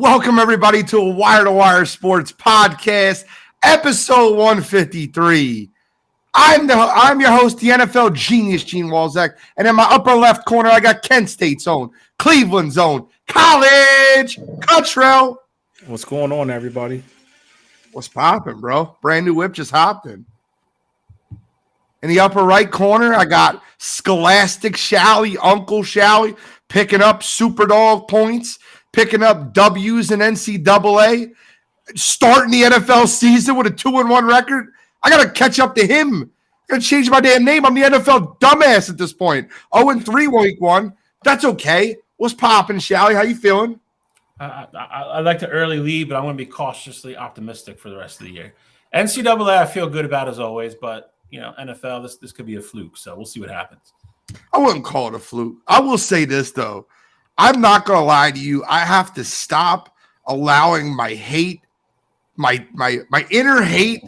Welcome, everybody, to a Wire2Wire Sports Podcast, episode 153. I'm your host, the NFL genius, Gene Walzak, and in my upper left corner, I got Kent State's own, Cleveland's own, College Cottrell. What's going on, everybody? What's popping, bro? Brand new whip just hopped in. In the upper right corner, I got Scholastic Shally, Uncle Shally, picking up Superdog points, picking up W's in NCAA, starting the NFL season with a 2-1 record. I got to catch up to him. I got to change my damn name. I'm the NFL dumbass at this point. 0-3 week one. That's okay. What's popping, Shally? How you feeling? I like the early lead, but I want to be cautiously optimistic for the rest of the year. NCAA, I feel good about as always, but NFL, this could be a fluke, so we'll see what happens. I wouldn't call it a fluke. I will say this, though. I'm not going to lie to you. I have to stop allowing my hate, my inner hate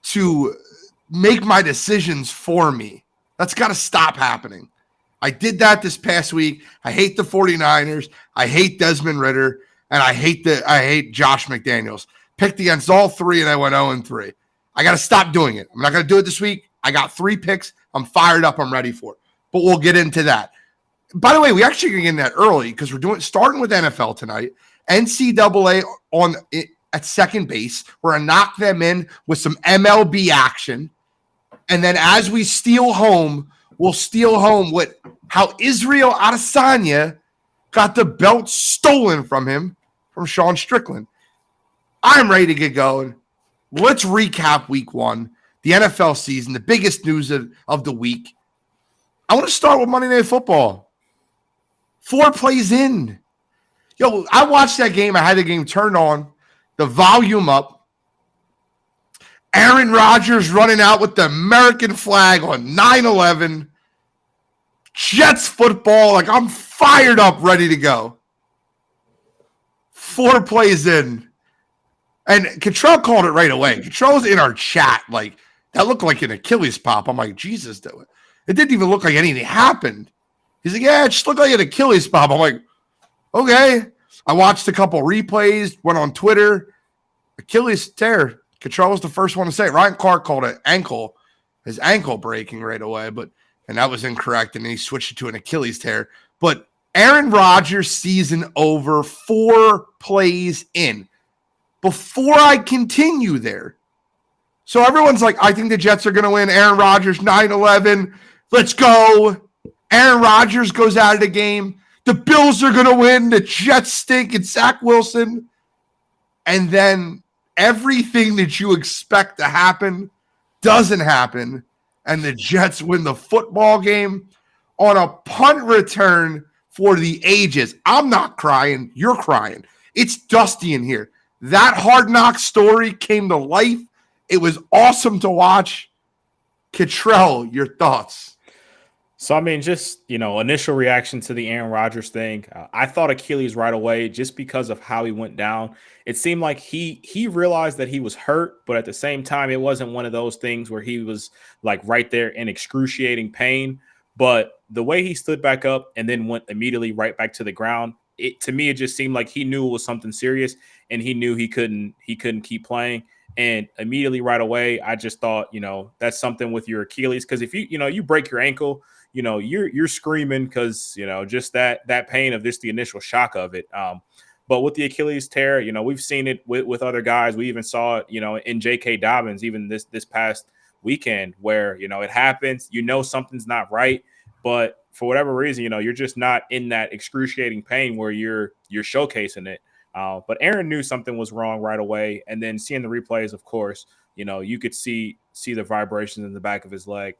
to make my decisions for me. That's got to stop happening. I did that this past week. I hate the 49ers. I hate Desmond Ridder, and I hate Josh McDaniels. Picked against all three, and I went 0-3. I got to stop doing it. I'm not going to do it this week. I got 3 picks. I'm fired up. I'm ready for it. But we'll get into that. By the way, we actually going to get in that early because we're starting with NFL tonight. NCAA at second base. We're going to knock them in with some MLB action. And then as we steal home, we'll steal home with how Israel Adesanya got the belt stolen from him from Sean Strickland. I'm ready to get going. Let's recap week one, the NFL season, the biggest news of the week. I want to start with Monday Night Football. 4 plays in. Yo, I watched that game. I had the game turned on, the volume up. Aaron Rodgers running out with the American flag on 9/11. Jets football. Like, I'm fired up, ready to go. 4 plays in. And Cottrell called it right away. Cottrell's in our chat. Like, that looked like an Achilles pop. I'm like, Jesus, do it. It didn't even look like anything happened. He's like, yeah, it just looked like an Achilles pop. I'm like, okay. I watched a couple replays, went on Twitter. Achilles tear. Cottrell was the first one to say it. Ryan Clark called it his ankle breaking right away, and that was incorrect, and then he switched it to an Achilles tear. But Aaron Rodgers season over, 4 plays in. Before I continue there, so everyone's like, I think the Jets are going to win. Aaron Rodgers, 9/11. Let's go. Aaron Rodgers goes out of the game. The Bills are going to win. The Jets stink. It's Zach Wilson. And then everything that you expect to happen doesn't happen. And the Jets win the football game on a punt return for the ages. I'm not crying. You're crying. It's dusty in here. That Hard Knocks story came to life. It was awesome to watch. Cottrell, your thoughts? So, I mean, just, initial reaction to the Aaron Rodgers thing. I thought Achilles right away just because of how he went down. It seemed like he realized that he was hurt, but at the same time, it wasn't one of those things where he was like right there in excruciating pain. But the way he stood back up and then went immediately right back to the ground, to me, it just seemed like he knew it was something serious and he knew he couldn't keep playing. And immediately right away, I just thought, that's something with your Achilles. Because if you break your ankle, you're screaming because, just that pain of just the initial shock of it. But with the Achilles tear, we've seen it with other guys. We even saw it, in J.K. Dobbins, even this past weekend where, it happens, something's not right. But for whatever reason, you're just not in that excruciating pain where you're showcasing it. But Aaron knew something was wrong right away. And then seeing the replays, of course, you could see the vibrations in the back of his leg.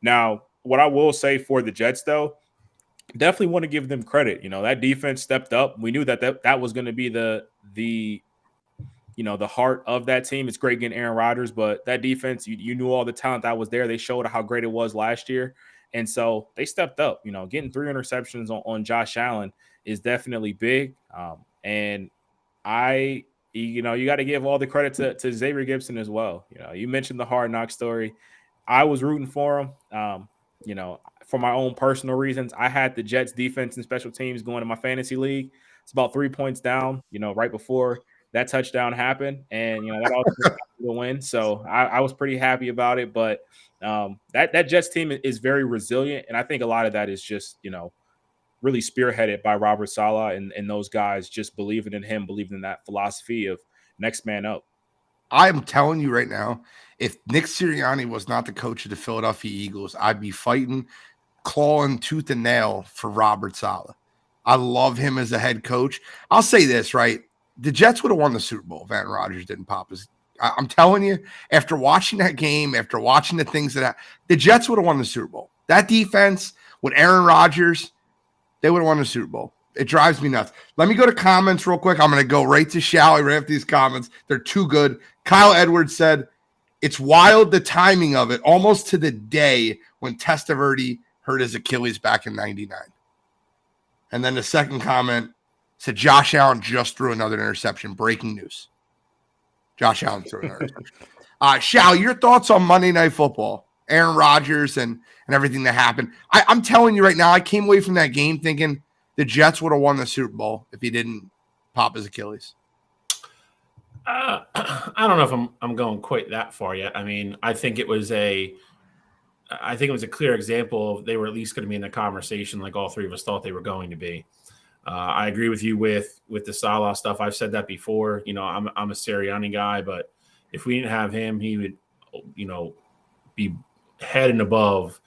Now, what I will say for the Jets, though, definitely want to give them credit. That defense stepped up. We knew that was going to be the heart of that team. It's great getting Aaron Rodgers, but that defense, you knew all the talent that was there. They showed how great it was last year. And so they stepped up. Getting 3 interceptions on Josh Allen is definitely big. And you got to give all the credit to Xavier Gibson as well. You mentioned the Hard Knock story. I was rooting for him. For my own personal reasons, I had the Jets defense and special teams going in my fantasy league. It's about 3 points down, right before that touchdown happened. And, that also the win. So I was pretty happy about it. But that Jets team is very resilient. And I think a lot of that is just, really spearheaded by Robert Saleh and those guys just believing in him, believing in that philosophy of next man up. I'm telling you right now, if Nick Sirianni was not the coach of the Philadelphia Eagles, I'd be fighting, clawing tooth and nail for Robert Saleh. I love him as a head coach. I'll say this, right? The Jets would have won the Super Bowl if Aaron Rodgers didn't pop his. I'm telling you, after watching that game, after watching the things the Jets would have won the Super Bowl. That defense with Aaron Rodgers, they would have won the Super Bowl. It drives me nuts. Let me go to comments real quick. I'm going to go right to Shally right after these comments. They're too good. Kyle Edwards said, it's wild the timing of it, almost to the day when Testaverde hurt his Achilles back in 99. And then the second comment said, Josh Allen just threw another interception. Breaking news. Josh Allen threw another interception. Shally, your thoughts on Monday Night Football? Aaron Rodgers and everything that happened. I'm telling you right now, I came away from that game thinking the Jets would have won the Super Bowl if he didn't pop his Achilles. I don't know if I'm going quite that far yet. I mean, I think it was a clear example of they were at least going to be in the conversation like all three of us thought they were going to be. I agree with you with the Saleh stuff. I've said that before. I'm a Sirianni guy, but if we didn't have him, he would, be head and above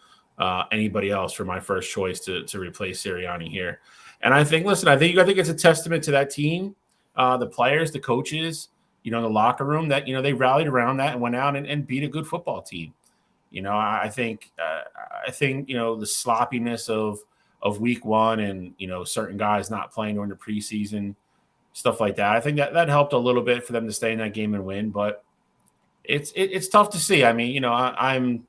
anybody else for my first choice to replace Sirianni here. And I think it's a testament to that team, the players, the coaches, the locker room that, they rallied around that and went out and beat a good football team. I think the sloppiness of week one and, certain guys not playing during the preseason, stuff like that. I think that helped a little bit for them to stay in that game and win, but it's tough to see. I mean, I'm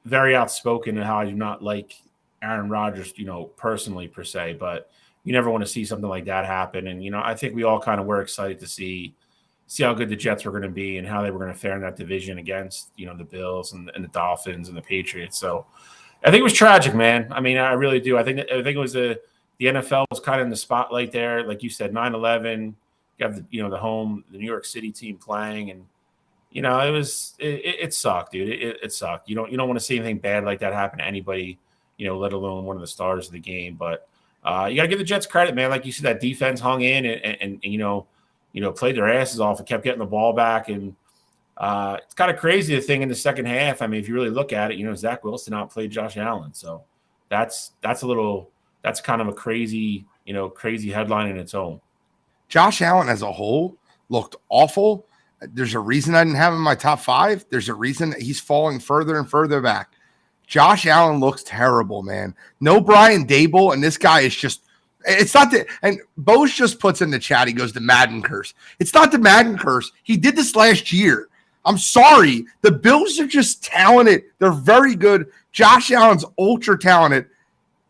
very outspoken in how I do not like Aaron Rodgers, personally per se, but you never want to see something like that happen. And, I think we all kind of were excited to see how good the Jets were going to be and how they were going to fare in that division against, the Bills and the Dolphins and the Patriots. So I think it was tragic, man. I mean, I really do. I think it was the NFL was kind of in the spotlight there. Like you said, 9/11, you have the New York City team playing, and it sucked, dude. It sucked. You don't want to see anything bad like that happen to anybody, let alone one of the stars of the game. But you got to give the Jets credit, man. Like you said, that defense hung in and played their asses off and kept getting the ball back. And it's kind of crazy the thing in the second half. I mean, if you really look at it, Zach Wilson outplayed Josh Allen. So that's kind of a crazy headline in its own. Josh Allen as a whole looked awful. There's a reason I didn't have him in my top 5. There's a reason that he's falling further and further back. Josh Allen looks terrible, man. No Brian Dable, and this guy is just – it's not the – and Bose just puts in the chat, he goes, the Madden curse. It's not the Madden curse. He did this last year. I'm sorry. The Bills are just talented. They're very good. Josh Allen's ultra talented.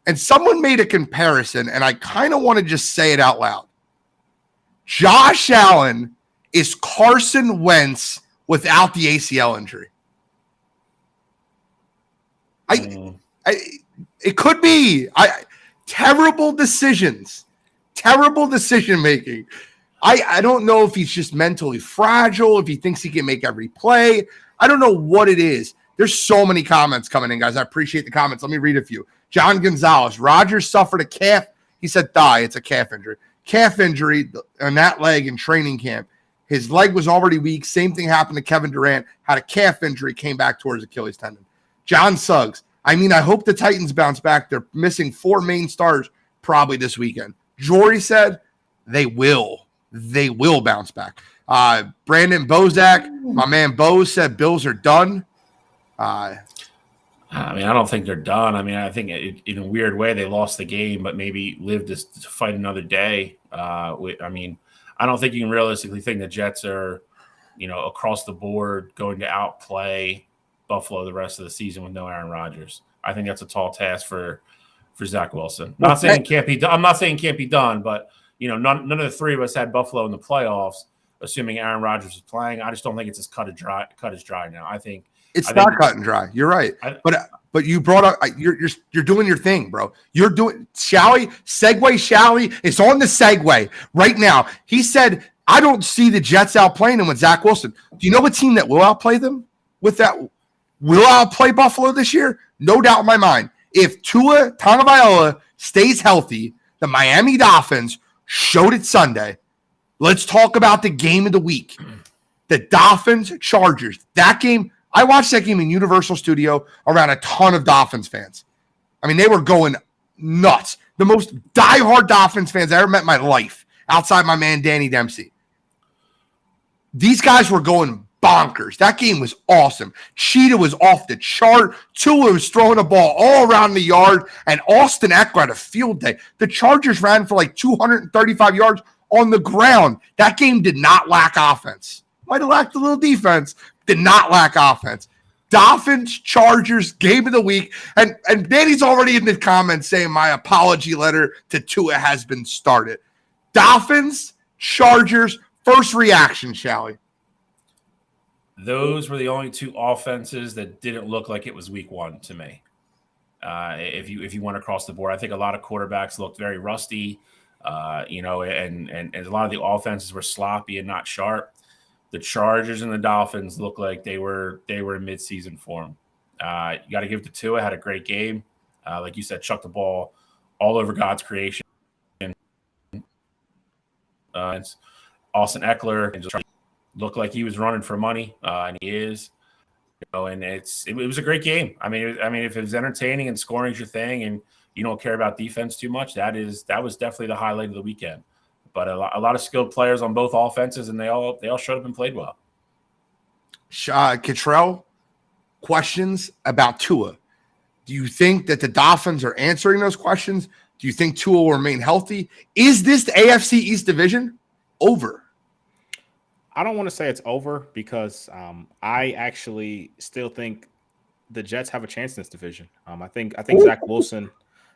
And someone made a comparison, and I kind of want to just say it out loud. Josh Allen is Carson Wentz without the ACL injury. It could be. Terrible decisions. Terrible decision making. I don't know if he's just mentally fragile, if he thinks he can make every play. I don't know what it is. There's so many comments coming in, guys. I appreciate the comments. Let me read a few. John Gonzalez. Rodgers suffered a calf. He said thigh. It's a calf injury. Calf injury on that leg in training camp. His leg was already weak. Same thing happened to Kevin Durant. Had a calf injury, came back towards Achilles tendon. John Suggs. I mean, I hope the Titans bounce back. They're missing 4 main stars probably this weekend. Jory said they will. They will bounce back. Brandon Bozak, my man Bose said Bills are done. I mean, I don't think they're done. I mean, I think in a weird way they lost the game, but maybe lived to fight another day. I mean, I don't think you can realistically think the Jets are, across the board going to outplay Buffalo the rest of the season with no Aaron Rodgers. I think that's a tall task for Zach Wilson. I'm not saying it can't be done, but none of the three of us had Buffalo in the playoffs, assuming Aaron Rodgers is playing. I just don't think it's as cut as dry now. I think It's not cut and dry. You're right. But you brought up you're doing your thing, bro. You're doing Shally is on the segue right now. He said, I don't see the Jets outplaying them with Zach Wilson. Do you know a team that will outplay them with that? Will outplay Buffalo this year? No doubt in my mind. If Tua Tagovailoa stays healthy, the Miami Dolphins showed it Sunday. Let's talk about the game of the week. The Dolphins Chargers. That game, I watched that game in Universal Studio around a ton of Dolphins fans. I mean, they were going nuts. The most diehard Dolphins fans I ever met in my life, outside my man Danny Dempsey. These guys were going bonkers. That game was awesome. Cheetah was off the chart. Tua was throwing the ball all around the yard, and Austin Eckler had a field day. The Chargers ran for like 235 yards on the ground. That game did not lack offense. Might have lacked a little defense. Did not lack offense. Dolphins, Chargers, game of the week. And Danny's already in the comments saying my apology letter to Tua has been started. Dolphins, Chargers, first reaction, Shally. Those were the only two offenses that didn't look like it was week one to me. If you went across the board, I think a lot of quarterbacks looked very rusty, and a lot of the offenses were sloppy and not sharp. The Chargers and the Dolphins looked like they were in midseason form. You got to give it to Tua. Had a great game. Like you said, chucked the ball all over God's creation. Austin Eckler and just looked like he was running for money, and he is. And it was a great game. I mean, if it was entertaining and scoring is your thing, and you don't care about defense too much, that was definitely the highlight of the weekend. But a lot of skilled players on both offenses, and they all showed up and played well. Cottrell, questions about Tua. Do you think that the Dolphins are answering those questions? Do you think Tua will remain healthy? Is this the AFC East division over? I don't want to say it's over because I actually still think the Jets have a chance in this division. I think Zach Wilson.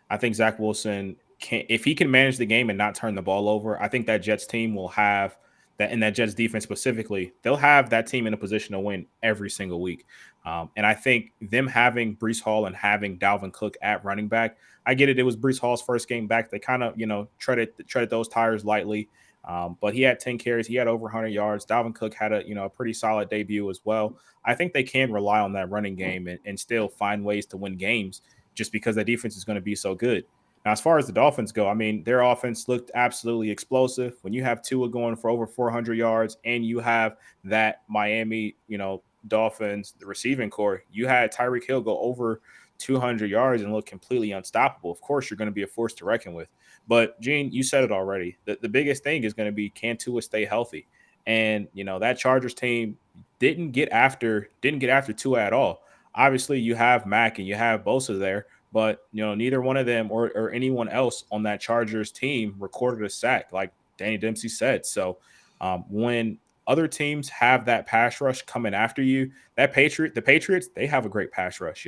I think Zach Wilson can, if he can manage the game and not turn the ball over. I think that Jets team will have that, and that Jets defense specifically, they'll have that team in a position to win every single week. And I think them having Breece Hall and having Dalvin Cook at running back, I get it. It was Breece Hall's first game back. They kind of treaded those tires lightly. But he had 10 carries. He had over 100 yards. Dalvin Cook had a pretty solid debut as well. I think they can rely on that running game and still find ways to win games just because the defense is going to be so good. Now, as far as the Dolphins go, I mean, their offense looked absolutely explosive. When you have Tua going for over 400 yards and you have that Miami, Dolphins, the receiving core, you had Tyreek Hill go over 200 yards and look completely unstoppable. Of course, you're going to be a force to reckon with. But, Gene, you said it already. The biggest thing is going to be, can Tua stay healthy? And, that Chargers team didn't get after Tua at all. Obviously, you have Mack and you have Bosa there, but, neither one of them or anyone else on that Chargers team recorded a sack, like Danny Dempsey said. So when other teams have that pass rush coming after you, the Patriots, they have a great pass rush,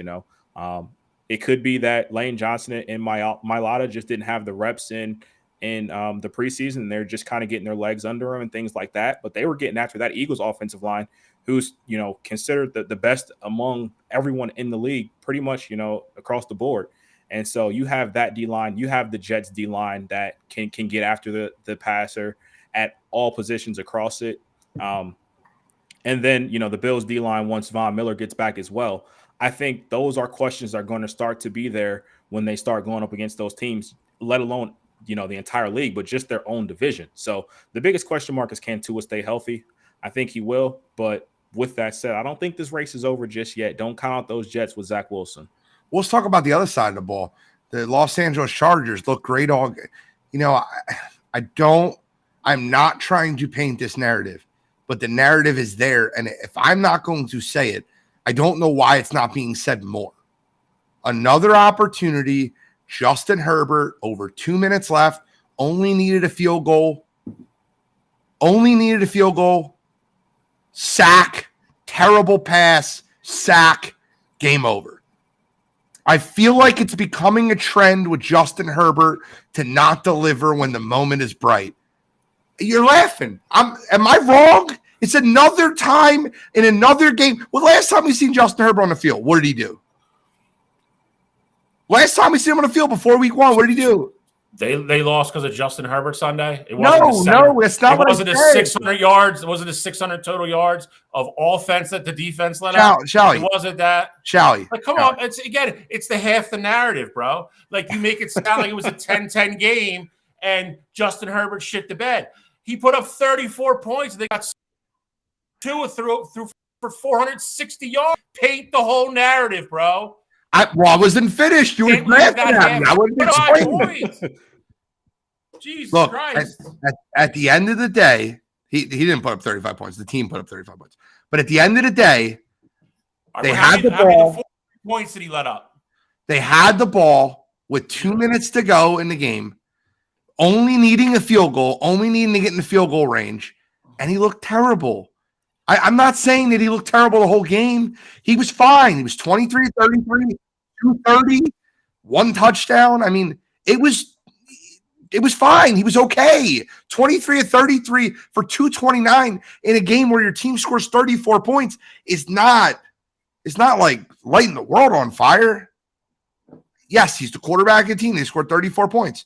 It could be that Lane Johnson and Mailata just didn't have the reps in the preseason. They're just kind of getting their legs under them and things like that. But they were getting after that Eagles offensive line, who's, considered the best among everyone in the league, pretty much, across the board. And so you have that D-line. You have the Jets D-line that can get after the passer at all positions across it. And then, the Bills D-line, once Von Miller gets back as well, I think those are questions that are going to start to be there when they start going up against those teams, let alone, the entire league, but just their own division. So the biggest question mark is, can Tua stay healthy? I think he will. But with that said, I don't think this race is over just yet. Don't count out those Jets with Zach Wilson. Well, let's talk about the other side of the ball. The Los Angeles Chargers look great. I'm not trying to paint this narrative, but the narrative is there. And if I'm not going to say it, I don't know why it's not being said more. Another opportunity, Justin Herbert, over 2 minutes left, only needed a field goal. Sack, terrible pass, sack, game over. I feel like it's becoming a trend with Justin Herbert to not deliver when the moment is bright. You're laughing. Am I wrong? It's another time in another game. Well, last time we seen Justin Herbert on the field, what did he do? Last time we seen him on the field before week 1, what did he do? They lost because of Justin Herbert Sunday. It's not. It wasn't a 600 yards. It wasn't a 600 total yards of offense that the defense let out. It wasn't that. Like, come on. It's the half the narrative, bro. Like, you make it sound like it was a 10-10 game and Justin Herbert shit the bed. He put up 34 points. They got 2 through for 460 yards. Paint the whole narrative, bro. I wasn't finished. You were drafting him. I wouldn't explain. Jesus Look, Christ. At the end of the day, he didn't put up 35 points. The team put up 35 points. But at the end of the day, they had the ball. 4 points did he let up? They had the ball with 2 minutes to go in the game, only needing a field goal, only needing to get in the field goal range, and he looked terrible. I'm not saying that he looked terrible the whole game. He was fine. He was 23-33, 230, 1 touchdown. I mean, it was fine. He was okay. 23-33 for 229 in a game where your team scores 34 points is not like lighting the world on fire. Yes, he's the quarterback of the team. They scored 34 points.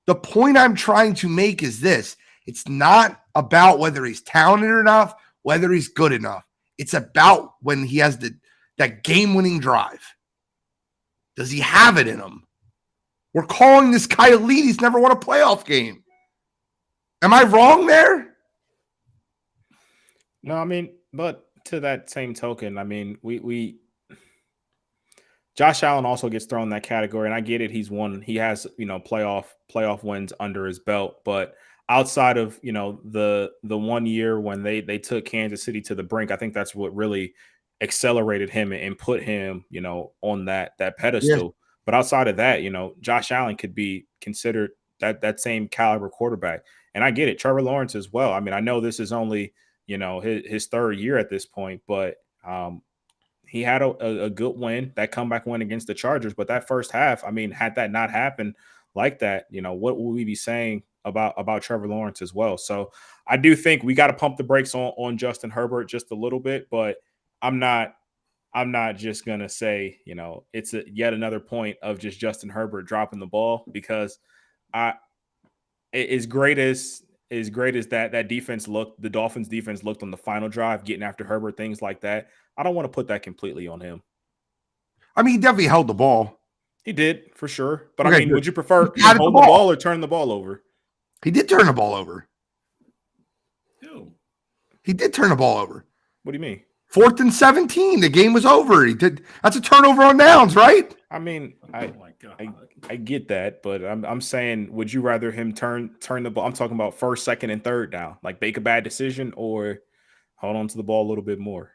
The point I'm trying to make is this. It's not about whether he's talented enough, whether he's good enough. It's about when he has that game-winning drive. Does he have it in him? We're calling this guy elite. He's never won a playoff game. Am I wrong there? No, I mean, but to that same token, I mean, we Josh Allen also gets thrown in that category, and I get it. He has, playoff wins under his belt, but outside of, the 1 year when they took Kansas City to the brink, I think that's what really accelerated him and put him, on that pedestal. Yeah. But outside of that, Josh Allen could be considered that same caliber quarterback. And I get it. Trevor Lawrence as well. I mean, I know this is only, his 3rd year at this point, but he had a good win, that comeback win against the Chargers. But that first half, I mean, had that not happened like that, what would we be saying about Trevor Lawrence as well? So I do think we got to pump the brakes on Justin Herbert just a little bit, but I'm not just going to say, it's yet another point of just Justin Herbert dropping the ball, because as great as that defense looked, the Dolphins defense looked on the final drive, getting after Herbert, things like that. I don't want to put that completely on him. I mean, he definitely held the ball. He did, for sure. But okay, I mean, would you prefer hold the ball or turn the ball over? He did turn the ball over. Ew. He did turn the ball over. What do you mean? 4th and 17. The game was over. He did. That's a turnover on downs, right? I mean, I get that, but I'm saying, would you rather him turn the ball? I'm talking about 1st, 2nd, and 3rd down, like make a bad decision, or hold on to the ball a little bit more.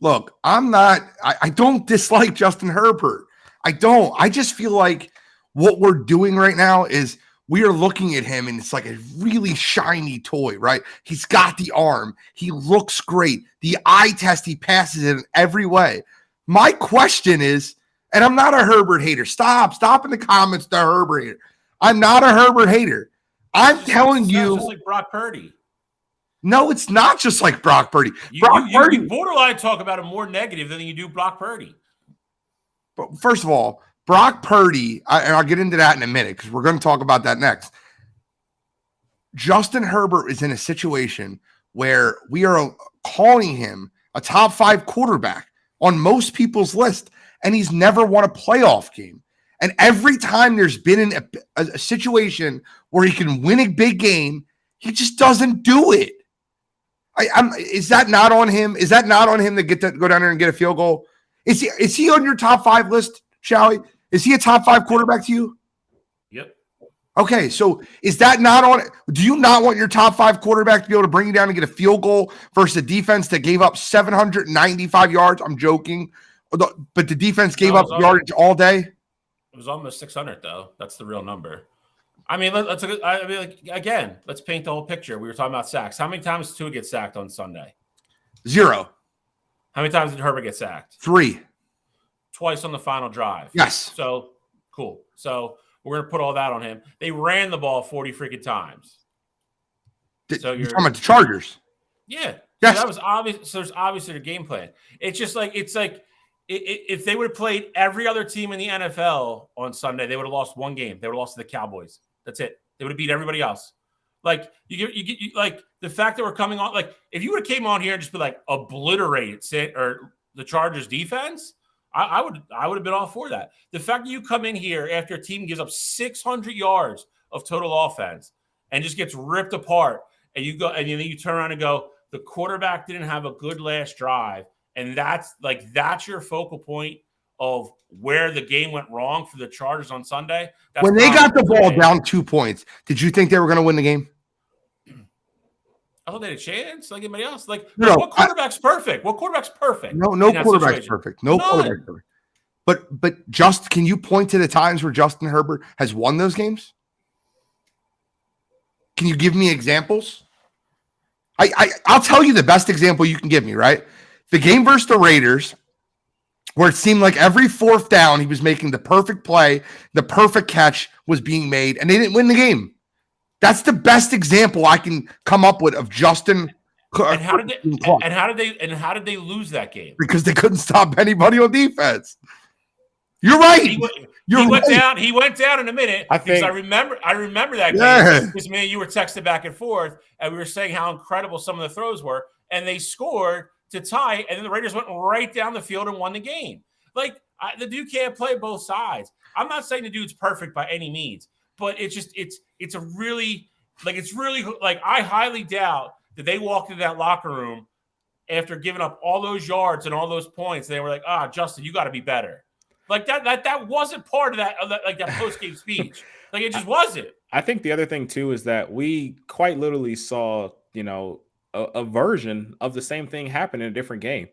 Look, I don't dislike Justin Herbert. I don't. I just feel like what we're doing right now is we are looking at him and it's like a really shiny toy, right? He's got the arm. He looks great. The eye test, he passes it in every way. My question is, and I'm not a Herbert hater. Stop in the comments, the Herbert hater. I'm not a Herbert hater. I'm telling you. Just like Brock Purdy. No, it's not just like Brock Purdy. You borderline talk about him more negative than you do Brock Purdy. But first of all, Brock Purdy, and I'll get into that in a minute because we're going to talk about that next. Justin Herbert is in a situation where we are calling him a top 5 quarterback on most people's list, and he's never won a playoff game. And every time there's been a situation where he can win a big game, he just doesn't do it. Is that not on him? Is that not on him to go down there and get a field goal? Is he on your top 5 list, Shally? Is he a top 5 quarterback to you? Yep. Okay, so is that not on it? Do you not want your top 5 quarterback to be able to bring you down and get a field goal versus a defense that gave up 795 yards? I'm joking. But the defense gave up yardage all day? It was almost 600, though. That's the real number. I mean, let's paint the whole picture. We were talking about sacks. How many times did Tua get sacked on Sunday? 0. How many times did Herbert get sacked? 3. Twice on the final drive. Yes. So, cool. So, we're going to put all that on him. They ran the ball 40 freaking times. So you're talking about the Chargers. Yeah. Yes. So that was obvious. So there's obviously a game plan. It's just like if they would have played every other team in the NFL on Sunday, they would have lost one game. They would have lost to the Cowboys. That's it. They would have beat everybody else. Like like the fact that we're coming on, like if you would have came on here and just be like obliterated or the Chargers defense, I would have been all for that. The fact that you come in here after a team gives up 600 yards of total offense and just gets ripped apart, and you go and then you turn around and go, the quarterback didn't have a good last drive, and that's your focal point of where the game went wrong for the Chargers on Sunday. When they got the ball down 2 points, did you think they were going to win the game? I thought they had a chance, like anybody else. What quarterback's perfect? What quarterback's perfect? No quarterback's perfect. No quarterback's perfect. But just can you point to the times where Justin Herbert has won those games? Can you give me examples? I'll tell you the best example you can give me, right? The game versus the Raiders, where it seemed like every fourth down he was making the perfect play, the perfect catch was being made, and they didn't win the game. That's the best example I can come up with of Justin. And how did they lose that game? Because they couldn't stop anybody on defense. You're right. He went down in a minute. I remember that game because me and you were texting back and forth, and we were saying how incredible some of the throws were, and they scored to tie, and then the Raiders went right down the field and won the game. The dude can't play both sides. I'm not saying the dude's perfect by any means, but it's really I highly doubt that they walked into that locker room after giving up all those yards and all those points. They were like, Justin, you got to be better. Like that wasn't part of that post-game speech. Like it just wasn't. I think the other thing too is that we quite literally saw, a version of the same thing happen in a different game.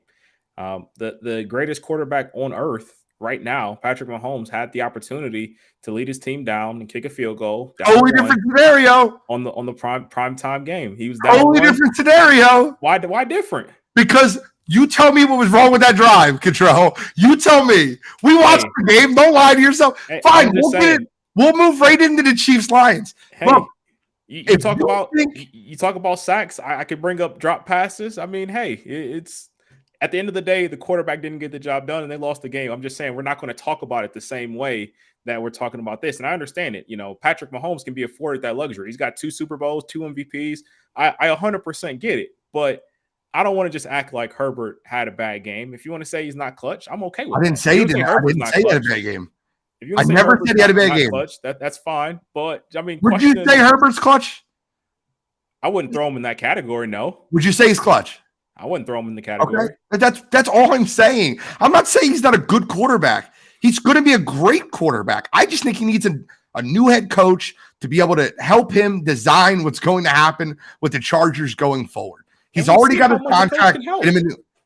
The greatest quarterback on earth right now, Patrick Mahomes, had the opportunity to lead his team down and kick a field goal. Totally different scenario on the prime time game. He was down totally different scenario. Why different? Because you tell me what was wrong with that drive, Control. You tell me. We watched the game. Don't lie to yourself. Fine, we'll move right into the Chiefs Lions. Hey, Look, you talk about sacks. I could bring up drop passes. I mean, hey, it's at the end of the day, the quarterback didn't get the job done and they lost the game. I'm just saying we're not going to talk about it the same way that we're talking about this. And I understand it. Patrick Mahomes can be afforded that luxury. He's got 2 Super Bowls, 2 MVPs. I 100% get it. But I don't want to just act like Herbert had a bad game. If you want to say he's not clutch, I'm okay with it. I didn't say he didn't. I didn't say he had a bad game. I never said he had a bad game. Clutch, that's fine. But I mean, would you say Herbert's clutch? I wouldn't throw him in that category. No. Would you say he's clutch? I wouldn't throw him in the category. Okay. That's all I'm saying. I'm not saying he's not a good quarterback. He's going to be a great quarterback. I just think he needs a new head coach to be able to help him design what's going to happen with the Chargers going forward. He's already got a contract.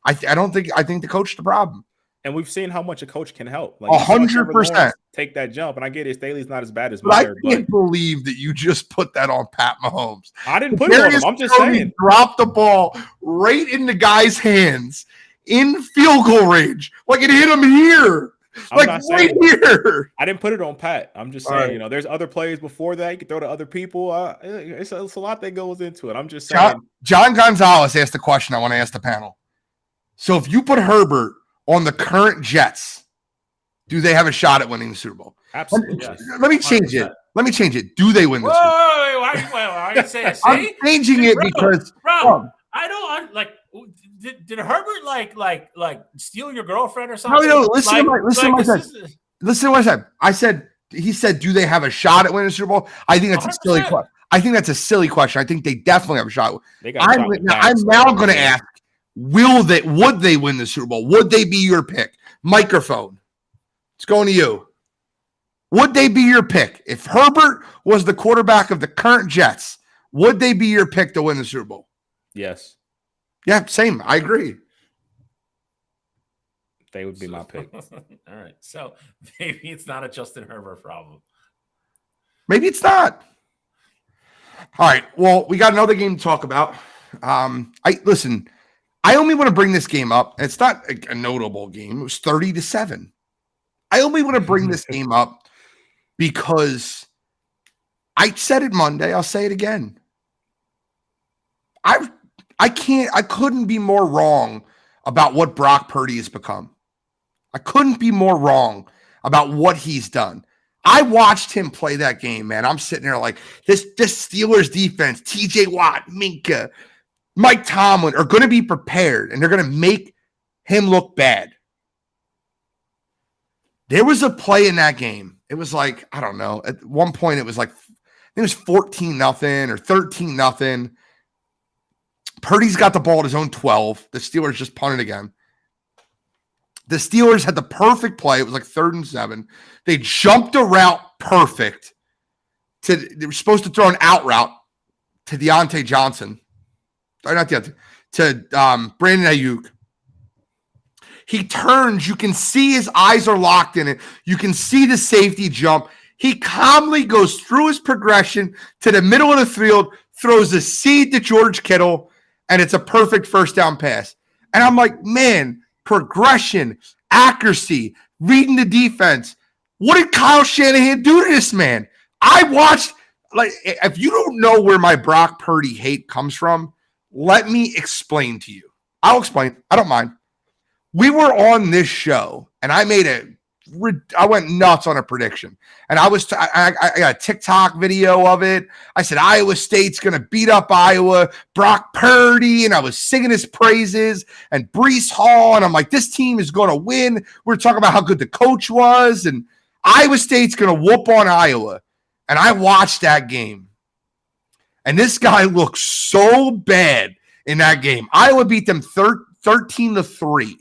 I think the coach is the problem. And we've seen how much a coach can help. 100%. Take that jump. And I get it. Staley's not as bad as Meyer. I can't believe that you just put that on Pat Mahomes. I didn't put it on him. I'm just saying. Dropped the ball right in the guy's hands in field goal range. Like it hit him here. Right here. I didn't put it on Pat. I'm just saying, there's other plays before that. You can throw to other people. It's a lot that goes into it. I'm just saying. John Gonzalez asked the question I want to ask the panel. So if you put Herbert on the current Jets, do they have a shot at winning the Super Bowl? Absolutely. Let me change it. Do they win the Super Bowl? Why you say I'm changing it because I don't like. Did Herbert like steal your girlfriend or something? No. Listen to what I said. I said he said, "Do they have a shot at winning the Super Bowl?" I think that's 100%. A silly question. I think that's a silly question. I think they definitely have a shot. I'm now going to ask: would they win the Super Bowl? Would they be your pick? Microphone. It's going to you. Would they be your pick if Herbert was the quarterback of the current Jets? Would they be your pick to win the Super Bowl? Yes. Yeah, same. I agree. They would be my pick. All right. So maybe it's not a Justin Herbert problem. Maybe it's not. All right. Well, we got another game to talk about. I only want to bring this game up. It's not a notable game. It was 30-7. I only want to bring this game up because I said it Monday. I'll say it again. I couldn't be more wrong about what Brock Purdy has become. I couldn't be more wrong about what he's done. I watched him play that game, man. I'm sitting there like this Steelers defense, TJ Watt, Minka, Mike Tomlin are going to be prepared, and they're going to make him look bad. There was a play in that game. It was like, I don't know. At one point, it was like, I think it was 14-0 or 13-0. Purdy's got the ball at his own 12. The Steelers just punted again. The Steelers had the perfect play. It was like 3rd and 7. They jumped a route perfect. They were supposed to throw an out route to Deontay Johnson. Or not Deontay. To Brandon Ayuk. He turns. You can see his eyes are locked in it. You can see the safety jump. He calmly goes through his progression to the middle of the field, throws a seed to George Kittle, and it's a perfect first down pass. And I'm like, man, progression, accuracy, reading the defense. What did Kyle Shanahan do to this man? I watched, like, if you don't know where my Brock Purdy hate comes from, let me explain to you. I'll explain. I don't mind. We were on this show, and I went nuts on a prediction. And I got a TikTok video of it. I said, Iowa State's going to beat up Iowa, Brock Purdy, and I was singing his praises, and Breece Hall, and I'm like, this team is going to win. We're talking about how good the coach was, and Iowa State's going to whoop on Iowa. And I watched that game. And this guy looked so bad in that game. Iowa beat them 13-3.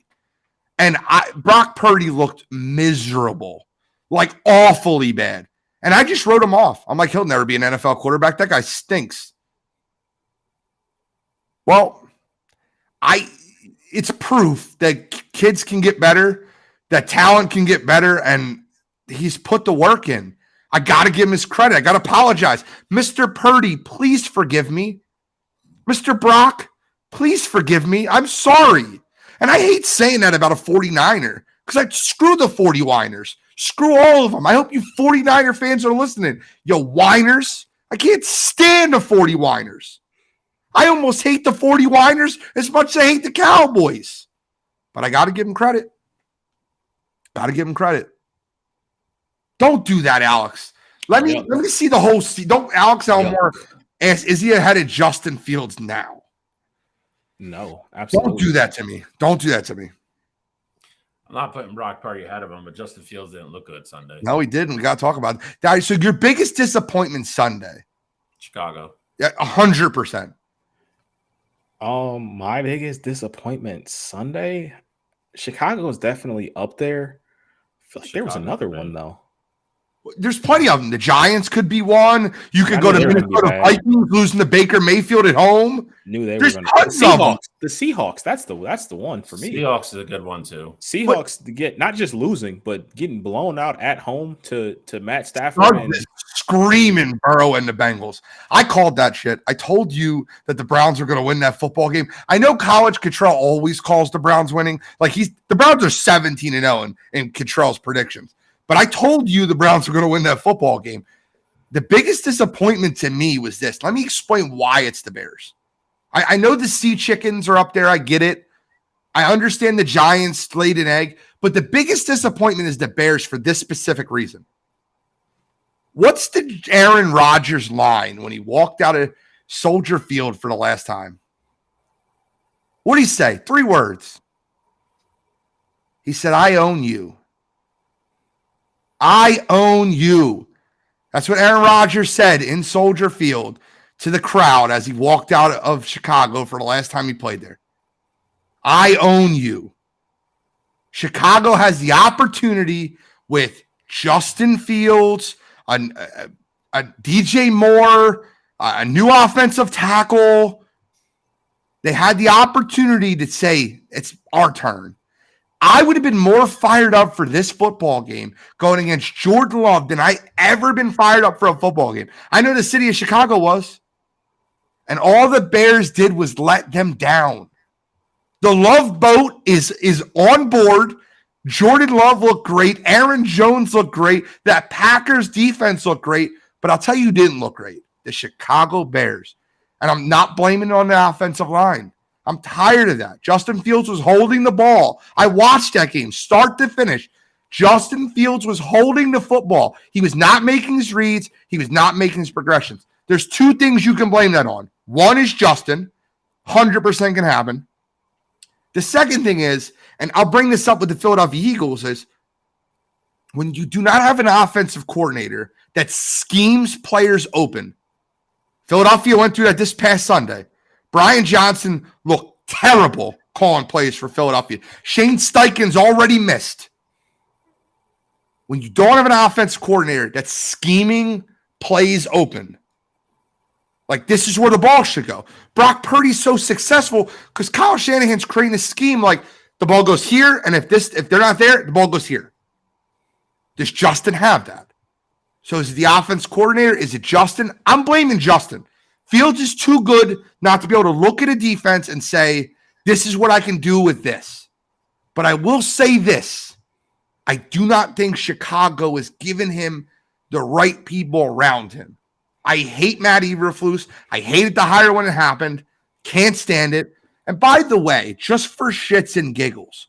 And Brock Purdy looked miserable, like awfully bad. And I just wrote him off. I'm like, he'll never be an NFL quarterback. That guy stinks. Well, it's proof that kids can get better, that talent can get better, and he's put the work in. I got to give him his credit. I got to apologize. Mr. Purdy, please forgive me. Mr. Brock, please forgive me. I'm sorry. And I hate saying that about a 49er because I screw the 40-winers. Screw all of them. I hope you 49er fans are listening. Yo, whiners. I can't stand the 40-winers. I almost hate the 40-winers as much as I hate the Cowboys. But I got to give them credit. Got to give them credit. Don't do that, Alex. Let me see the whole – don't Alex Elmore ask, is he ahead of Justin Fields now? No, absolutely. Don't do that to me. Don't do that to me. I'm not putting Brock Purdy ahead of him, but Justin Fields didn't look good Sunday. No, he didn't. We got to talk about that. So your biggest disappointment Sunday? Chicago. Yeah, 100%. My biggest disappointment Sunday, Chicago is definitely up there. I feel like there was another one though. There's plenty of them. The Giants could be one. You could go to Minnesota Vikings losing to Baker Mayfield at home. Knew they There's were going to Seahawks. The Seahawks. That's the one for me. Seahawks is a good one too. Seahawks to get not just losing, but getting blown out at home to Matt Stafford and screaming Burrow and the Bengals. I called that shit. I told you that the Browns were going to win that football game. I know College Cottrell always calls the Browns winning. Like the Browns are 17-0 in Cottrell's predictions. But I told you the Browns were going to win that football game. The biggest disappointment to me was this. Let me explain why it's the Bears. I know the Sea Chickens are up there. I get it. I understand the Giants laid an egg. But the biggest disappointment is the Bears for this specific reason. What's the Aaron Rodgers line when he walked out of Soldier Field for the last time? What did he say? 3 words. He said, I own you. I own you. That's what Aaron Rodgers said in Soldier Field to the crowd as he walked out of Chicago for the last time he played there. I own you. Chicago has the opportunity with Justin Fields, a DJ Moore, a new offensive tackle. They had the opportunity to say, it's our turn. I would have been more fired up for this football game going against Jordan Love than I ever been fired up for a football game. I know the city of Chicago was. And all the Bears did was let them down. The Love boat is on board. Jordan Love looked great. Aaron Jones looked great. That Packers defense looked great. But I'll tell you who didn't look great. The Chicago Bears. And I'm not blaming it on the offensive line. I'm tired of that. Justin Fields was holding the ball. I watched that game start to finish. Justin Fields was holding the football. He was not making his reads. He was not making his progressions. There's two things you can blame that on. One is Justin. 100% can happen. The second thing is, and I'll bring this up with the Philadelphia Eagles, is when you do not have an offensive coordinator that schemes players open. Philadelphia went through that this past Sunday. Brian Johnson looked terrible calling plays for Philadelphia. Shane Steichen's already missed. When you don't have an offensive coordinator that's scheming plays open, like this is where the ball should go. Brock Purdy's so successful because Kyle Shanahan's creating a scheme like the ball goes here, and if they're not there, the ball goes here. Does Justin have that? So is it the offense coordinator? Is it Justin? I'm blaming Justin. Fields is too good not to be able to look at a defense and say, this is what I can do with this. But I will say this. I do not think Chicago has given him the right people around him. I hate Matt Eberflus. I hated the hire when it happened. Can't stand it. And by the way, just for shits and giggles,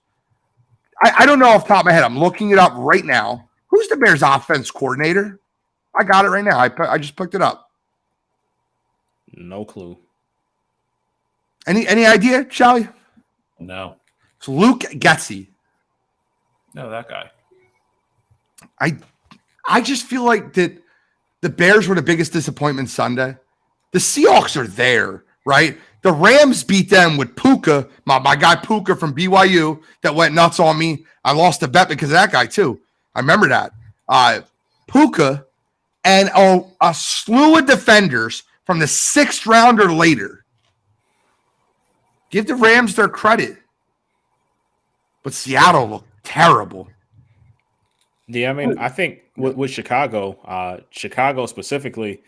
I don't know off the top of my head. I'm looking it up right now. Who's the Bears offense coordinator? I got it right now. I just picked it up. No clue. Any idea, Shelly? No. It's Luke Getzey. No, that guy. I just feel like that the Bears were the biggest disappointment Sunday. The Seahawks are there, right? The Rams beat them with Puka, my guy Puka from BYU that went nuts on me. I lost a bet because of that guy too. I remember that. Puka and a slew of defenders from the 6th round or later. Give the Rams their credit. But Seattle looked terrible. Yeah, I mean, I think with Chicago, Chicago specifically,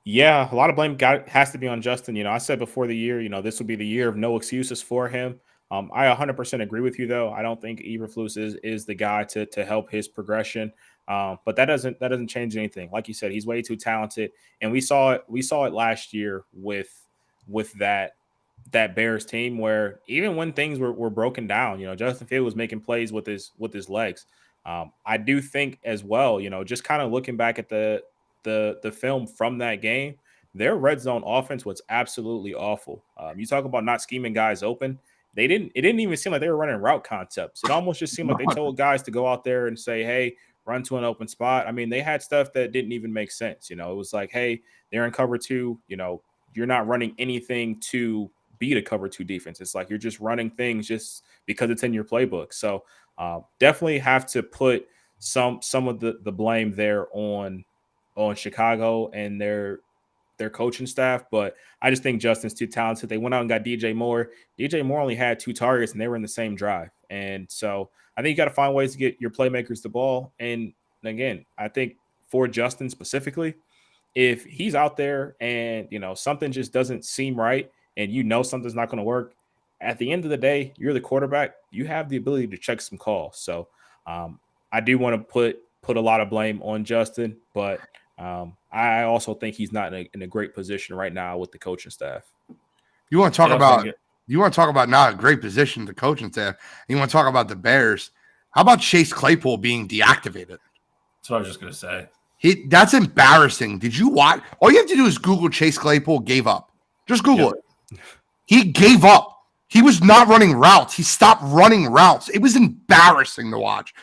yeah, a lot of blame has to be on Justin. I said before the year, this would be the year of no excuses for him. I 100% agree with you, though. I don't think Eberflus is the guy to help his progression. But that doesn't change anything. Like you said, he's way too talented, and we saw it last year with that Bears team where even when things were broken down, Justin Fields was making plays with his legs. I do think as well, just kind of looking back at the film from that game, their red zone offense was absolutely awful. You talk about not scheming guys open. It didn't even seem like they were running route concepts. It almost just seemed like they told guys to go out there and say, hey, run to an open spot. I mean, they had stuff that didn't even make sense. It was like, hey, they're in cover 2. You're not running anything to beat a cover 2 defense. It's like you're just running things just because it's in your playbook. So definitely have to put some of the blame there on Chicago and their coaching staff, but I just think Justin's too talented. They went out and got DJ Moore. DJ Moore only had 2 targets, and they were in the same drive. And so I think you got to find ways to get your playmakers the ball. And again, I think for Justin specifically, if he's out there and something just doesn't seem right, and something's not going to work, at the end of the day, you're the quarterback. You have the ability to check some calls. So I do want to put a lot of blame on Justin, but I also think he's not in a great position right now with the coaching staff. You want to talk about not a great position, the coaching staff. You want to talk about the Bears. How about Chase Claypool being deactivated? That's what I was just going to say. That's embarrassing. Did you watch? All you have to do is Google Chase Claypool gave up. Just Google it. He gave up. He was not running routes. He stopped running routes. It was embarrassing to watch.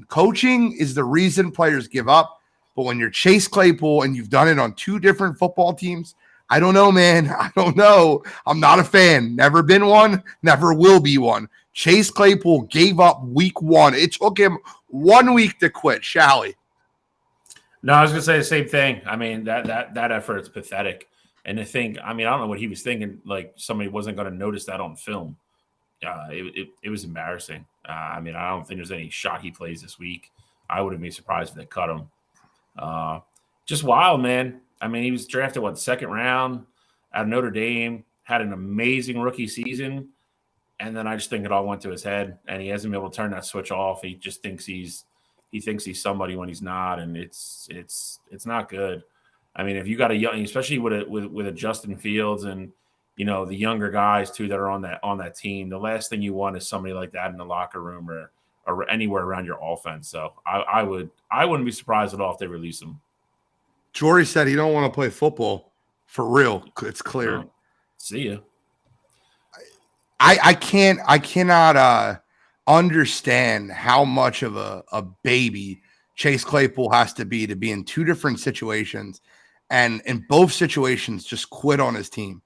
Coaching is the reason players give up. But when you're Chase Claypool and you've done it on 2 different football teams, I don't know, man. I don't know. I'm not a fan. Never been one. Never will be one. Chase Claypool gave up week 1. It took him 1 week to quit, shall he? No, I was going to say the same thing. I mean, that effort is pathetic. And I don't know what he was thinking, like somebody wasn't going to notice that on film. It was embarrassing. I don't think there's any shot he plays this week. I wouldn't be surprised if they cut him. Just wild, man. I mean, he was drafted, 2nd round out of Notre Dame, had an amazing rookie season. And then I just think it all went to his head, and he hasn't been able to turn that switch off. He just thinks he's somebody when he's not, and it's not good. I mean, if you got a young, especially with a Justin Fields and the younger guys too that are on that team, the last thing you want is somebody like that in the locker room or anywhere around your offense. So I wouldn't be surprised at all if they release him. Jory said he don't want to play football for real. It's clear. Well, see ya. I cannot understand how much of a baby Chase Claypool has to be in two different situations, and in both situations just quit on his team.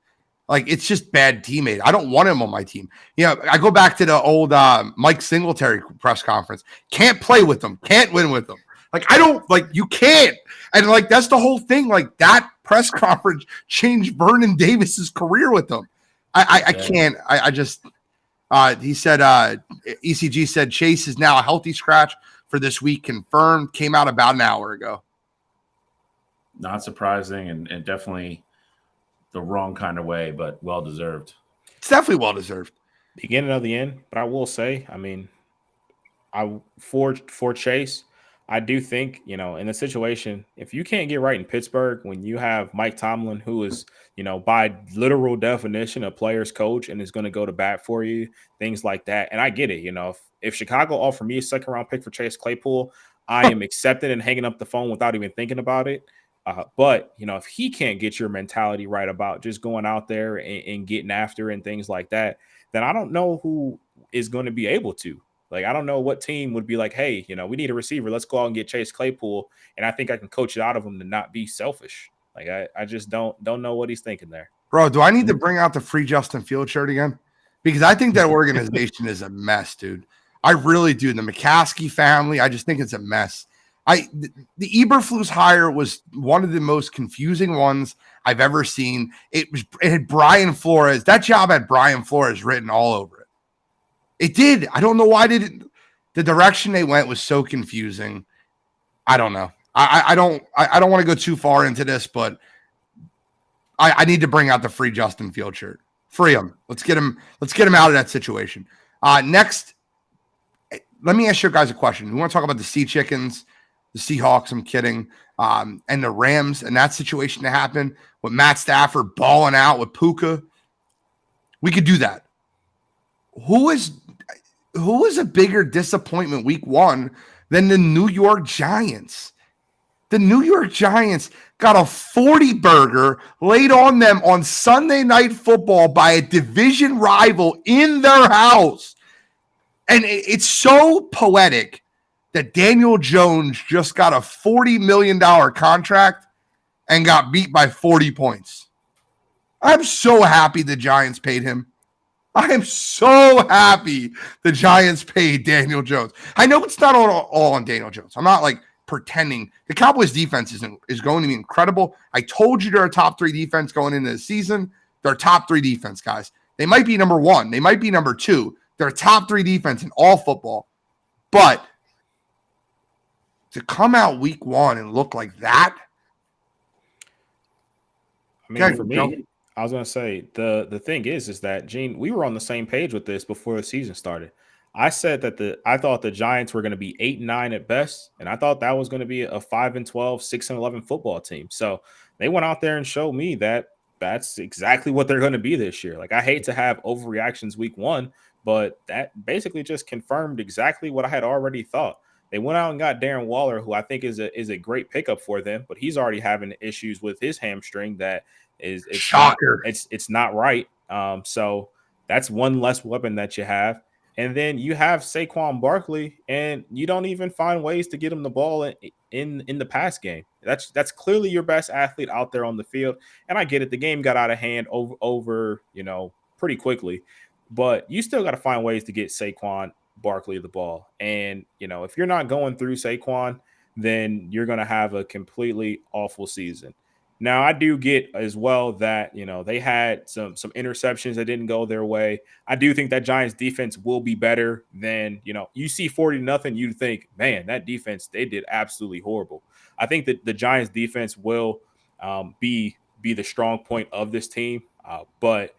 Like, it's just bad teammate. I don't want him on my team. I go back to the old Mike Singletary press conference. Can't play with them. Can't win with them. Like, I don't, like, you can't. And, like, that's the whole thing. Like, that press conference changed Vernon Davis's career with them. I can't. I just, he said, ECG said Chase is now a healthy scratch for this week, confirmed. Came out about an hour ago. Not surprising and definitely the wrong kind of way, but well-deserved. It's definitely well-deserved. Beginning of the end, but I will say, I mean, for Chase, I do think, in a situation, if you can't get right in Pittsburgh, when you have Mike Tomlin, who is, by literal definition, a player's coach and is going to go to bat for you, things like that. And I get it. If Chicago offered me a second-round pick for Chase Claypool, I am accepting and hanging up the phone without even thinking about it. But, if he can't get your mentality right about just going out there and getting after and things like that, then I don't know who is going to be able to. Like, I don't know what team would be like, hey, we need a receiver. Let's go out and get Chase Claypool. And I think I can coach it out of him to not be selfish. Like, I just don't know what he's thinking there. Bro, do I need to bring out the free Justin Fields shirt again? Because I think that organization is a mess, dude. I really do. The McCaskey family, I just think it's a mess. The Eberflus hire was one of the most confusing ones I've ever seen. It had Brian Flores. That job had Brian Flores written all over it. It did. I don't know why the direction they went was so confusing. I don't know. I don't want to go too far into this, but I need to bring out the free Justin Field shirt. Free him. Let's get him out of that situation. Next, let me ask you guys a question. We want to talk about the Sea Chickens, the Seahawks, I'm kidding, and the Rams and that situation to happen with Matt Stafford balling out with Puka. We could do that. Who is a bigger disappointment week one than the New York Giants? The New York Giants got a 40-burger laid on them on Sunday Night Football by a division rival in their house. And it's so poetic that Daniel Jones just got a $40 million contract and got beat by 40 points. I'm so happy the Giants paid him. I am so happy the Giants paid Daniel Jones. I know it's not all on Daniel Jones. I'm not like pretending. The Cowboys defense is going to be incredible. I told you they're a top 3 defense going into the season. They're a top 3 defense, guys. They might be number 1. They might be number 2. They're a top 3 defense in all football. But to come out week one and look like that. I mean, for me, I was going to say, the thing is that, Gene, we were on the same page with this before the season started. I said that I thought the Giants were going to be 8-9 at best, and I thought that was going to be a 5-12, 6-11 football team. So they went out there and showed me that that's exactly what they're going to be this year. Like, I hate to have overreactions week one, but that basically just confirmed exactly what I had already thought. They went out and got Darren Waller, who I think is a great pickup for them, but he's already having issues with his hamstring that is shocker. It's not right. So that's one less weapon that you have. And then you have Saquon Barkley, and you don't even find ways to get him the ball in the pass game. That's clearly your best athlete out there on the field. And I get it. The game got out of hand over pretty quickly. But you still got to find ways to get Saquon Barkley the ball. And, if you're not going through Saquon, then you're going to have a completely awful season. Now, I do get as well that, they had some interceptions that didn't go their way. I do think that Giants defense will be better than, you see 40-0, you think, man, that defense, they did absolutely horrible. I think that the Giants defense will be the strong point of this team. But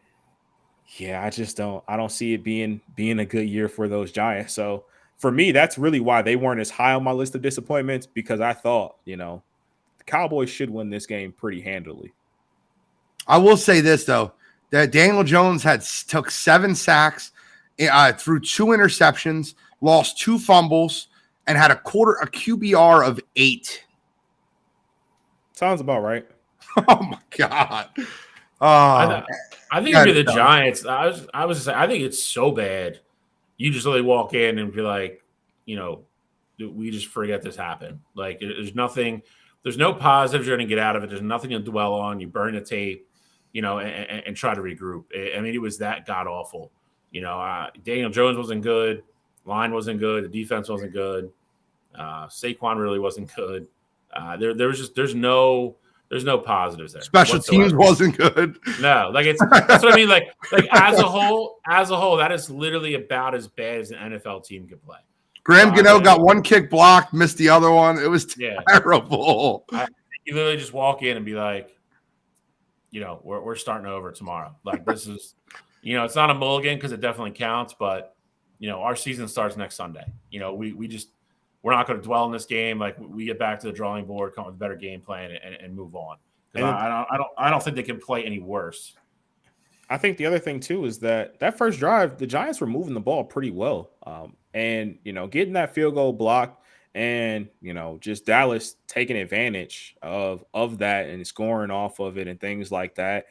yeah, I don't see it being a good year for those Giants. So for me, that's really why they weren't as high on my list of disappointments, because I thought, Cowboys should win this game pretty handily. I will say this, though, that Daniel Jones took 7 sacks, threw 2 interceptions, lost 2 fumbles, and had a QBR of 8. Sounds about right. Oh my God. I think it'd be the Giants. I think it's so bad. You just literally walk in and be like, we just forget this happened. Like, there's no positives you're going to get out of it. There's nothing to dwell on. You burn the tape, and try to regroup. I mean, it was that god awful. Daniel Jones wasn't good. Line wasn't good. The defense wasn't good. Saquon really wasn't good. There's no positives there. Special teams wasn't good. No, that's what I mean. Like as a whole, that is literally about as bad as an NFL team could play. Graham Gano got 1 kick blocked, missed the other one. It was terrible. You literally just walk in and be like, we're starting over tomorrow. Like, this is, it's not a mulligan because it definitely counts, but our season starts next Sunday. We're not going to dwell on this game. Like, we get back to the drawing board, come up with a better game plan, and move on. I don't think they can play any worse. I think the other thing too is that first drive, the Giants were moving the ball pretty well, and getting that field goal blocked, and just Dallas taking advantage of that and scoring off of it and things like that.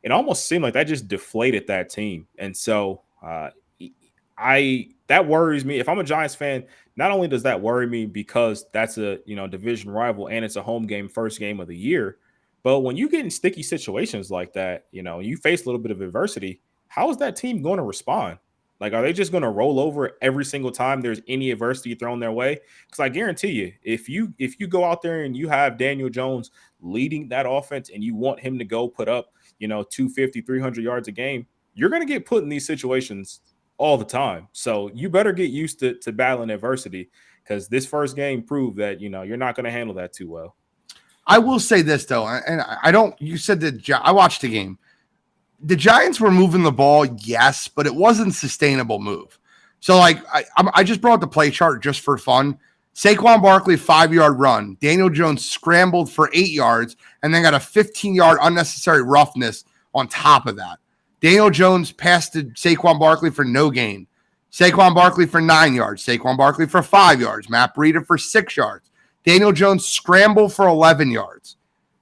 It almost seemed like that just deflated that team, and so that worries me. If I'm a Giants fan, not only does that worry me because that's a division rival and it's a home game, first game of the year, but when you get in sticky situations like that, you face a little bit of adversity, how is that team going to respond? Like, are they just going to roll over every single time there's any adversity thrown their way? Because I guarantee you, if you go out there and you have Daniel Jones leading that offense and you want him to go put up 250, 300 yards a game, you're going to get put in these situations all the time. So you better get used to battling adversity, because this first game proved that, you're not going to handle that too well. I will say this, though, and you said that I watched the game. The Giants were moving the ball, yes, but it wasn't sustainable move. So, I just brought the play chart just for fun. Saquon Barkley, 5-yard run. Daniel Jones scrambled for 8 yards and then got a 15-yard unnecessary roughness on top of that. Daniel Jones passed to Saquon Barkley for no gain. Saquon Barkley for 9 yards. Saquon Barkley for 5 yards. Matt Breida for 6 yards. Daniel Jones scrambled for 11 yards.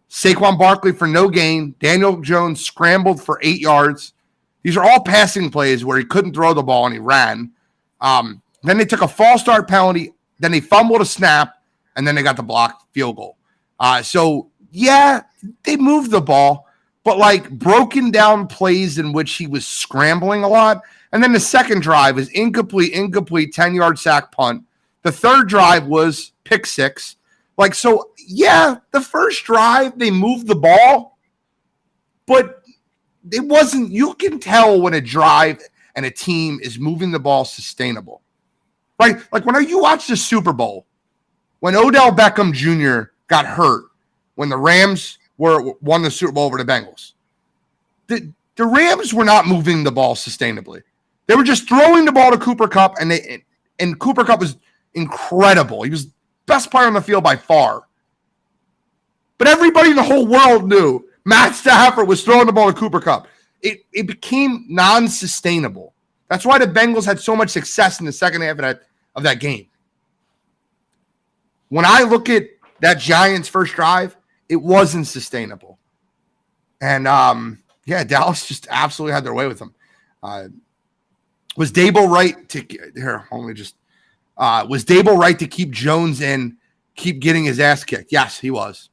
Saquon Barkley for no gain. Daniel Jones scrambled for 8 yards. These are all passing plays where he couldn't throw the ball and he ran. Then they took a false start penalty. Then they fumbled a snap, and then they got the blocked field goal. So, yeah, they moved the ball, but broken down plays in which he was scrambling a lot. And then the second drive is incomplete, 10-yard sack punt. The third drive was pick 6. So, yeah, the first drive, they moved the ball, but it wasn't – you can tell when a drive and a team is moving the ball sustainable, right? When you watch the Super Bowl, when Odell Beckham Jr. got hurt, when the Rams won the Super Bowl over the Bengals, the Rams were not moving the ball sustainably. They were just throwing the ball to Cooper Kupp, and Cooper Kupp was incredible. He was best player on the field by far. But everybody in the whole world knew Matt Stafford was throwing the ball to Cooper Kupp. It became non-sustainable. That's why the Bengals had so much success in the second half of that game. When I look at that Giants first drive, it wasn't sustainable. And, Dallas just absolutely had their way with them. Was Dable right to was Dable right to keep Jones in, keep getting his ass kicked? Yes, he was.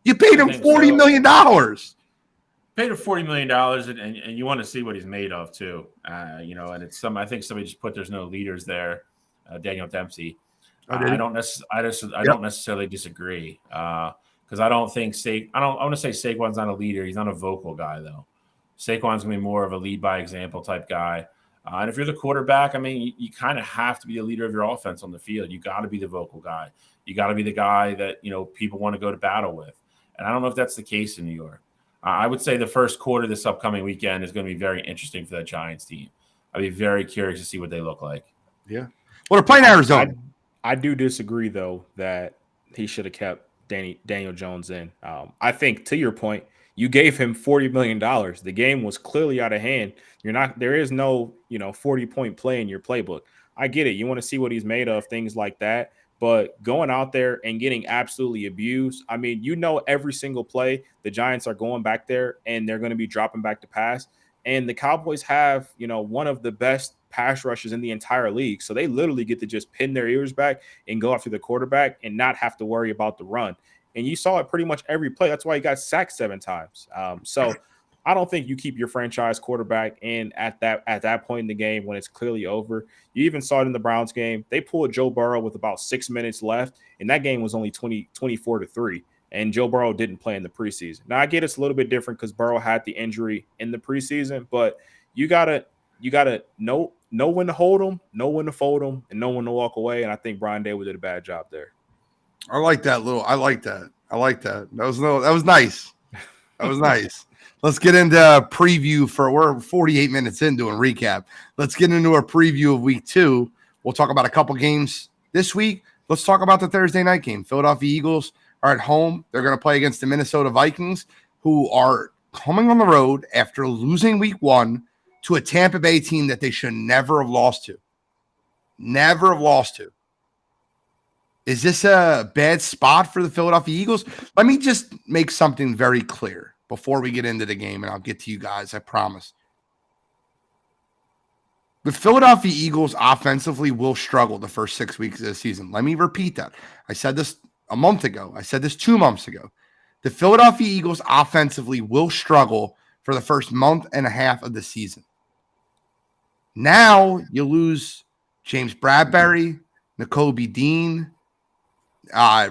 You paid him $40 million. Paid him $40 million, and you want to see what he's made of too. And it's I think somebody just put there's no leaders there. Daniel Dempsey. I don't necessarily disagree because I don't think I want to say Saquon's not a leader. He's not a vocal guy though. Saquon's gonna be more of a lead by example type guy. And if you're the quarterback, I mean, you kind of have to be a leader of your offense on the field. You got to be the vocal guy. You got to be the guy that people want to go to battle with. And I don't know if that's the case in New York. I would say the first quarter this upcoming weekend is going to be very interesting for that Giants team. I'd be very curious to see what they look like. Yeah. Well, they're playing Arizona. I do disagree, though, that he should have kept Daniel Jones in. I think to your point, you gave him $40 million. The game was clearly out of hand. There is no, 40-point play in your playbook. I get it. You want to see what he's made of, things like that. But going out there and getting absolutely abused, I mean, every single play, the Giants are going back there and they're going to be dropping back to pass. And the Cowboys have, one of the best pass rushes in the entire league. So they literally get to just pin their ears back and go after the quarterback and not have to worry about the run. And you saw it pretty much every play. That's why he got sacked 7 times. So I don't think you keep your franchise quarterback in at that point in the game when it's clearly over. You even saw it in the Browns game. They pulled Joe Burrow with about 6 minutes left, and that game was only 24-3. And Joe Burrow didn't play in the preseason. Now I get it's a little bit different because Burrow had the injury in the preseason, but you gotta know when to hold them, know when to fold them, and know when to walk away. And I think Brian Daboll did a bad job there. I like that. That was nice. That was nice. Let's get into a preview we're 48 minutes in doing recap. Let's get into a preview of week 2. We'll talk about a couple games this week. Let's talk about the Thursday night game. Philadelphia Eagles are at home. They're going to play against the Minnesota Vikings, who are coming on the road after losing week 1 to a Tampa Bay team that they should never have lost to. Never have lost to. Is this a bad spot for the Philadelphia Eagles? Let me just make something very clear before we get into the game, and I'll get to you guys, I promise. The Philadelphia Eagles offensively will struggle the first 6 weeks of the season. Let me repeat that. I said this a month ago. I said this 2 months ago. The Philadelphia Eagles offensively will struggle for the first month and a half of the season. Now you lose James Bradbury, Nakobe Dean,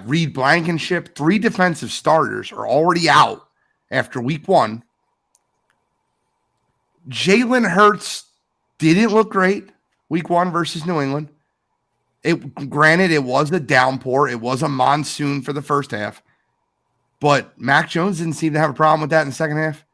Reed Blankenship. 3 defensive starters are already out after week 1. Jalen Hurts didn't look great week 1 versus New England. Granted, it was a downpour. It was a monsoon for the first half. But Mac Jones didn't seem to have a problem with that in the second half.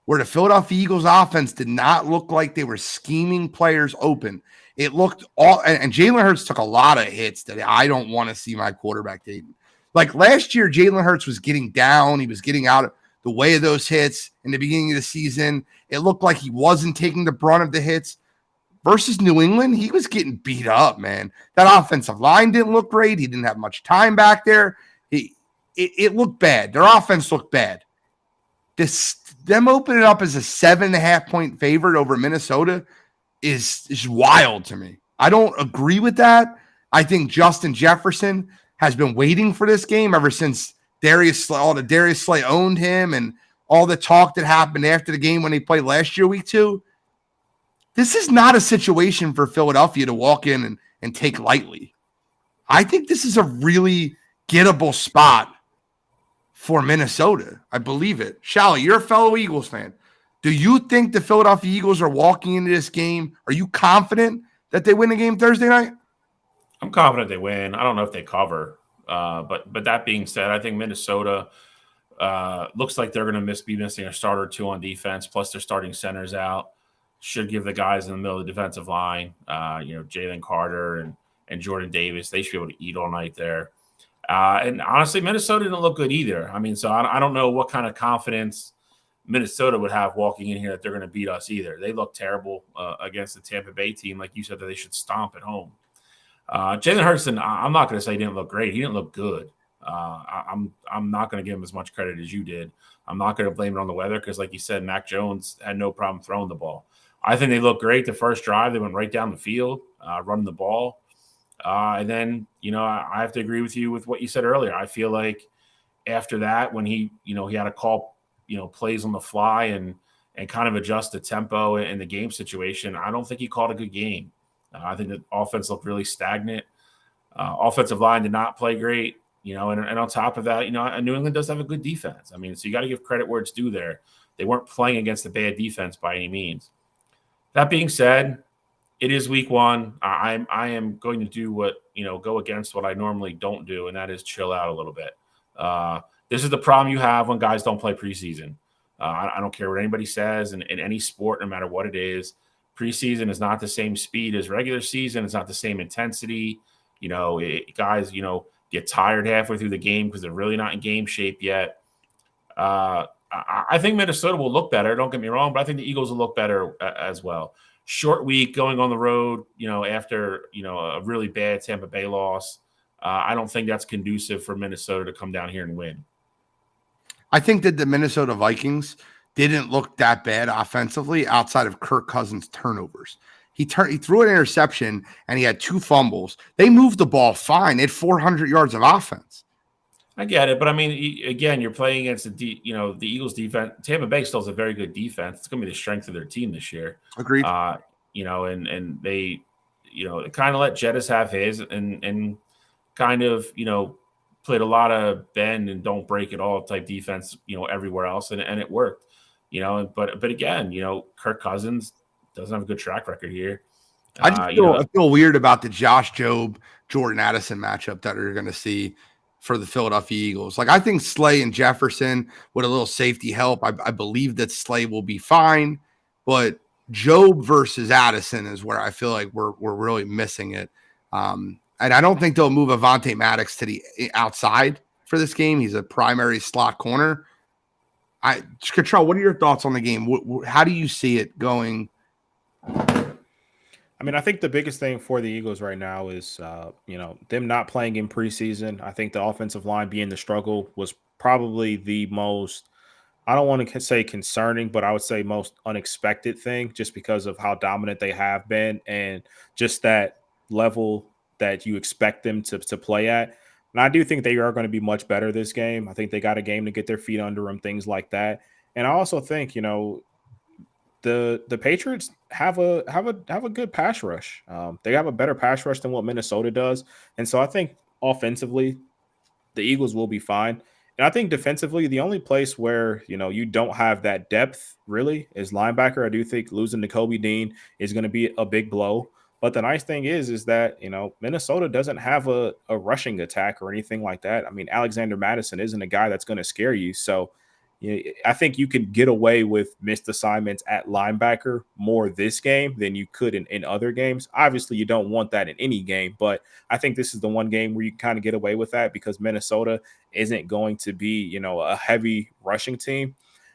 Where the Philadelphia Eagles offense did not look like they were scheming players open. It looked all, and Jalen Hurts took a lot of hits that I don't want to see my quarterback taking. Like last year, Jalen Hurts was getting down. He was getting out of the way of those hits in the beginning of the season. It looked like he wasn't taking the brunt of the hits. Versus New England, he was getting beat up, man. That offensive line didn't look great. He didn't have much time back there. It looked bad. Their offense looked bad. Them opening up as a 7.5-point favorite over Minnesota is wild to me. I don't agree with that. I think Justin Jefferson has been waiting for this game ever since Darius Slay owned him and all the talk that happened after the game when they played last year, week 2. This is not a situation for Philadelphia to walk in and take lightly. I think this is a really gettable spot for Minnesota. I believe it. Shally, you're a fellow Eagles fan. Do you think the Philadelphia Eagles are walking into this game? Are you confident that they win the game Thursday night? I'm confident they win. I don't know if they cover. But that being said, I think Minnesota looks like they're going to be missing a starter or 2 on defense, plus their starting centers out. Should give the guys in the middle of the defensive line, Jalen Carter and Jordan Davis, they should be able to eat all night there. And honestly, Minnesota didn't look good either. I mean, so I don't know what kind of confidence Minnesota would have walking in here that they're going to beat us either. They look terrible against the Tampa Bay team, like you said, that they should stomp at home. Jalen Hurts, I'm not going to say he didn't look great. He didn't look good. I'm not going to give him as much credit as you did. I'm not going to blame it on the weather because, like you said, Mac Jones had no problem throwing the ball. I think they looked great the first drive. They went right down the field, running the ball. And then, I have to agree with you with what you said earlier. I feel like after that, when he had to call, plays on the fly and kind of adjust the tempo and the game situation, I don't think he called a good game. I think the offense looked really stagnant. Offensive line did not play great, and on top of that, New England does have a good defense. I mean, so you got to give credit where it's due there. They weren't playing against a bad defense by any means. That being said, it is week 1. I am going to do what, go against what I normally don't do, and that is chill out a little bit. This is the problem you have when guys don't play preseason. I don't care what anybody says in any sport, no matter what it is. Preseason is not the same speed as regular season. It's not the same intensity. Guys, get tired halfway through the game because they're really not in game shape yet. I think Minnesota will look better. Don't get me wrong, but I think the Eagles will look better as well. Short week going on the road, after, a really bad Tampa Bay loss. I don't think that's conducive for Minnesota to come down here and win. I think that the Minnesota Vikings didn't look that bad offensively outside of Kirk Cousins' turnovers. He threw an interception and he had 2 fumbles. They moved the ball fine. They had 400 yards of offense. I get it, but I mean, again, you're playing against the Eagles defense. Tampa Bay still has a very good defense. It's going to be the strength of their team this year. Agreed. And they, kind of let Jettis have his and kind of, played a lot of bend and don't break it all type defense, everywhere else, and it worked. But again, Kirk Cousins doesn't have a good track record here. I feel weird about the Josh Jobe, Jordan Addison matchup that we're going to see for the Philadelphia Eagles. Like, I think Slay and Jefferson with a little safety help, I believe that Slay will be fine, but Jobe versus Addison is where I feel like we're really missing it. And I don't think they'll move Avonte Maddox to the outside for this game. He's a primary slot corner. Cottrell, what are your thoughts on the game? How do you see it going? I mean, I think the biggest thing for the Eagles right now is, them not playing in preseason. I think the offensive line being the struggle was probably the most, I don't want to say concerning, but I would say most unexpected thing, just because of how dominant they have been and just that level that you expect them to play at. And I do think they are going to be much better this game. I think they got a game to get their feet under them, things like that. And I also think, the Patriots have a good pass rush. They have a better pass rush than what Minnesota does. And so I think offensively, the Eagles will be fine. And I think defensively, the only place where, you don't have that depth really is linebacker. I do think losing to Kobe Dean is going to be a big blow. But the nice thing is that, Minnesota doesn't have a rushing attack or anything like that. I mean, Alexander Madison isn't a guy that's going to scare you. So I think you can get away with missed assignments at linebacker more this game than you could in other games. Obviously, you don't want that in any game, but I think this is the one game where you kind of get away with that because Minnesota isn't going to be, a heavy rushing team.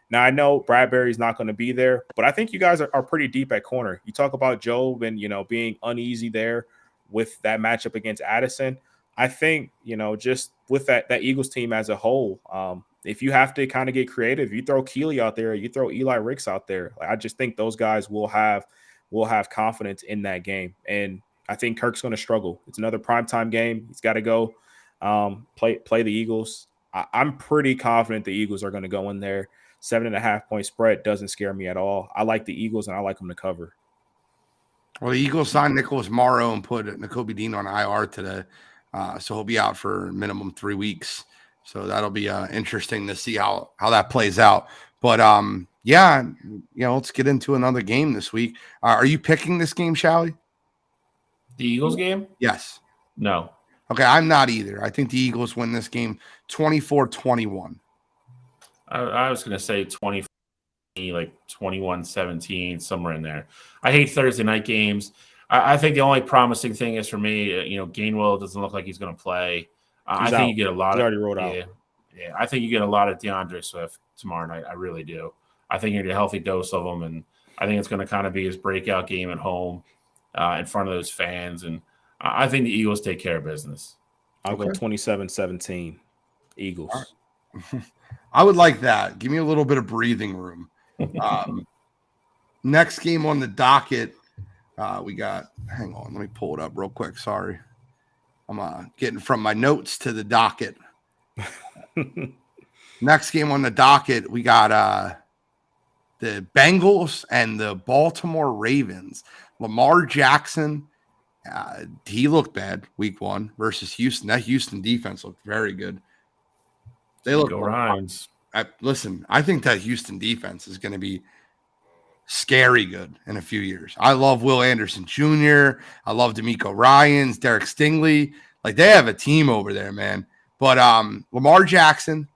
Now, I know Bradbury's not going to be there, but I think you guys are pretty deep at corner. You talk about Jobe and, being uneasy there with that matchup against Addison. I think, just with that Eagles team as a whole, if you have to kind of get creative, you throw Keely out there, you throw Eli Ricks out there. I just think those guys will have confidence in that game. And I think Kirk's going to struggle. It's another primetime game. He's got to go play the Eagles. I'm pretty confident the Eagles are going to go in there. 7.5-point spread doesn't scare me at all. I like the Eagles, and I like them to cover. Well, the Eagles signed Nicholas Morrow and put Nakobe Dean on IR today. So he'll be out for minimum 3 weeks. So that'll be interesting to see how that plays out. But, let's get into another game this week. Are you picking this game, Shally? The Eagles game? Yes. No. Okay, I'm not either. I think the Eagles win this game 24-21. I was going to say 20, like 21-17, somewhere in there. I hate Thursday night games. I think the only promising thing is for me, Gainwell doesn't look like he's going to play. I think you get a lot. He's already rolled out. Yeah, I think you get a lot of DeAndre Swift tomorrow night. I really do. I think you're going to get a healthy dose of him, and I think it's going to kind of be his breakout game at home in front of those fans. And I think the Eagles take care of business. I'll go 27-17 Eagles. I would like that. Give me a little bit of breathing room. Next game on the docket, we got – hang on. Let me pull it up real quick. Sorry. I'm getting from my notes to the docket. Next game on the docket, we got the Bengals and the Baltimore Ravens. Lamar Jackson, he looked bad week 1 versus Houston. That Houston defense looked very good. They look Rhymes. Listen, I think that Houston defense is going to be scary good in a few years. I love Will Anderson Jr. I love D'Amico Ryans, Derek Stingley. Like, they have a team over there, man. But Lamar Jackson,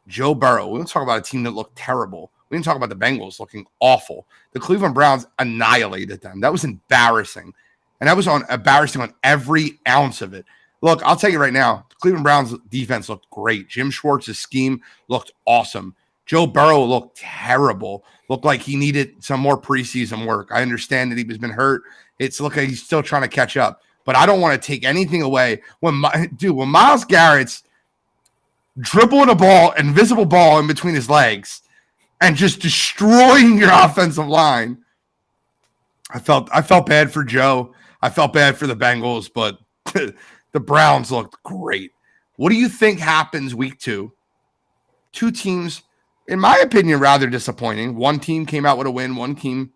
Joe Burrow. We don't talk about a team that looked terrible. We didn't talk about the Bengals looking awful. The Cleveland Browns annihilated them. That was embarrassing. And that was embarrassing on every ounce of it. Look, I'll tell you right now, the Cleveland Browns defense looked great. Jim Schwartz's scheme looked awesome. Joe Burrow looked terrible. Looked like he needed some more preseason work. I understand that he was been hurt. It's look like he's still trying to catch up. But I don't want to take anything away when Myles Garrett's dribbling a ball, invisible ball in between his legs, and just destroying your offensive line. I felt bad for Joe. I felt bad for the Bengals, but the Browns looked great. What do you think happens week 2? Two teams, in my opinion, rather disappointing. One team came out with a win. One team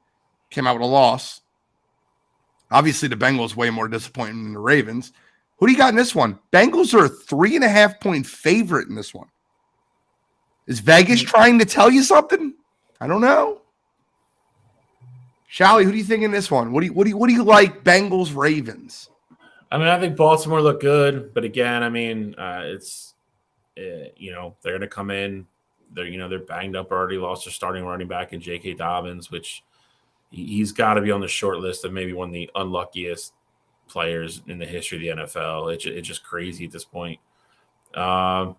came out with a loss. Obviously, the Bengals way more disappointing than the Ravens. Who do you got in this one? Bengals are a 3.5-point favorite in this one. Is Vegas trying to tell you something? I don't know. Shally, who do you think in this one? What do you like? Bengals, Ravens. I mean, I think Baltimore looked good, but again, I mean, it's they're going to come in. They're banged up already. Lost their starting running back in J.K. Dobbins, which he's got to be on the short list of maybe one of the unluckiest players in the history of the NFL. It's just crazy at this point. The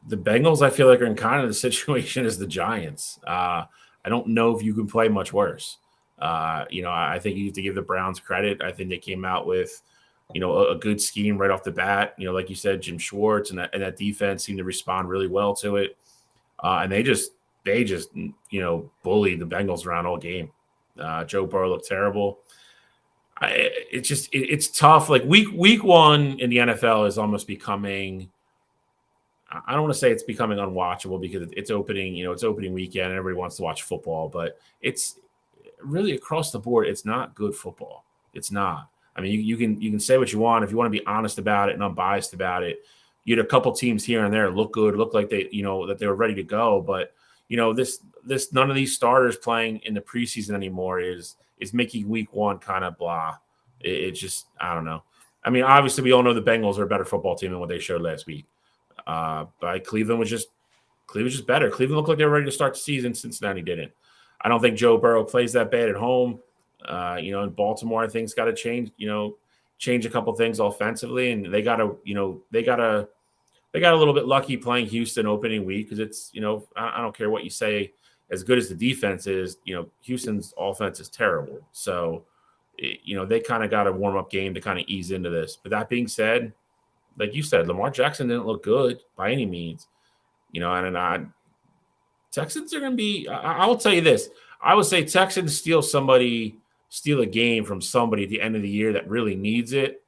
Bengals, I feel like, are in kind of the situation as the Giants. I don't know if you can play much worse. I think you have to give the Browns credit. I think they came out with, a good scheme right off the bat. Like you said, Jim Schwartz and that defense seemed to respond really well to it. And they just bullied the Bengals around all game. Joe Burrow looked terrible. It's tough. Like week 1 in the NFL is almost becoming, I don't want to say it's becoming unwatchable because it's opening weekend and everybody wants to watch football, but it's really across the board. It's not good football. It's not. I mean, you can say what you want. If you want to be honest about it and unbiased about it, you had a couple teams here and there look good, look like they, that they were ready to go. But, this none of these starters playing in the preseason anymore is making week 1 kind of blah. It just, I don't know. I mean, obviously we all know the Bengals are a better football team than what they showed last week. But Cleveland was just better. Cleveland looked like they were ready to start the season. Cincinnati didn't. I don't think Joe Burrow plays that bad at home. In Baltimore, I think it's got to change a couple things offensively, and they got a little bit lucky playing Houston opening week because it's I don't care what you say. As good as the defense is, Houston's offense is terrible. So, they kind of got a warm up game to kind of ease into this. But that being said, like you said, Lamar Jackson didn't look good by any means. Texans are going to be. I will tell you this. I would say Texans steal a game from somebody at the end of the year that really needs it.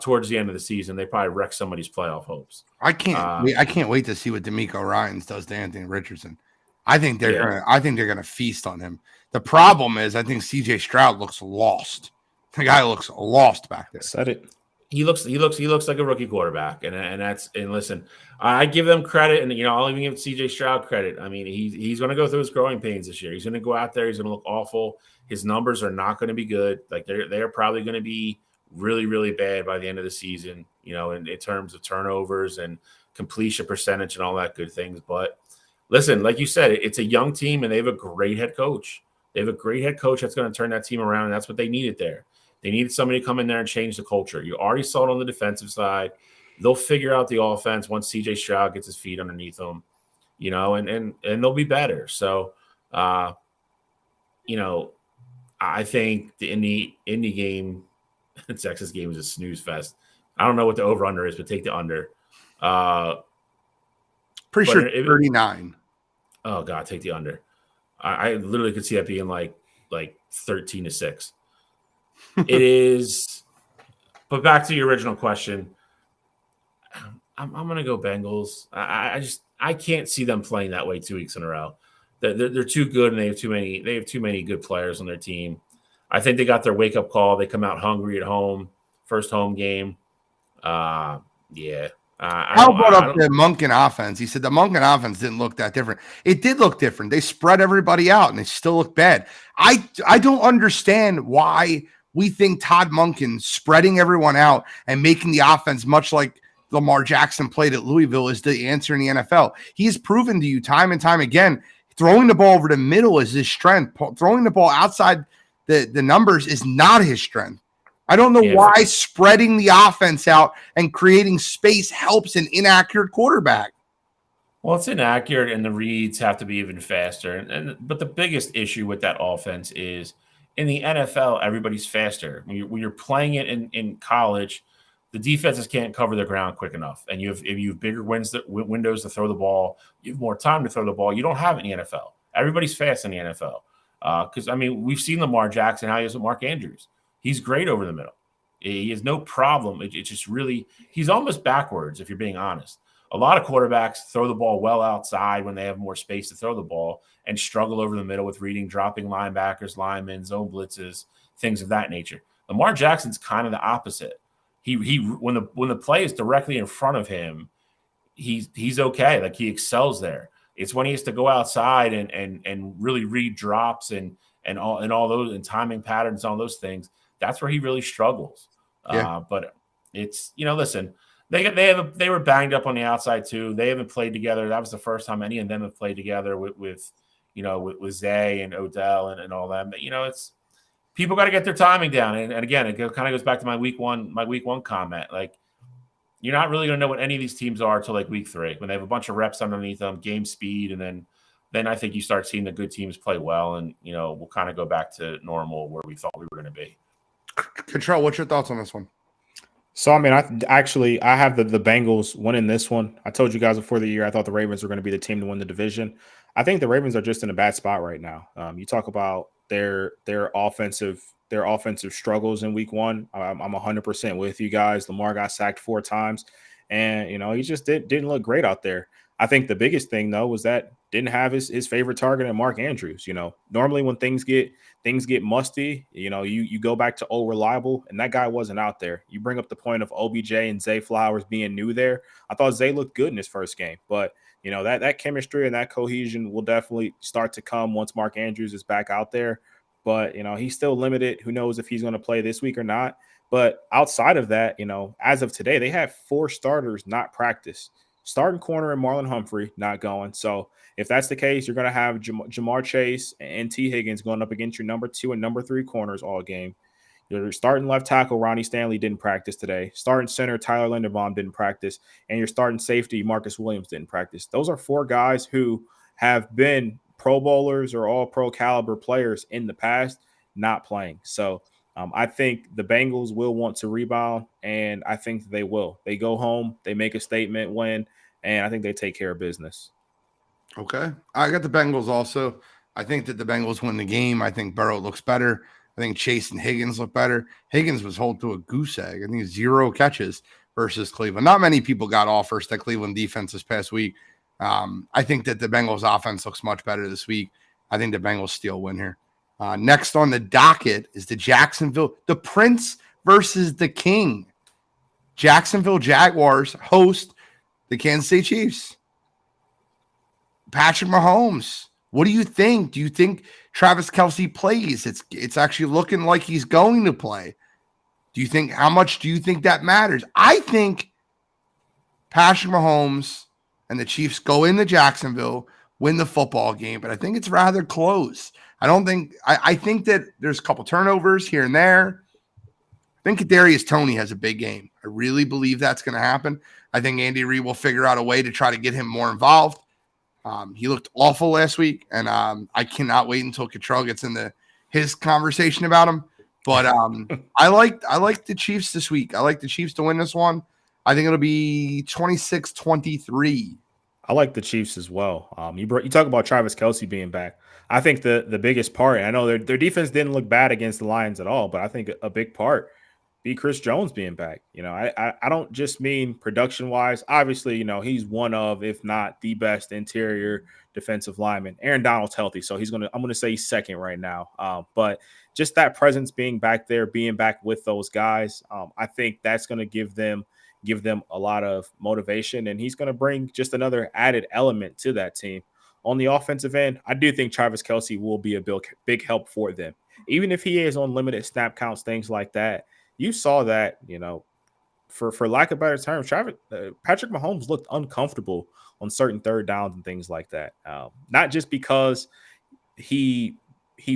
Towards the end of the season, they probably wreck somebody's playoff hopes. I can't wait to see what DeMeco Ryans does to Anthony Richardson. I think they're gonna feast on him. The problem is, I think CJ Stroud looks lost. The guy looks lost back there. Said it. He looks like a rookie quarterback, and listen, I give them credit, and I'll even give CJ Stroud credit. I mean, he's going to go through his growing pains this year. He's going to go out there. He's going to look awful. His numbers are not going to be good. Like they're probably going to be really, really bad by the end of the season. In terms of turnovers and completion percentage and all that good things. But listen, like you said, it's a young team, and they have a great head coach. They have a great head coach that's going to turn that team around, and that's what they needed there. They needed somebody to come in there and change the culture. You already saw it on the defensive side. They'll figure out the offense once CJ Stroud gets his feet underneath them, and they'll be better. So, I think the Indy game, the Texas game is a snooze fest. I don't know what the over-under is, but take the under. Pretty sure 39. Oh, God, take the under. I literally could see that being like 13-6. It is, but back to your original question, I'm going to go Bengals. I can't see them playing that way 2 weeks in a row. They're too good, and they have too many good players on their team. I think they got their wake up call. They come out hungry at home, first home game. How about the Monken offense? He said the Monken offense didn't look that different. It did look different. They spread everybody out, and they still look bad. I don't understand why we think Todd Monken spreading everyone out and making the offense much like Lamar Jackson played at Louisville is the answer in the NFL. He has proven to you time and time again, throwing the ball over the middle is his strength. Throwing the ball outside the numbers is not his strength. I don't know Yeah, why spreading the offense out and creating space helps an inaccurate quarterback. Well, it's inaccurate, and the reads have to be even faster. But the biggest issue with that offense is in the NFL, everybody's faster. When you're playing it in college, the defenses can't cover the ground quick enough, and if you have bigger windows to throw the ball, you have more time to throw the ball. You don't have it in the NFL. Everybody's fast in the NFL because we've seen Lamar Jackson how he is with Mark Andrews. He's great over the middle. He has no problem. It's just really he's almost backwards if you're being honest. A lot of quarterbacks throw the ball well outside when they have more space to throw the ball and struggle over the middle with reading, dropping linebackers, linemen, zone blitzes, things of that nature. Lamar Jackson's kind of the opposite. He when the play is directly in front of him, he's okay. Like he excels there. It's when he has to go outside and really read drops and all those and timing patterns, all those things. That's where he really struggles. Yeah. But it's listen. They were banged up on the outside too. They haven't played together. That was the first time any of them have played together with Zay and Odell and all that. But it's people got to get their timing down. And again, it kind of goes back to my week one comment. Like you're not really going to know what any of these teams are until like week 3 when they have a bunch of reps underneath them, game speed, and then I think you start seeing the good teams play well, and we'll kind of go back to normal where we thought we were going to be. Control, what's your thoughts on this one? So, I mean, I have the Bengals winning this one. I told you guys before the year I thought the Ravens were going to be the team to win the division. I think the Ravens are just in a bad spot right now. You talk about their offensive struggles in week 1. I'm 100% with you guys. Lamar got sacked 4 times, and he just didn't look great out there. I think the biggest thing though was that didn't have his favorite target in Mark Andrews. Normally when things get musty, you go back to old reliable, and that guy wasn't out there. You bring up the point of OBJ and Zay Flowers being new there. I thought Zay looked good in his first game, but that chemistry and that cohesion will definitely start to come once Mark Andrews is back out there. But he's still limited. Who knows if he's going to play this week or not? But outside of that, as of today, they have 4 starters not practice. Starting corner and Marlon Humphrey not going. So if that's the case, you're going to have Jamar Chase and T. Higgins going up against your number 2 and number 3 corners all game. Your starting left tackle, Ronnie Stanley, didn't practice today. Starting center, Tyler Linderbaum, didn't practice. And your starting safety, Marcus Williams, didn't practice. Those are 4 guys who have been Pro Bowlers or all-pro caliber players in the past, not playing. So I think the Bengals will want to rebound, and I think they will. They go home, they make a statement win, and I think they take care of business. Okay. I got the Bengals also. I think that the Bengals win the game. I think Burrow looks better. I think Chase and Higgins look better. Higgins was held to a goose egg. I think 0 catches versus Cleveland. Not many people got offers that Cleveland defense this past week. I think that the Bengals offense looks much better this week. I think the Bengals still win here. Next on the docket is the Prince versus the King. Jacksonville Jaguars host the Kansas City Chiefs. Patrick Mahomes. What do you think? Do you think Travis Kelce plays? It's actually looking like he's going to play. How much do you think that matters? I think Patrick Mahomes and the Chiefs go into Jacksonville, win the football game, but I think it's rather close. I think that there's a couple turnovers here and there. I think Kadarius Toney has a big game. I really believe that's going to happen. I think Andy Reid will figure out a way to try to get him more involved. He looked awful last week, and I cannot wait until Cottrell gets into his conversation about him. But I like the Chiefs this week. I like the Chiefs to win this one. I think it'll be 26-23. I like the Chiefs as well. You talk about Travis Kelce being back. I think the biggest part, and I know their defense didn't look bad against the Lions at all, but I think a big part be Chris Jones being back. I don't just mean production-wise. Obviously, he's one of, if not the best interior defensive lineman. Aaron Donald's healthy, so I'm gonna say he's second right now. But just that presence being back there, being back with those guys, I think that's gonna give them a lot of motivation, and he's gonna bring just another added element to that team. On the offensive end, I do think Travis Kelce will be a big help for them. Even if he is on limited snap counts, things like that. You saw that, for lack of better terms, Patrick Mahomes looked uncomfortable on certain third downs and things like that. Not just because he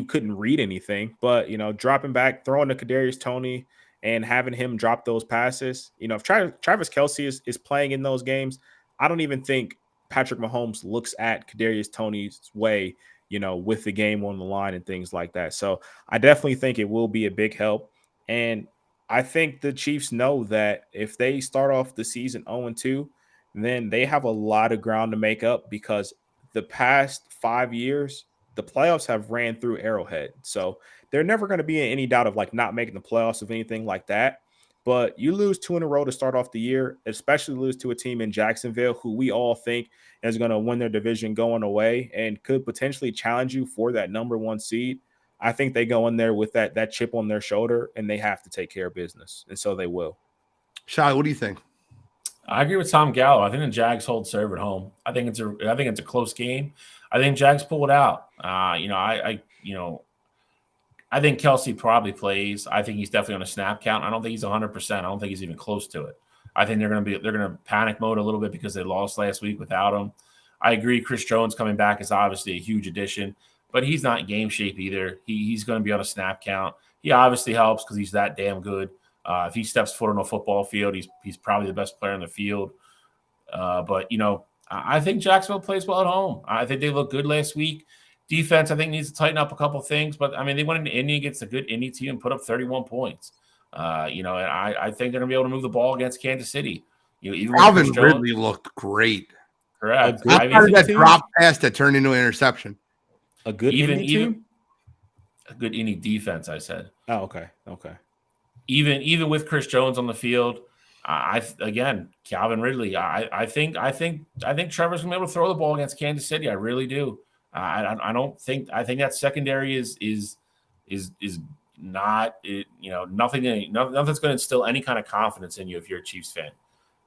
couldn't read anything, but dropping back, throwing to Kadarius Toney, and having him drop those passes. If Travis Kelce is playing in those games, I don't even think Patrick Mahomes looks at Kadarius Toney's way, with the game on the line and things like that. So I definitely think it will be a big help. And I think the Chiefs know that if they start off the season 0-2, then they have a lot of ground to make up, because the past 5 years, the playoffs have ran through Arrowhead. So they're never going to be in any doubt of not making the playoffs of anything like that. But you lose 2 in a row to start off the year, especially lose to a team in Jacksonville who we all think is going to win their division going away and could potentially challenge you for that number 1 seed. I think they go in there with that chip on their shoulder, and they have to take care of business, and so they will. Shai, what do you think? I agree with Tom Gallo. I think the Jags hold serve at home. I think it's a close game. I think Jags pull it out. I think Kelce probably plays. I think he's definitely on a snap count. I don't think he's 100%. I don't think he's even close to it. I think they're going to panic mode a little bit because they lost last week without him. I agree. Chris Jones coming back is obviously a huge addition, but he's not in game shape either. He's going to be on a snap count. He obviously helps because he's that damn good. If he steps foot on a football field, he's probably the best player in the field. But I think Jacksonville plays well at home. I think they looked good last week. Defense, I think, needs to tighten up a couple things. But, they went into Indy against a good Indy team and put up 31 points. And I think they're going to be able to move the ball against Kansas City. Even Alvin Ridley looked great. Correct. That drop pass that turned into an interception. A good Indy team? A good Indy defense, I said. Oh, okay. Even with Chris Jones on the field, Calvin Ridley. I think Trevor's gonna be able to throw the ball against Kansas City. I really do. I think that secondary is not nothing's going to instill any kind of confidence in you if you're a Chiefs fan.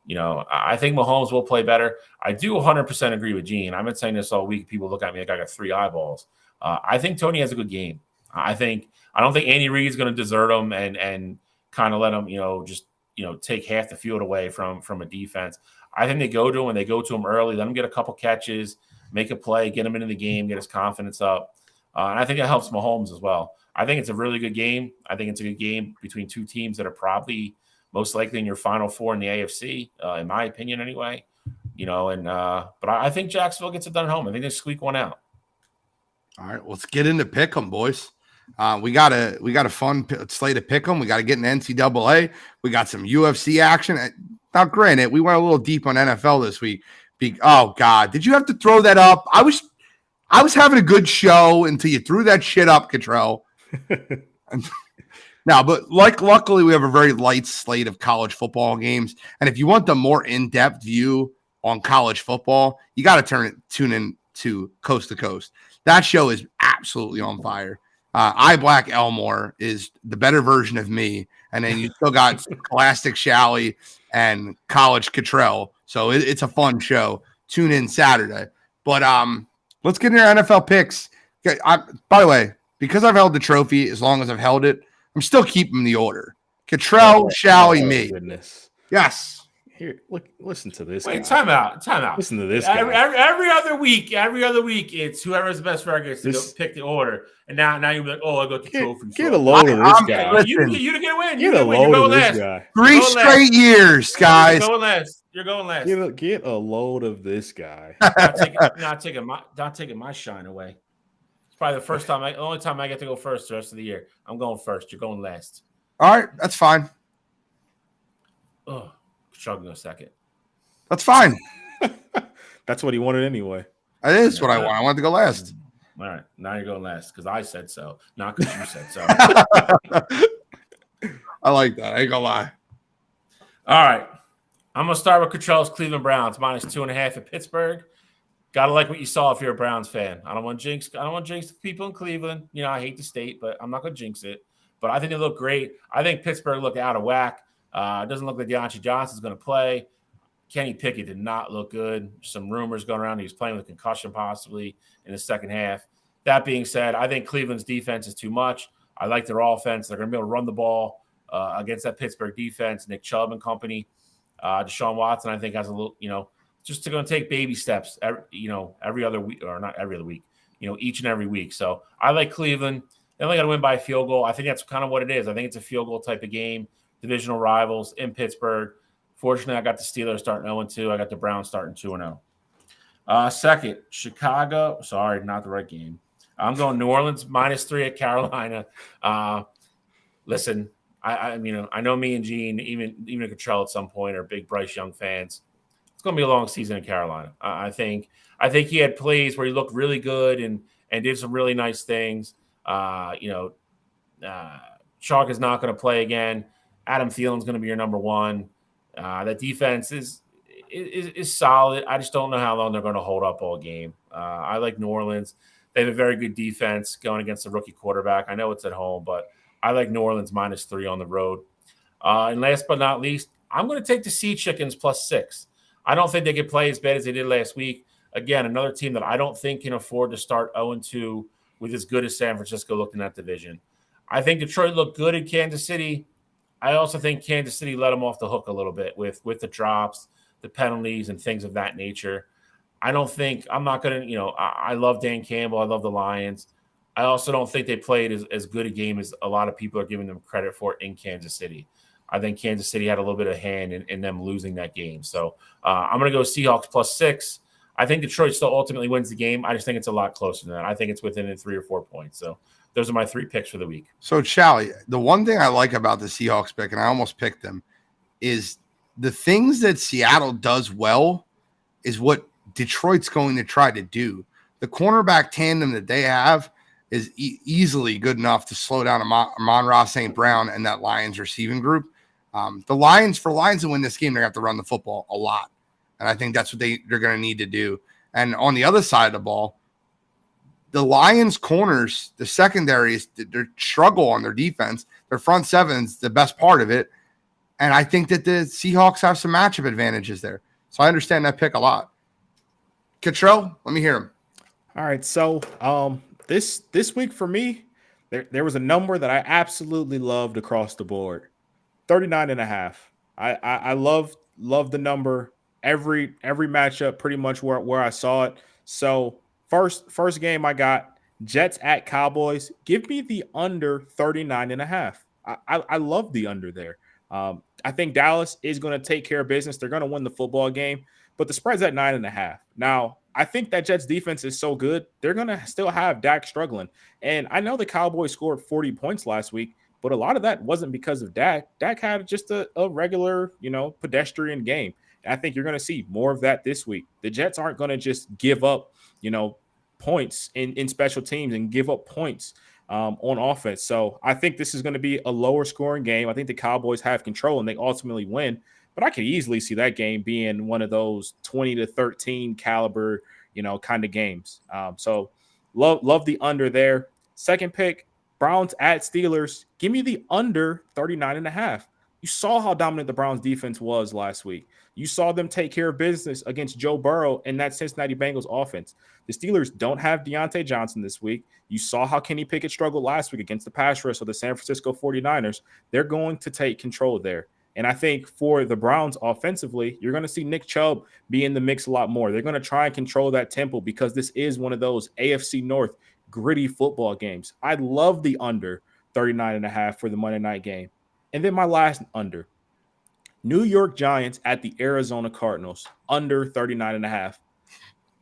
I think Mahomes will play better. I do 100% agree with Gene. I've been saying this all week. People look at me like I got 3 eyeballs. I think Tony has a good game. I don't think Andy Reid's going to desert him and kind of let him, take half the field away from a defense. I think they go to him and they go to him early, let him get a couple catches, make a play, get him into the game, get his confidence up. And I think it helps Mahomes as well. I think it's a really good game. I think it's a good game between 2 teams that are probably most likely in your Final Four in the AFC, in my opinion anyway. But I think Jacksonville gets it done at home. I think they squeak one out. All right, let's get into pick 'em, boys. We got a fun slate of pick 'em. We got to get an NCAA. We got some UFC action. Now, granted, we went a little deep on NFL this week. Oh God, did you have to throw that up? I was having a good show until you threw that shit up, Cottrell. Now, but luckily we have a very light slate of college football games. And if you want the more in-depth view on college football, you got to tune in to Coast to Coast. That show is absolutely on fire. Black Elmore is the better version of me. And then you still got Scholastic Shally and College Cottrell. So it's a fun show. Tune in Saturday. But let's get into our NFL picks. Okay, by the way, because I've held the trophy as long as I've held it, I'm still keeping the order. Cottrell, Shally, me. Goodness. Yes. Here, listen to this. Wait, guy. time out. Listen to this guy. Every other week, it's whoever's the best record to go pick the order. And now you're like, oh, I got the trophy. Get a load of this guy. You didn't get a win. Get a load of this guy. 3 straight years, guys. You're going last. Get a load of this guy. Not taking my shine away. It's probably the only time I get to go first the rest of the year. I'm going first. You're going last. All right, that's fine. Oh, struggling a second. That's fine. That's what he wanted anyway. That is what I want. I wanted to go last. All right, now you're going last because I said so, not because you said so. I like that. I ain't gonna lie. All right, I'm gonna start with Cottrell's Cleveland Browns -2.5 at Pittsburgh. Gotta like what you saw if you're a Browns fan. I don't want jinx people in Cleveland. I hate the state, but I'm not gonna jinx it. But I think they look great. I think Pittsburgh looked out of whack. It doesn't look like Deontay Johnson's going to play. Kenny Pickett did not look good. Some rumors going around he was playing with concussion possibly in the second half. That being said, I think Cleveland's defense is too much. I like their offense. They're going to be able to run the ball against that Pittsburgh defense. Nick Chubb and company. Deshaun Watson, I think, has a little, just going to take baby steps, every other week, or not every other week, each and every week. So I like Cleveland. They only got to win by a field goal. I think that's kind of what it is. I think it's a field goal type of game. divisional rivals in Pittsburgh. Fortunately, I got the Steelers starting 0-2. I got the Browns starting 2-0. Second, Chicago. Sorry, not the right game. I'm going New Orleans -3 at Carolina. Listen, I know me and Gene, even Cottrell at some point, are big Bryce Young fans. It's going to be a long season in Carolina. I think he had plays where he looked really good and did some really nice things. Chalk is not going to play again. Adam Thielen's going to be your number one. That defense is solid. I just don't know how long they're going to hold up all game. I like New Orleans. They have a very good defense going against the rookie quarterback. I know it's at home, but I like New Orleans -3 on the road. And last but not least, I'm going to take the Sea Chickens +6. I don't think they could play as bad as they did last week. Again, another team that I don't think can afford to start 0-2 with as good as San Francisco looked in that division. I think Detroit looked good in Kansas City. I also think Kansas City let them off the hook a little bit with the drops, the penalties, and things of that nature. I'm not going to, I love Dan Campbell. I love the Lions. I also don't think they played as good a game as a lot of people are giving them credit for in Kansas City. I think Kansas City had a little bit of hand in them losing that game. So I'm going to go Seahawks +6. I think Detroit still ultimately wins the game. I just think it's a lot closer than that. I think it's within 3 or 4 points. So those are my 3 picks for the week. So, Charlie, the one thing I like about the Seahawks pick, and I almost picked them, is the things that Seattle does well is what Detroit's going to try to do. The cornerback tandem that they have is easily good enough to slow down Amon-Ra St. Brown and that Lions receiving group. The Lions to win this game, they're going to have to run the football a lot. And I think that's what they're going to need to do. And on the other side of the ball, the Lions corners, the secondaries, they struggle on their defense. Their front seven's the best part of it. And I think that the Seahawks have some matchup advantages there. So I understand that pick a lot. Cottrell, let me hear him. All right. So this week for me, there was a number that I absolutely loved across the board. 39.5. I love the number. Every matchup pretty much where I saw it. So first game I got Jets at Cowboys. Give me the under 39.5. I love the under there. I think Dallas is going to take care of business. They're going to win the football game, but the spread's at 9.5. Now, I think that Jets defense is so good, they're going to still have Dak struggling. And I know the Cowboys scored 40 points last week, but a lot of that wasn't because of Dak. Dak had just a regular, pedestrian game. And I think you're going to see more of that this week. The Jets aren't going to just give up, points in special teams and give up points on offense. So I think this is going to be a lower scoring game. I think the Cowboys have control and they ultimately win. But I could easily see that game being one of those 20-13 caliber, kind of games. So love the under there. Second pick, Browns at Steelers. Give me the under 39.5. You saw how dominant the Browns defense was last week. You saw them take care of business against Joe Burrow and that Cincinnati Bengals offense. The Steelers don't have Deontay Johnson this week. You saw how Kenny Pickett struggled last week against the pass rush of the San Francisco 49ers. They're going to take control there. And I think for the Browns offensively, you're going to see Nick Chubb be in the mix a lot more. They're going to try and control that tempo because this is one of those AFC North gritty football games. I love the under 39.5 for the Monday night game. And then my last under, New York Giants at the Arizona Cardinals, under 39.5.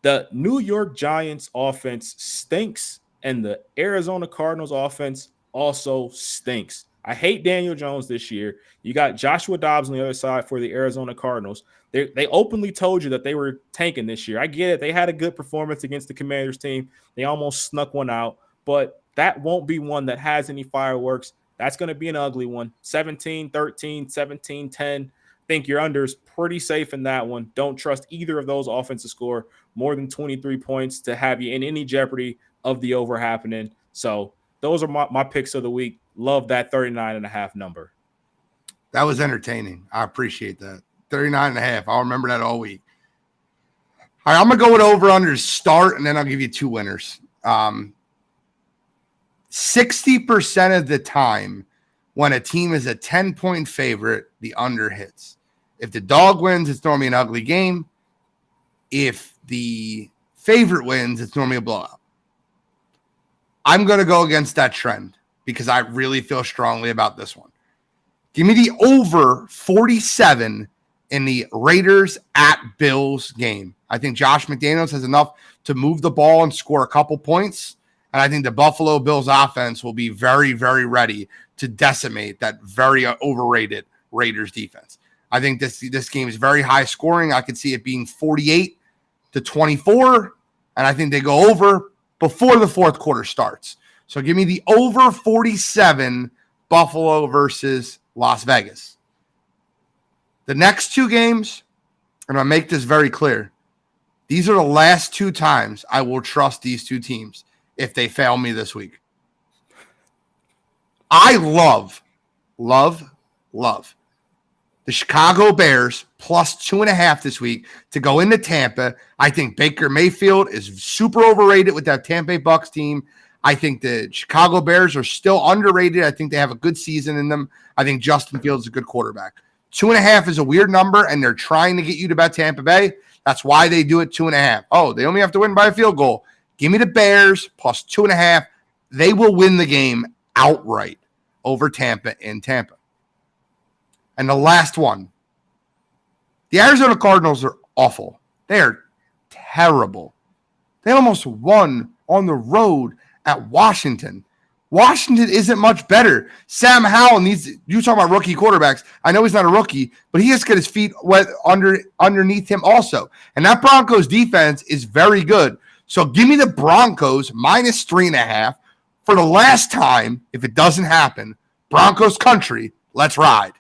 The New York Giants offense stinks, and the Arizona Cardinals offense also stinks. I hate Daniel Jones this year. You got Joshua Dobbs on the other side for the Arizona Cardinals. They openly told you that they were tanking this year. I get it. They had a good performance against the Commanders team. They almost snuck one out, but that won't be one that has any fireworks. That's going to be an ugly one. 17-13, 17-10. I think your under is pretty safe in that one. Don't trust either of those offenses score more than 23 points to have you in any jeopardy of the over happening. So those are my picks of the week. Love that 39.5 number. That was entertaining. I appreciate that. 39.5. I'll remember that all week. All right, I'm going to go with over-under start, and then I'll give you 2 winners. 60% of the time when a team is a 10-point favorite, the under hits. If the dog wins, it's normally an ugly game. If the favorite wins, it's normally a blowout. I'm going to go against that trend because I really feel strongly about this one. Give me the over 47 in the Raiders at Bills game. I think Josh McDaniels has enough to move the ball and score a couple points. And I think the Buffalo Bills offense will be very, very ready to decimate that very overrated Raiders defense. I think this game is very high scoring. I could see it being 48-24. And I think they go over before the fourth quarter starts. So give me the over 47 Buffalo versus Las Vegas. The next two games, and I'll make this very clear, these are the last two times I will trust these two teams if they fail me this week. I love the Chicago Bears plus 2.5 this week to go into Tampa. I think Baker Mayfield is super overrated with that Tampa Bay Bucks team. I think the Chicago Bears are still underrated. I think they have a good season in them. I think Justin Fields is a good quarterback. 2.5 is a weird number, and they're trying to get you to bet Tampa Bay. That's why they do it 2.5. Oh, they only have to win by a field goal. Give me the Bears plus 2.5. They will win the game outright over Tampa in Tampa. And the last one, the Arizona Cardinals are awful. They are terrible. They almost won on the road at Washington. Washington isn't much better. Sam Howell needs – you talk about rookie quarterbacks. I know he's not a rookie, but he has to get his feet wet underneath him also. And that Broncos defense is very good. So give me the Broncos minus 3.5 for the last time. If it doesn't happen, Broncos country, let's ride.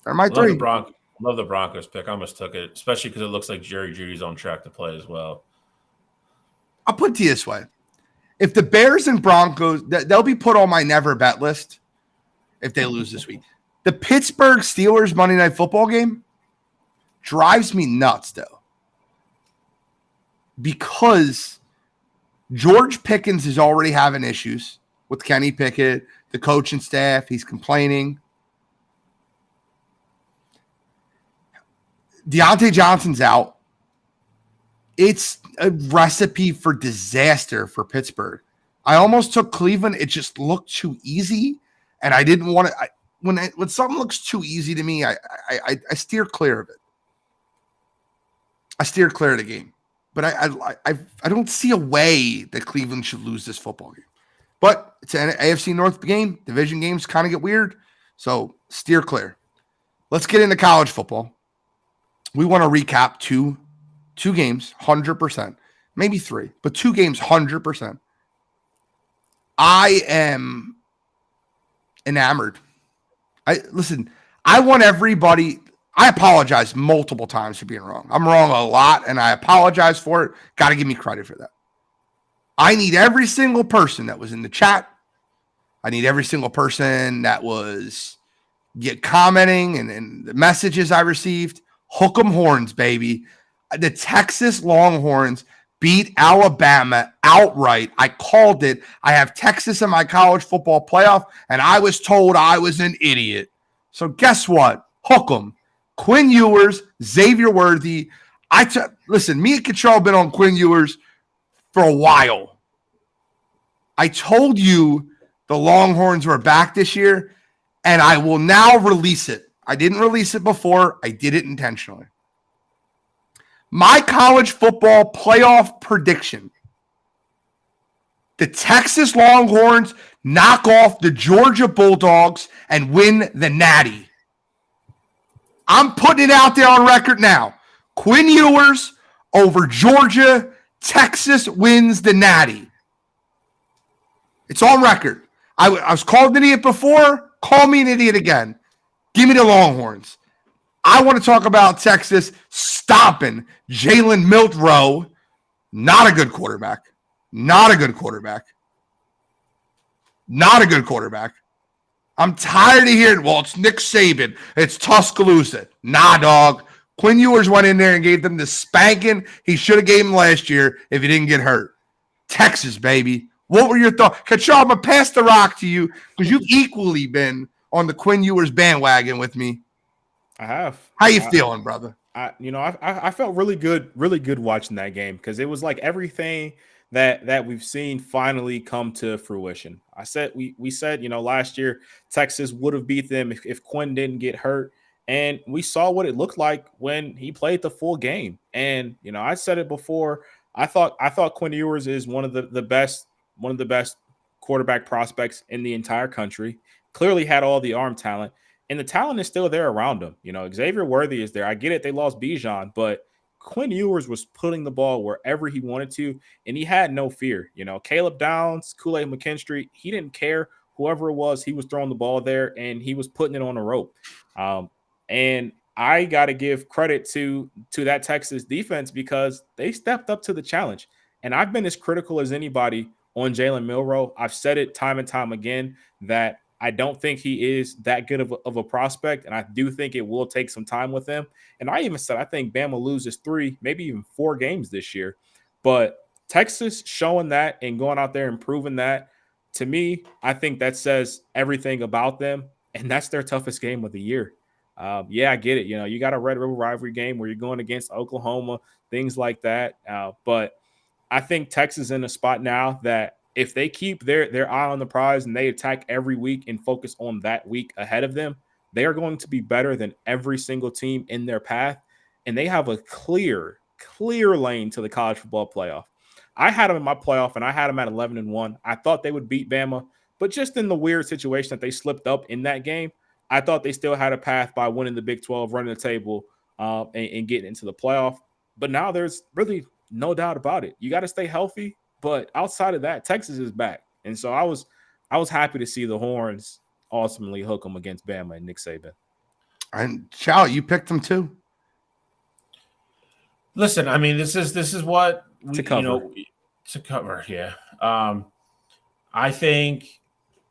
They're my three. Love the Broncos pick. I almost took it, especially because it looks like Jerry Jeudy's on track to play as well. I'll put it to you this way. If the Bears and Broncos, they'll be put on my never bet list if they lose this week. The Pittsburgh Steelers Monday Night Football game drives me nuts, though, because George Pickens is already having issues with Kenny Pickett, the coaching staff. He's complaining. Deontay Johnson's out. It's a recipe for disaster for Pittsburgh. I almost took Cleveland. It just looked too easy, and I didn't want to. When something looks too easy to me, I steer clear of it. I steer clear of the game, but I don't see a way that Cleveland should lose this football game. But it's an AFC North game. Division games kind of get weird, so steer clear. Let's get into college football. We want to recap two games, 100%, maybe 3, but 2 games, 100%. I am enamored. I want everybody. I apologize multiple times for being wrong. I'm wrong a lot, and I apologize for it. Got to give me credit for that. I need every single person that was in the chat. I need every single person that was commenting and the messages I received. Hook 'em horns, baby. The Texas Longhorns beat Alabama outright. I called it. I have Texas in my college football playoff, and I was told I was an idiot. So guess what? Hook 'em. Quinn Ewers, Xavier Worthy. Listen, me and Cottrell have been on Quinn Ewers for a while. I told you the Longhorns were back this year, and I will now release it. I didn't release it before. I did it intentionally. My college football playoff prediction. The Texas Longhorns knock off the Georgia Bulldogs and win the Natty. I'm putting it out there on record now. Quinn Ewers over Georgia. Texas wins the Natty. It's on record. I was called an idiot before. Call me an idiot again. Give me the Longhorns. I want to talk about Texas stopping Jalen Milroe. Not a good quarterback. Not a good quarterback. Not a good quarterback. I'm tired of hearing, well, it's Nick Saban. It's Tuscaloosa. Nah, dog. Quinn Ewers went in there and gave them the spanking he should have gave him last year if he didn't get hurt. Texas, baby. What were your thoughts? Kachaw, I'm going to pass the rock to you because you've equally been on the Quinn Ewers bandwagon with me. I have. How you feeling, brother? I felt really good watching that game because it was like everything that we've seen finally come to fruition. We said, last year Texas would have beat them if Quinn didn't get hurt. And we saw what it looked like when he played the full game. And I said it before. I thought Quinn Ewers is one of the best quarterback prospects in the entire country. Clearly had all the arm talent, and the talent is still there around him. Xavier Worthy is there. I get it, they lost Bijan, but Quinn Ewers was putting the ball wherever he wanted to, and he had no fear. Caleb Downs, Kool-Aid McKinstry, he didn't care. Whoever it was, he was throwing the ball there, and he was putting it on a rope. And I got to give credit to that Texas defense because they stepped up to the challenge. And I've been as critical as anybody on Jalen Milroe. I've said it time and time again that I don't think he is that good of a prospect, and I do think it will take some time with him. And I even said I think Bama loses 3, maybe even 4 games this year. But Texas showing that and going out there and proving that, to me, I think that says everything about them, and that's their toughest game of the year. Yeah, I get it. You got a Red River rivalry game where you're going against Oklahoma, things like that. But I think Texas is in a spot now that if they keep their eye on the prize and they attack every week and focus on that week ahead of them, they are going to be better than every single team in their path. And they have a clear lane to the college football playoff. I had them in my playoff, and I had them at 11-1. I thought they would beat Bama, but just in the weird situation that they slipped up in that game, I thought they still had a path by winning the Big 12, running the table, and getting into the playoff. But now there's really no doubt about it. You got to stay healthy. But outside of that, Texas is back. And so I was happy to see the Horns ultimately hook them against Bama and Nick Saban. And Chow, you picked them too. Listen, I mean, this is what we to cover. To cover. Yeah. I think,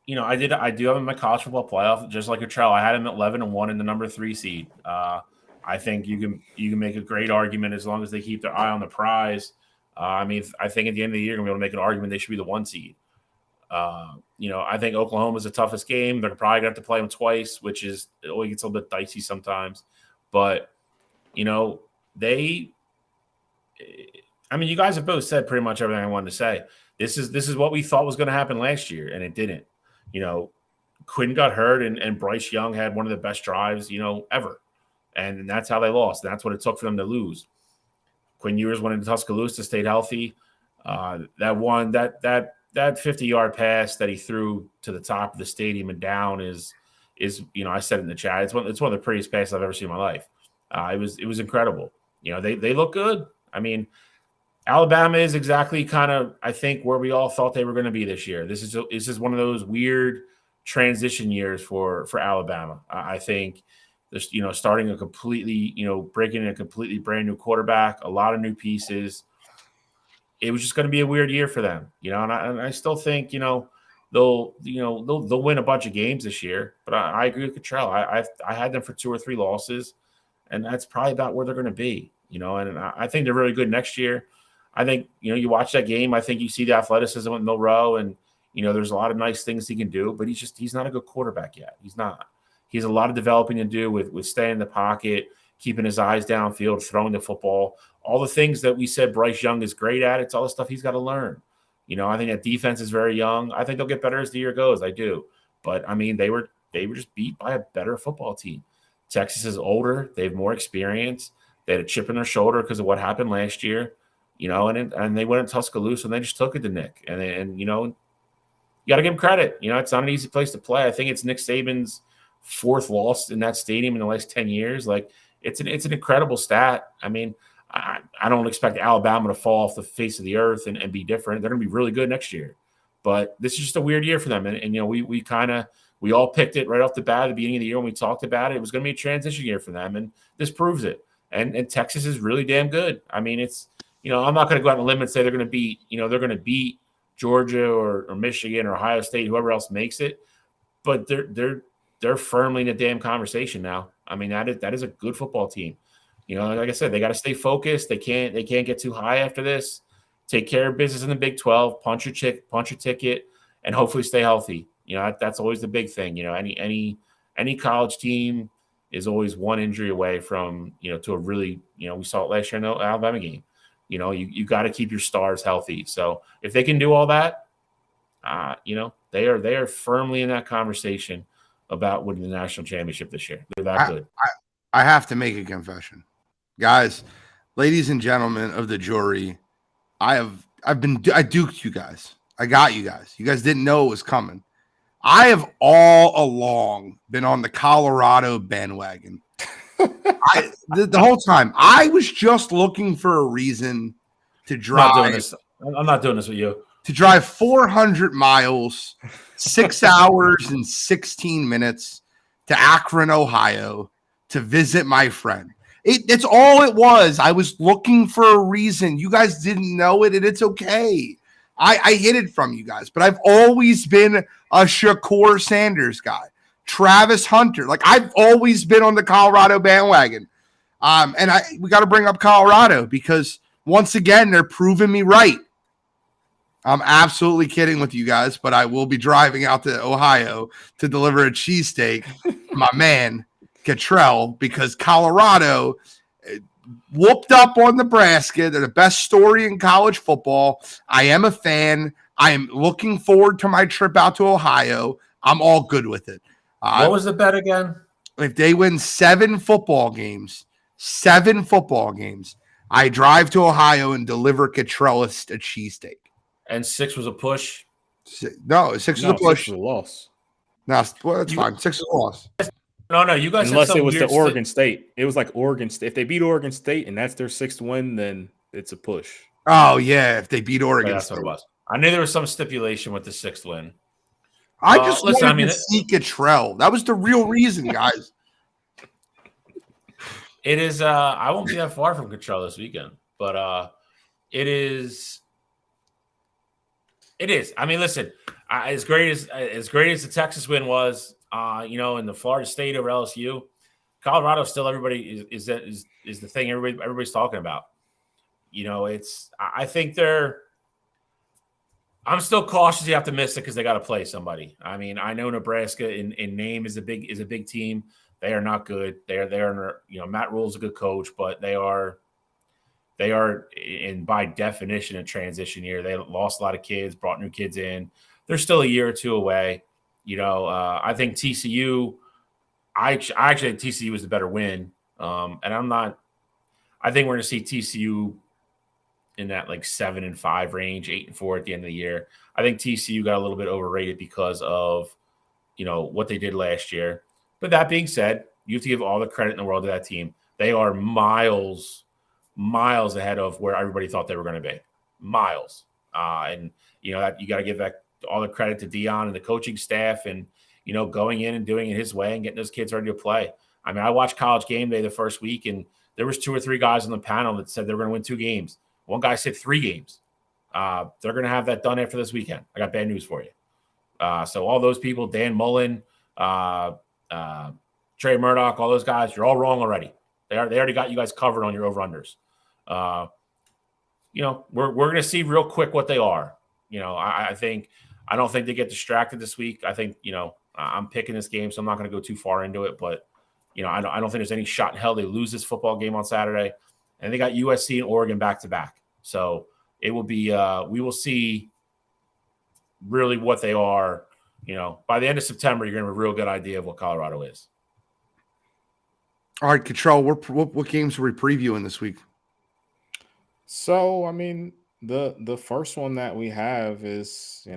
I do have him in my college football playoff, just like a trail. I had him at 11-1 in the number 3 seed. I think you can make a great argument as long as they keep their eye on the prize. I think at the end of the year, you're going to be able to make an argument they should be the 1 seed. I think Oklahoma is the toughest game. They're probably going to have to play them twice, which is it gets a little bit dicey sometimes. But, you guys have both said pretty much everything I wanted to say. This is what we thought was going to happen last year, and it didn't. Quinn got hurt, and Bryce Young had one of the best drives, ever. And that's how they lost. And that's what it took for them to lose. Quinn Ewers went into Tuscaloosa, stayed healthy. That 50-yard pass that he threw to the top of the stadium and down is I said it in the chat. It's one of the prettiest passes I've ever seen in my life. It was incredible. They look good. I mean, Alabama is exactly kind of, I think, where we all thought they were going to be this year. This is one of those weird transition years for Alabama. I think there's, starting a completely, breaking in a completely brand new quarterback, a lot of new pieces. It was just going to be a weird year for them, and I still think, they'll win a bunch of games this year. But I agree with Cottrell. I had them for 2 or 3 losses, and that's probably about where they're going to be, and I think they're really good next year. I think, you watch that game, I think you see the athleticism with Milroe, and, there's a lot of nice things he can do, but he's not a good quarterback yet. He's not. He has a lot of developing to do with staying in the pocket, keeping his eyes downfield, throwing the football, all the things that we said Bryce Young is great at. It's all the stuff he's got to learn. I think that defense is very young. I think they'll get better as the year goes. I do. But, they were just beat by a better football team. Texas is older. They have more experience. They had a chip in their shoulder because of what happened last year, and they went in Tuscaloosa and they just took it to Nick. And you got to give him credit. It's not an easy place to play. I think it's Nick Saban's 4th loss in that stadium in the last 10 years. Like, it's an incredible stat. I don't expect Alabama to fall off the face of the earth and be different. They're going to be really good next year. But this is just a weird year for them. And we all picked it right off the bat at the beginning of the year when we talked about it. It was going to be a transition year for them, and this proves it. And Texas is really damn good. It's I'm not going to go out on a limb and say they're going to beat Georgia or Michigan or Ohio State, whoever else makes it. But they're firmly in the damn conversation now. That is a good football team. Like I said, they got to stay focused. They can't get too high after this. Take care of business in the Big 12, punch your ticket, and hopefully stay healthy. That's always the big thing. Any college team is always one injury away from, to a really, we saw it last year in the Alabama game. You got to keep your stars healthy. So if they can do all that, they are firmly in that conversation about winning the national championship this year. They're that good. I have to make a confession, guys, ladies and gentlemen of the jury. I duked you guys. I got you guys. You guys didn't know it was coming. I have all along been on the Colorado bandwagon. The whole time. I was just looking for a reason to drive. I'm not doing this with you. To drive 400 miles, 6 hours and 16 minutes to Akron, Ohio, to visit my friend. It's all it was. I was looking for a reason. You guys didn't know it, and it's okay. I hid it from you guys, but I've always been a Shakur Sanders guy. Travis Hunter. Like, I've always been on the Colorado bandwagon. And we got to bring up Colorado because, once again, they're proving me right. I'm absolutely kidding with you guys, but I will be driving out to Ohio to deliver a cheesesteak to my man, Cottrell, because Colorado whooped up on Nebraska. They're the best story in college football. I am a fan. I am looking forward to my trip out to Ohio. I'm all good with it. What was the bet again? If they win 7 football games, I drive to Ohio and deliver Cottrell a cheesesteak. And 6 was a push? No, 6 was a push. 6 was a loss. No, well, that's fine. 6 is a loss. No, you guys. Unless it was the Oregon State. It was like Oregon State. If they beat Oregon State and that's their 6th win, then it's a push. Oh, yeah, if they beat Oregon that's State. What it was. I knew there was some stipulation with the 6th win. I just wanted to see Cottrell. That was the real reason, guys. It is. I won't be that far from Cottrell this weekend, but it is. It is. I mean, listen. As great as the Texas win was, in the Florida State over LSU, Colorado still everybody is the thing everybody's talking about. I think I'm still cautiously optimistic because they got to play somebody. I mean, I know Nebraska in name is a big team. They are not good. They're Matt Rule's a good coach, but they are in by definition a transition year. They lost a lot of kids, brought new kids in. They're still a year or two away. I think TCU. I actually think TCU was the better win, and I'm not. I think we're going to see TCU in that like 7-5 range, 8-4 at the end of the year. I think TCU got a little bit overrated because of what they did last year. But that being said, you have to give all the credit in the world to that team. They are miles ahead of where everybody thought they were going to be. Miles, and that you got to give that all the credit to Dion and the coaching staff, and going in and doing it his way and getting those kids ready to play. I mean, I watched College Game Day the first week, and there was 2 or 3 guys on the panel that said they were going to win 2 games. One guy said 3 games. They're going to have that done after this weekend. I got bad news for you. So all those people, Dan Mullen, Trey Murdoch, all those guys, you're all wrong already. They already got you guys covered on your over-unders. We're going to see real quick what they are. I don't think they get distracted this week. I think, I'm picking this game, so I'm not going to go too far into it. But, I don't think there's any shot in hell they lose this football game on Saturday. And they got USC and Oregon back-to-back. So it will be we will see really what they are. By the end of September, you're going to have a real good idea of what Colorado is. All right, Cottrell, what games are we previewing this week? So, I mean, the first one that we have is,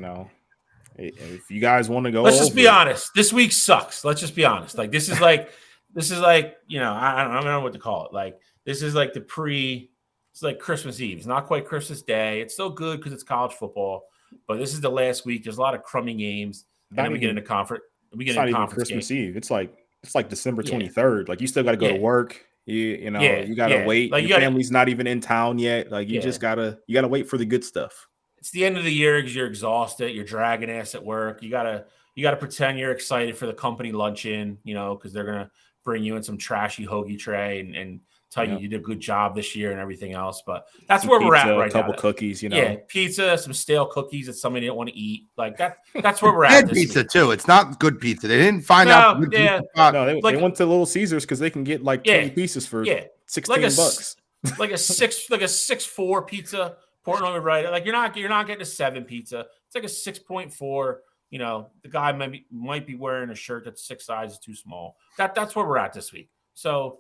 if you guys want to go, let's just be honest. This week sucks. Let's just be honest. Like this is like I don't know what to call it. Like this is like it's like Christmas Eve. It's not quite Christmas Day. It's still good because it's college football, but this is the last week. There's a lot of crummy games. And then we get into conference. We get into conference Christmas game. Eve. It's like December 23rd. Like you still got to go to work. You got to wait. Like your family's not even in town yet. Like you just gotta wait for the good stuff. It's the end of the year because you're exhausted. You're dragging ass at work. You gotta pretend you're excited for the company luncheon. Because they're gonna bring you in some trashy hoagie tray and tell you did a good job this year and everything else. But that's where we're at right now. A couple cookies, Yeah, pizza, some stale cookies that somebody didn't want to eat. Like that's where we're at. Bad pizza week. Too. It's not good pizza. They didn't find out. No, they went to Little Caesars because they can get like 20 pieces for $16. like a 6.4 pizza. Portland, right? Like you're not getting a 7 pizza. It's like a 6.4. You know, the guy might be wearing a shirt that's 6 sizes too small. That's where we're at this week. So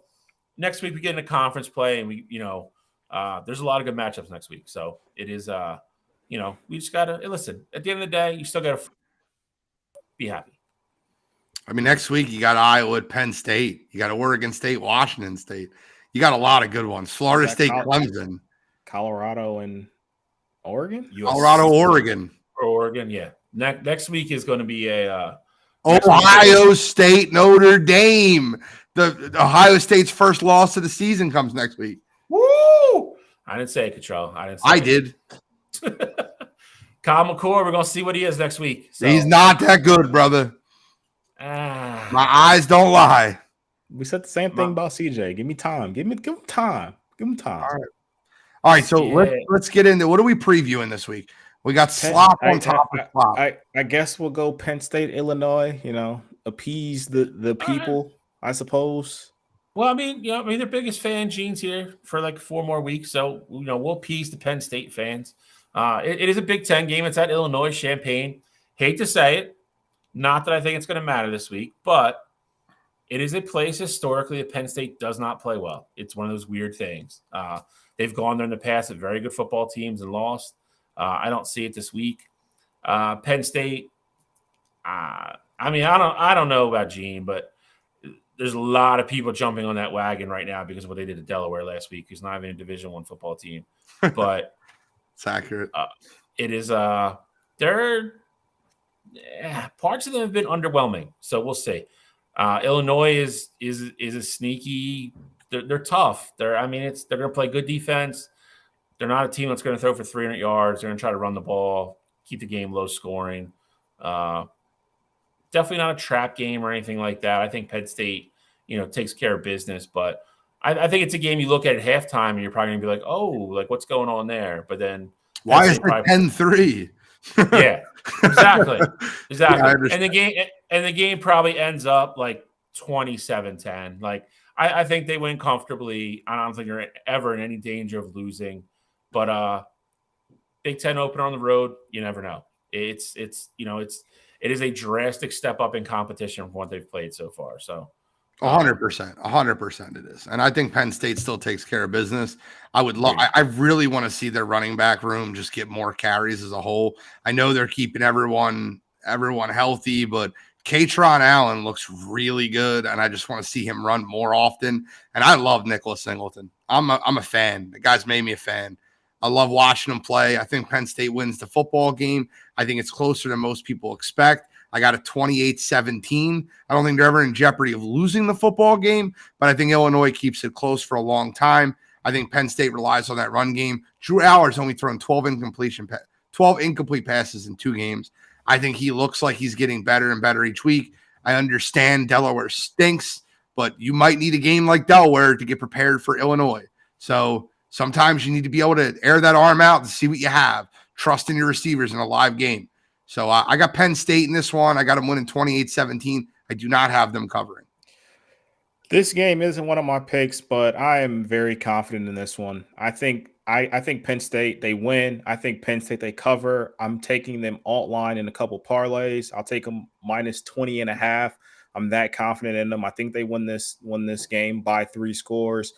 next week we get into conference play, and there's a lot of good matchups next week. So it is, we just gotta listen. At the end of the day, you still gotta be happy. I mean, next week you got Iowa at Penn State. You got Oregon State, Washington State. You got a lot of good ones. Florida State, Clemson, Colorado, and Oregon. Colorado, Oregon. Yeah. Next week is going to be a Ohio State, Notre Dame. The Ohio State's first loss of the season comes next week. Woo! I didn't say it, Cottrell. I did. Kyle McCord, we're going to see what he is next week. So. He's not that good, brother. My eyes don't lie. We said the same thing about CJ. Give me time. Give him time. Give him time. All right. So let's get into what are we previewing this week? We got slop on top of slop. I guess we'll go Penn State, Illinois. Appease the people, I suppose. Well, I mean, their biggest fan, Gene's here for like 4 more weeks, so we'll appease the Penn State fans. It is a Big Ten game. It's at Illinois, Champaign. Hate to say it, not that I think it's going to matter this week, but it is a place historically that Penn State does not play well. It's one of those weird things. They've gone there in the past with very good football teams and lost. I don't see it this week. Penn State. I don't know about Gene, but there's a lot of people jumping on that wagon right now because of what they did to Delaware last week. It's not even a Division I football team, but it's accurate. It is. Parts of them have been underwhelming, so we'll see. Illinois is a sneaky. They're tough. They're going to play good defense. They're not a team that's going to throw for 300 yards. They're going to try to run the ball, keep the game low scoring. Definitely not a trap game or anything like that. I think Penn State, takes care of business. But I think it's a game you look at halftime and you're probably going to be like, oh, like what's going on there? But then why is it 10-3? Yeah, exactly. Yeah, and the game probably ends up like 27-10. Like I think they win comfortably. I don't think they're ever in any danger of losing. But Big Ten opener on the road, you never know. It is a drastic step up in competition from what they've played so far. So 100% it is. And I think Penn State still takes care of business. I really want to see their running back room just get more carries as a whole. I know they're keeping everyone healthy, but Katron Allen looks really good, and I just want to see him run more often. And I love Nicholas Singleton. I'm a fan. The guy's made me a fan. I love watching him play. I think Penn State wins the football game. I think it's closer than most people expect. I got a 28-17. I don't think they're ever in jeopardy of losing the football game, but I think Illinois keeps it close for a long time. I think Penn State relies on that run game. Drew Allar's only thrown 12 incomplete passes in 2 games. I think he looks like he's getting better and better each week. I understand Delaware stinks, but you might need a game like Delaware to get prepared for Illinois. So sometimes you need to be able to air that arm out and see what you have. Trust in your receivers in a live game. So I got Penn State in this one. I got them winning 28-17. I do not have them covering. This game isn't one of my picks, but I am very confident in this one. I think Penn State, they win. I think Penn State, they cover. I'm taking them alt line in a couple parlays. I'll take them minus 20.5. I'm that confident in them. I think they win this game by 3 scores.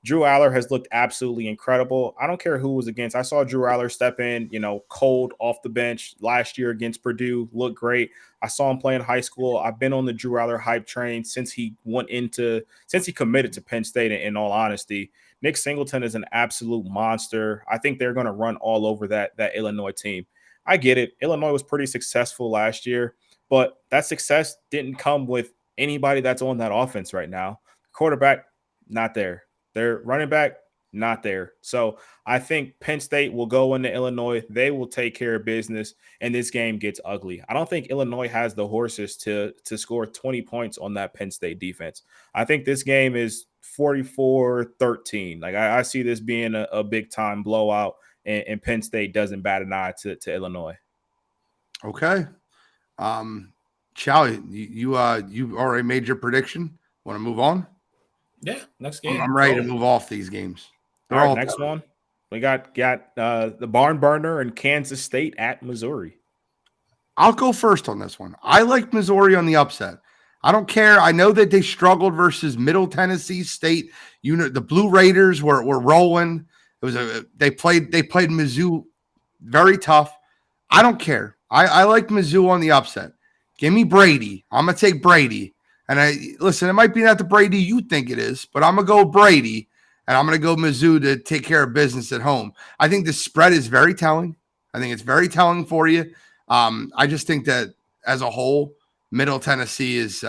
Drew Aller has looked absolutely incredible. I don't care who was against. I saw Drew Aller step in, cold off the bench last year against Purdue, looked great. I saw him play in high school. I've been on the Drew Aller hype train since he committed to Penn State, in all honesty. Nick Singleton is an absolute monster. I think they're going to run all over that Illinois team. I get it. Illinois was pretty successful last year, but that success didn't come with anybody that's on that offense right now. Quarterback, not there. Their running back, not there. So I think Penn State will go into Illinois. They will take care of business, and this game gets ugly. I don't think Illinois has the horses to score 20 points on that Penn State defense. I think this game is 44-13. Like I see this being a big-time blowout, and Penn State doesn't bat an eye to Illinois. Okay. Charlie, you already made your prediction. Want to move on? Yeah, next game. I'm ready to move off these games. All right, next one. We got the barn burner in Kansas State at Missouri. I'll go first on this one. I like Missouri on the upset. I don't care. I know that they struggled versus Middle Tennessee State. The Blue Raiders were rolling. They played Mizzou very tough. I don't care. I like Mizzou on the upset. Give me Brady. I'm gonna take Brady. And it might be not the Brady you think it is, but I'm gonna go Brady, and I'm gonna go Mizzou to take care of business at home. I think the spread is very telling. I think it's very telling for you. I just think that as a whole, Middle Tennessee is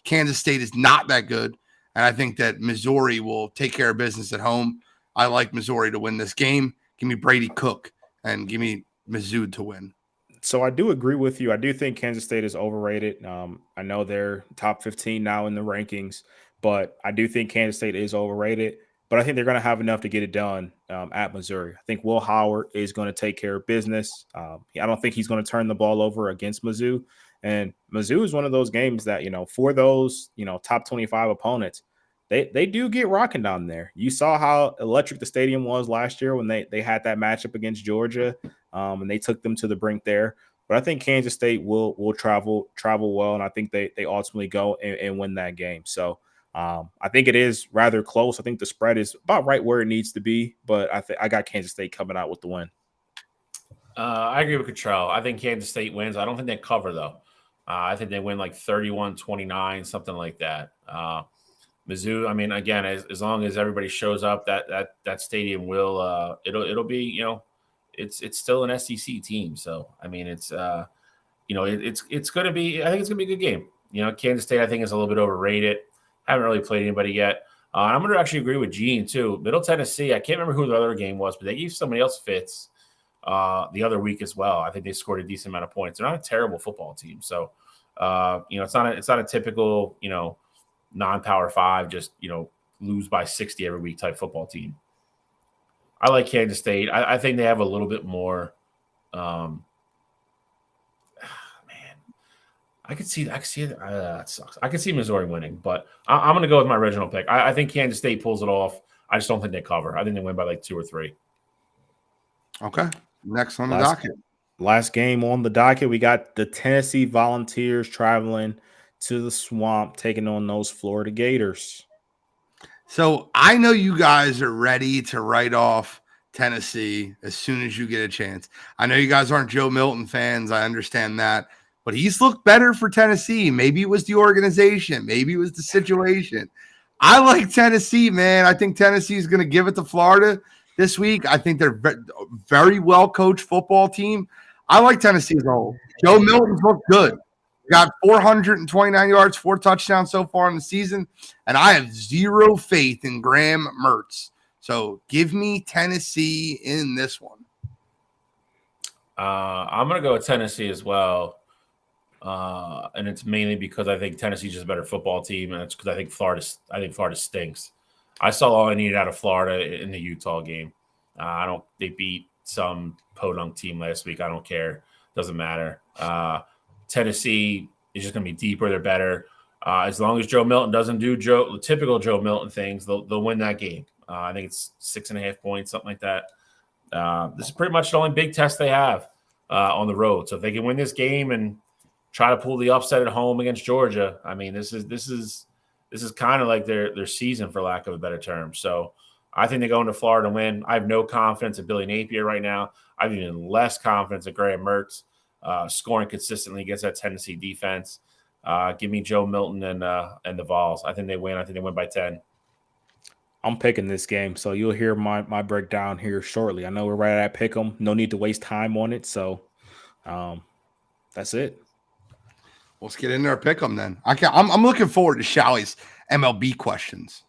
Kansas State is not that good. And I think that Missouri will take care of business at home. I like Missouri to win this game. Give me Brady Cook and give me Mizzou to win. So I do agree with you. I do think Kansas State is overrated. I know they're top 15 now in the rankings, but I do think Kansas State is overrated. But I think they're going to have enough to get it done at Missouri. I think Will Howard is going to take care of business. I don't think he's going to turn the ball over against Mizzou. And Mizzou is one of those games that, for those, top 25 opponents, they do get rocking down there. You saw how electric the stadium was last year when they had that matchup against Georgia, and they took them to the brink there. But I think Kansas State will travel well, and I think they ultimately go and win that game. So I think it is rather close. I think the spread is about right where it needs to be, but I got Kansas State coming out with the win. I agree with Cottrell. I think Kansas State wins. I don't think they cover, though. I think they win like 31-29, something like that. Mizzou, I mean, again, as long as everybody shows up, that stadium will it'll be, it's still an SEC team. So I mean, it's going to be. I think it's going to be a good game. Kansas State, I think, is a little bit overrated. Haven't really played anybody yet. I'm going to actually agree with Gene too. Middle Tennessee, I can't remember who the other game was, but they gave somebody else fits the other week as well. I think they scored a decent amount of points. They're not a terrible football team. So it's not a typical non-power 5, just lose by 60 every week type football team. I like Kansas State. I think they have a little bit more. I could see that sucks. I could see Missouri winning, but I'm going to go with my original pick. I think Kansas State pulls it off. I just don't think they cover. I think they win by like 2 or 3. Okay. Next on the docket. Last game on the docket, we got the Tennessee Volunteers traveling to the Swamp, taking on those Florida Gators. So I know you guys are ready to write off Tennessee as soon as you get a chance. I know you guys aren't Joe Milton fans. I understand that. But he's looked better for Tennessee. Maybe it was the organization. Maybe it was the situation. I like Tennessee, man. I think Tennessee is going to give it to Florida this week. I think they're a very well-coached football team. I like Tennessee as a whole. Joe Milton's looked good. Got 429 yards, 4 touchdowns so far in the season. And I have zero faith in Graham Mertz. So give me Tennessee in this one. I'm going to go with Tennessee as well. And it's mainly because I think Tennessee's just a better football team, and it's because I think Florida stinks. I saw all I needed out of Florida in the Utah game. They beat some podunk team last week. I don't care. Doesn't matter. Tennessee is just going to be deeper. They're better. As long as Joe Milton doesn't do typical Joe Milton things, they'll win that game. I think it's 6.5 points, something like that. This is pretty much the only big test they have on the road. So if they can win this game and try to pull the upset at home against Georgia, I mean, this is kind of like their season, for lack of a better term. So I think they go into Florida to win. I have no confidence in Billy Napier right now. I have even less confidence in Graham Mertz scoring consistently against that Tennessee defense. Give me Joe Milton and the Vols. I think they win. I think they win by 10. I'm picking this game, so you'll hear my breakdown here shortly. I know we're right at pick 'em. No need to waste time on it. So that's it. Let's get in there and pick them then. I'm looking forward to Shalley's MLB questions.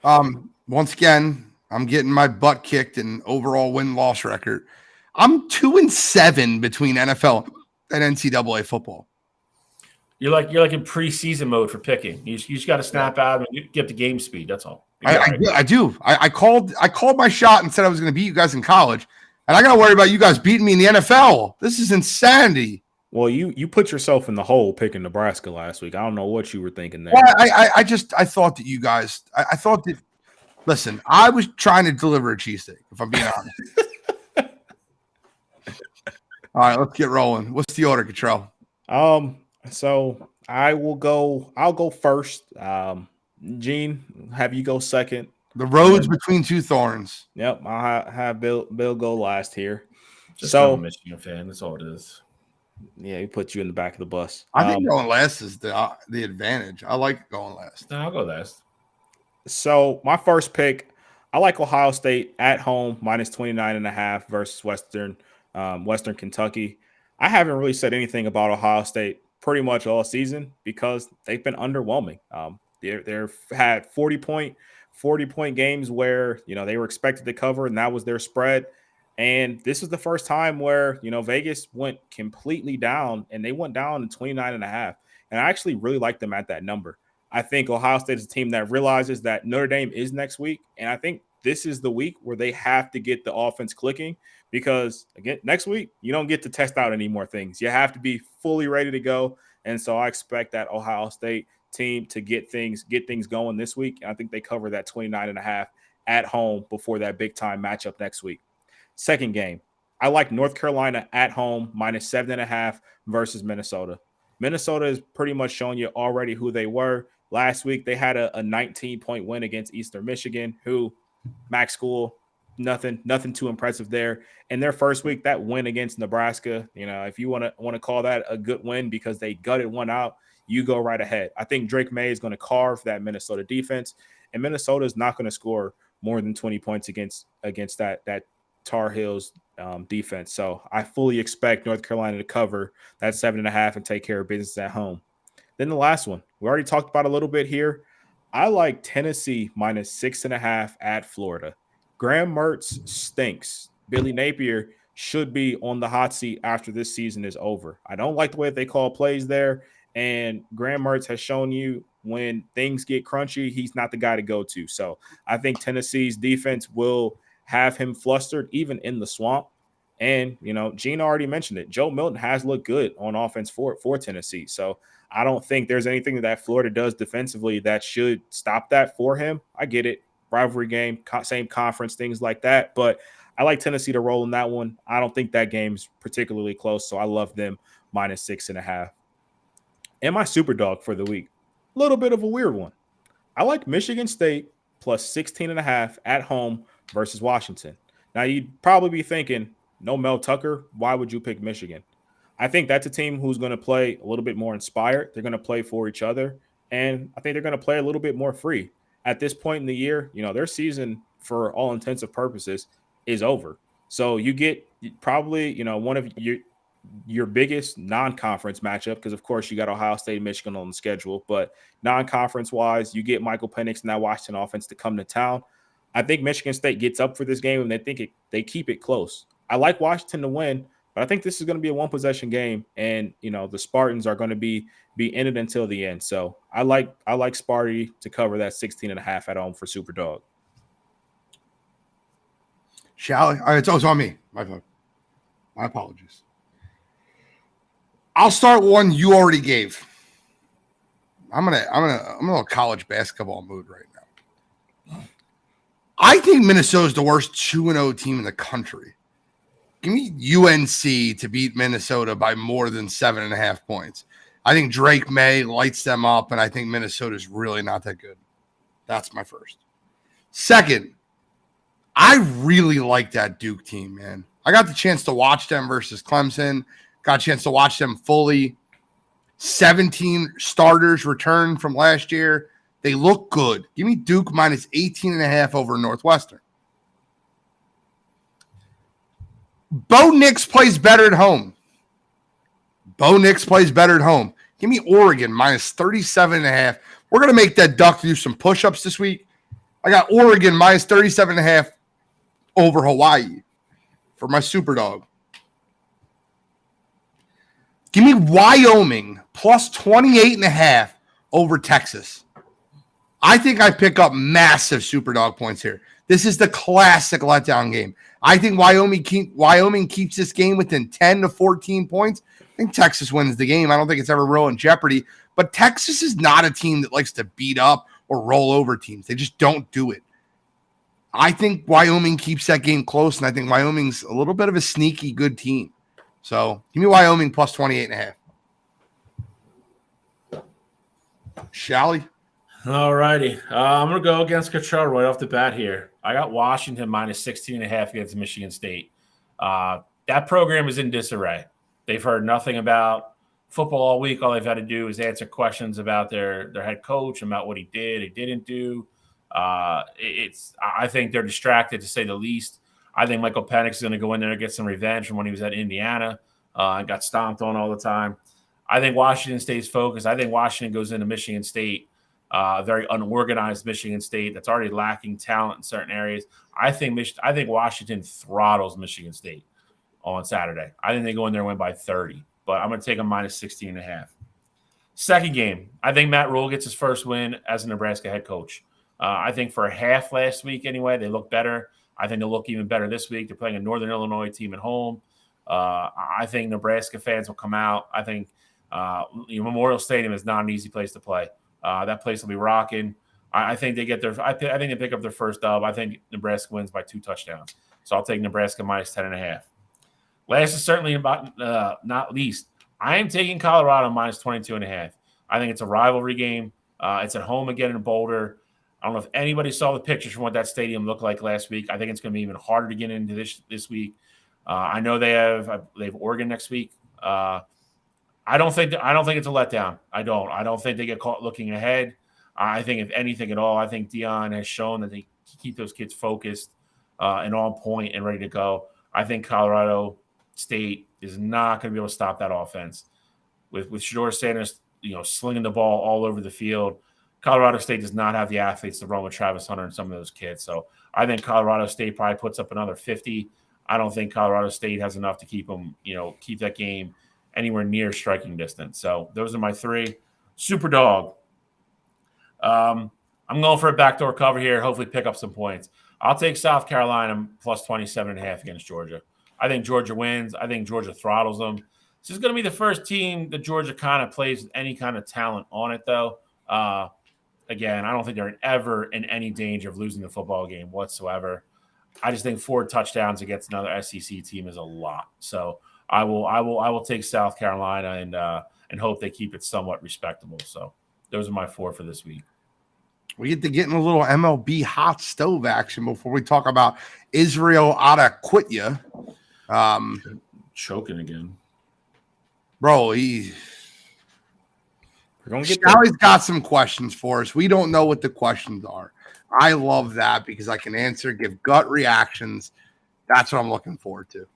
Once again, I'm getting my butt kicked in overall win-loss record. I'm 2-7 between NFL and NCAA football. You're like in preseason mode for picking. You just got to snap out and you get the game speed. That's all. I do. I called my shot and said I was going to beat you guys in college. And I got to worry about you guys beating me in the NFL. This is insanity. Well, you put yourself in the hole picking Nebraska last week. I don't know what you were thinking there. Well, I thought that you guys, I thought that, listen, I was trying to deliver a cheesesteak, if I'm being honest. All right, let's get rolling. What's the order, Cottrell? So I'll go first. Gene, have you go second. The roads between two thorns. Yep, I'll have Bill go last here. Just I'm a Michigan fan. That's all it is. Yeah, he put you in the back of the bus. I think going last is the advantage. I like going last. No, I'll go last. So my first pick, I like Ohio State at home minus 29.5 versus Western Kentucky. I haven't really said anything about Ohio State pretty much all season because they've been underwhelming. They've had 40-point games where they were expected to cover, and that was their spread. And this is the first time where Vegas went completely down, and they went down to 29.5. And I actually really like them at that number. I think Ohio State is a team that realizes that Notre Dame is next week, and I think this is the week where they have to get the offense clicking because, again, next week you don't get to test out any more things. You have to be fully ready to go, and so I expect that Ohio State team to get things going this week. And I think they cover that 29.5 at home before that big-time matchup next week. Second game, I like North Carolina at home minus 7.5 versus Minnesota. Minnesota is pretty much showing you already who they were. Last week, they had a 19-point win against Eastern Michigan, who Max School, nothing too impressive there. In their first week, that win against Nebraska, if you want to call that a good win because they gutted one out, you go right ahead. I think Drake May is going to carve that Minnesota defense, and Minnesota is not going to score more than 20 points against that Tar Heels defense. So I fully expect North Carolina to cover that 7.5 and take care of business at home. Then the last one, we already talked about a little bit here. I like Tennessee minus 6.5 at Florida. Graham Mertz stinks. Billy Napier should be on the hot seat after this season is over. I don't like the way that they call plays there. And Graham Mertz has shown you when things get crunchy, he's not the guy to go to. So I think Tennessee's defense will have him flustered even in the swamp. And, Gene already mentioned it. Joe Milton has looked good on offense for Tennessee. So I don't think there's anything that Florida does defensively that should stop that for him. I get it. Rivalry game, same conference, things like that. But I like Tennessee to roll in that one. I don't think that game's particularly close. So I love them minus 6.5. And my super dog for the week, a little bit of a weird one. I like Michigan State plus 16.5 at home versus Washington. Now, you'd probably be thinking, no Mel Tucker, why would you pick Michigan? I think that's a team who's going to play a little bit more inspired. They're going to play for each other, and I think they're going to play a little bit more free. At this point in the year, their season, for all intents and purposes, is over. So you get probably, one of your biggest non-conference matchup, because of course you got Ohio State and Michigan on the schedule, but non-conference wise, you get Michael Penix and that Washington offense to come to town. I think Michigan State gets up for this game and they keep it close. I like Washington to win, but I think this is going to be a one-possession game, and the Spartans are going to be in it until the end. So I like Sparty to cover that 16.5 at home for Super Dog. Shall I? All right, it's on me. My fault. My apologies. I'll start one you already gave. I'm in a college basketball mood right now. I think Minnesota's the worst 2-0 team in the country. Give me UNC to beat Minnesota by more than 7.5 points. I think Drake May lights them up, and I think Minnesota's really not that good. That's my first. Second, I really like that Duke team, man. I got the chance to watch them versus Clemson. Got a chance to watch them fully. 17 starters returned from last year. They look good. Give me Duke minus 18.5 over Northwestern. Bo Nix plays better at home. Give me Oregon minus 37.5. We're going to make that duck do some push-ups this week. I got Oregon minus 37.5 over Hawaii for my super dog. Give me Wyoming plus 28.5 over Texas. I think I pick up massive super dog points here. This is the classic letdown game. I think Wyoming keeps this game within 10 to 14 points. I think Texas wins the game. I don't think it's ever real in jeopardy. But Texas is not a team that likes to beat up or roll over teams. They just don't do it. I think Wyoming keeps that game close, and I think Wyoming's a little bit of a sneaky good team. So give me Wyoming plus 28.5. Shally? All righty. I'm going to go against Cottrell right off the bat here. I got Washington minus 16.5 against Michigan State. That program is in disarray. They've heard nothing about football all week. All they've had to do is answer questions about their head coach, about what he did, he didn't do. I think they're distracted, to say the least. I think Michael Penix is going to go in there and get some revenge from when he was at Indiana and got stomped on all the time. I think Washington stays focused. I think Washington goes into Michigan State, a very unorganized Michigan State that's already lacking talent in certain areas. I think Washington throttles Michigan State on Saturday. I think they go in there and win by 30, but I'm going to take them minus 16.5. Second game, I think Matt Rule gets his first win as a Nebraska head coach. I think for a half last week anyway, they look better. I think they'll look even better this week. They're playing a Northern Illinois team at home. I think Nebraska fans will come out. I think Memorial Stadium is not an easy place to play. That place will be rocking. I think they get their. I think they pick up their first dub. I think Nebraska wins by 2 touchdowns. So I'll take Nebraska minus 10.5. Last is certainly about not least. I am taking Colorado minus 22.5. I think it's a rivalry game. It's at home again in Boulder. I don't know if anybody saw the pictures from what that stadium looked like last week. I think it's going to be even harder to get into this week. I know they have Oregon next week. I don't think it's a letdown. I don't think they get caught looking ahead. I think if anything at all, I think Dion has shown that they keep those kids focused and on point and ready to go. I think Colorado State is not going to be able to stop that offense with Shedeur Sanders, slinging the ball all over the field. Colorado State does not have the athletes to run with Travis Hunter and some of those kids. So I think Colorado State probably puts up another 50. I don't think Colorado State has enough to keep them, keep that game anywhere near striking distance. So those are my 3. Super dog. I'm going for a backdoor cover here. Hopefully pick up some points. I'll take South Carolina plus 27.5 against Georgia. I think Georgia wins. I think Georgia throttles them. This is going to be the first team that Georgia kind of plays with any kind of talent on it, though. Again, I don't think they're ever in any danger of losing the football game whatsoever. I just think 4 touchdowns against another SEC team is a lot. So I will take South Carolina and hope they keep it somewhat respectable. So those are my 4 for this week. We get to get in a little MLB hot stove action before we talk about Israel Adesanya. Choking again. Bro, Sally's got some questions for us. We don't know what the questions are. I love that because I can answer, give gut reactions. That's what I'm looking forward to.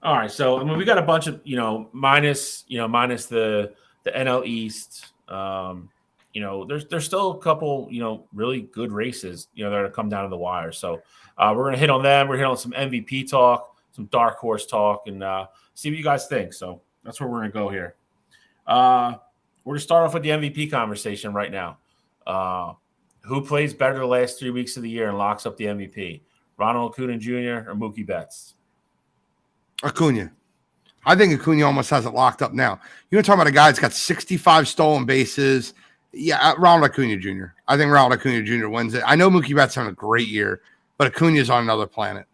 All right, so we got a bunch of minus the NL East. There's still a couple really good races that are come down to the wire. So we're gonna hit on them. We're hitting on some MVP talk, some dark horse talk, and see what you guys think. So that's where we're gonna go here. We're going to start off with the MVP conversation right now. Who plays better the last 3 weeks of the year and locks up the MVP? Ronald Acuna Jr. or Mookie Betts? Acuna. I think Acuna almost has it locked up now. You're talking about a guy that's got 65 stolen bases. Yeah, Ronald Acuna Jr. I think Ronald Acuna Jr. wins it. I know Mookie Betts having a great year, but Acuna's on another planet.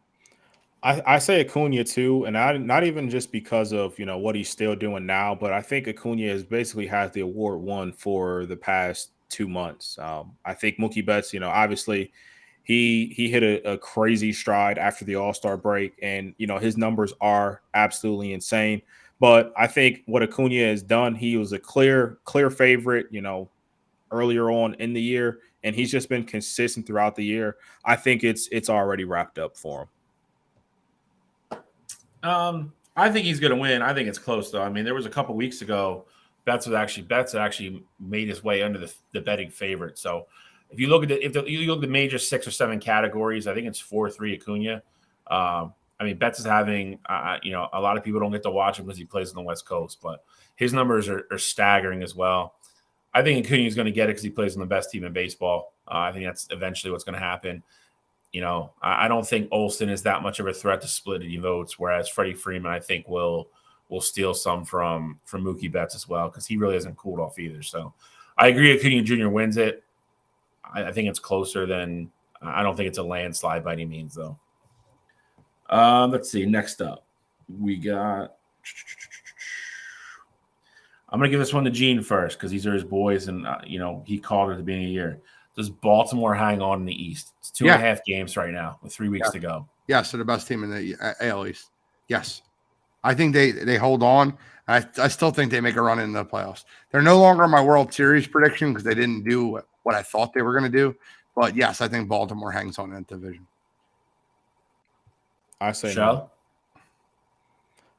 I say Acuna too, and not even just because of what he's still doing now, but I think Acuna has the award won for the past 2 months. I think Mookie Betts, obviously he hit a crazy stride after the All-Star break, and his numbers are absolutely insane. But I think what Acuna has done, he was a clear favorite, earlier on in the year, and he's just been consistent throughout the year. I think it's already wrapped up for him. I think he's going to win. I think it's close, though. I mean, there was a couple weeks ago, Betts had actually made his way under the betting favorite. So if you look at the major 6 or 7 categories, I think it's 4-3 Acuna. Betts is having a lot of people don't get to watch him because he plays on the West Coast, but his numbers are staggering as well. I think Acuna is going to get it because he plays on the best team in baseball. I think that's eventually what's going to happen. I don't think Olsen is that much of a threat to split any votes, whereas Freddie Freeman, I think, will will steal some from Mookie Betts as well, because he really hasn't cooled off either. So I agree Acuna Jr. wins it. I think it's closer than – I don't think it's a landslide by any means, though. Let's see. Next up, we got – I'm going to give this one to Gene first because these are his boys, and, he called it at the beginning of the year. Does Baltimore hang on in the East? It's 2.5 games right now with 3 weeks to go. Yes, they're the best team in the AL East. Yes. I think they hold on. I still think they make a run in the playoffs. They're no longer my World Series prediction because they didn't do what I thought they were going to do. But, yes, I think Baltimore hangs on in that division. I say no.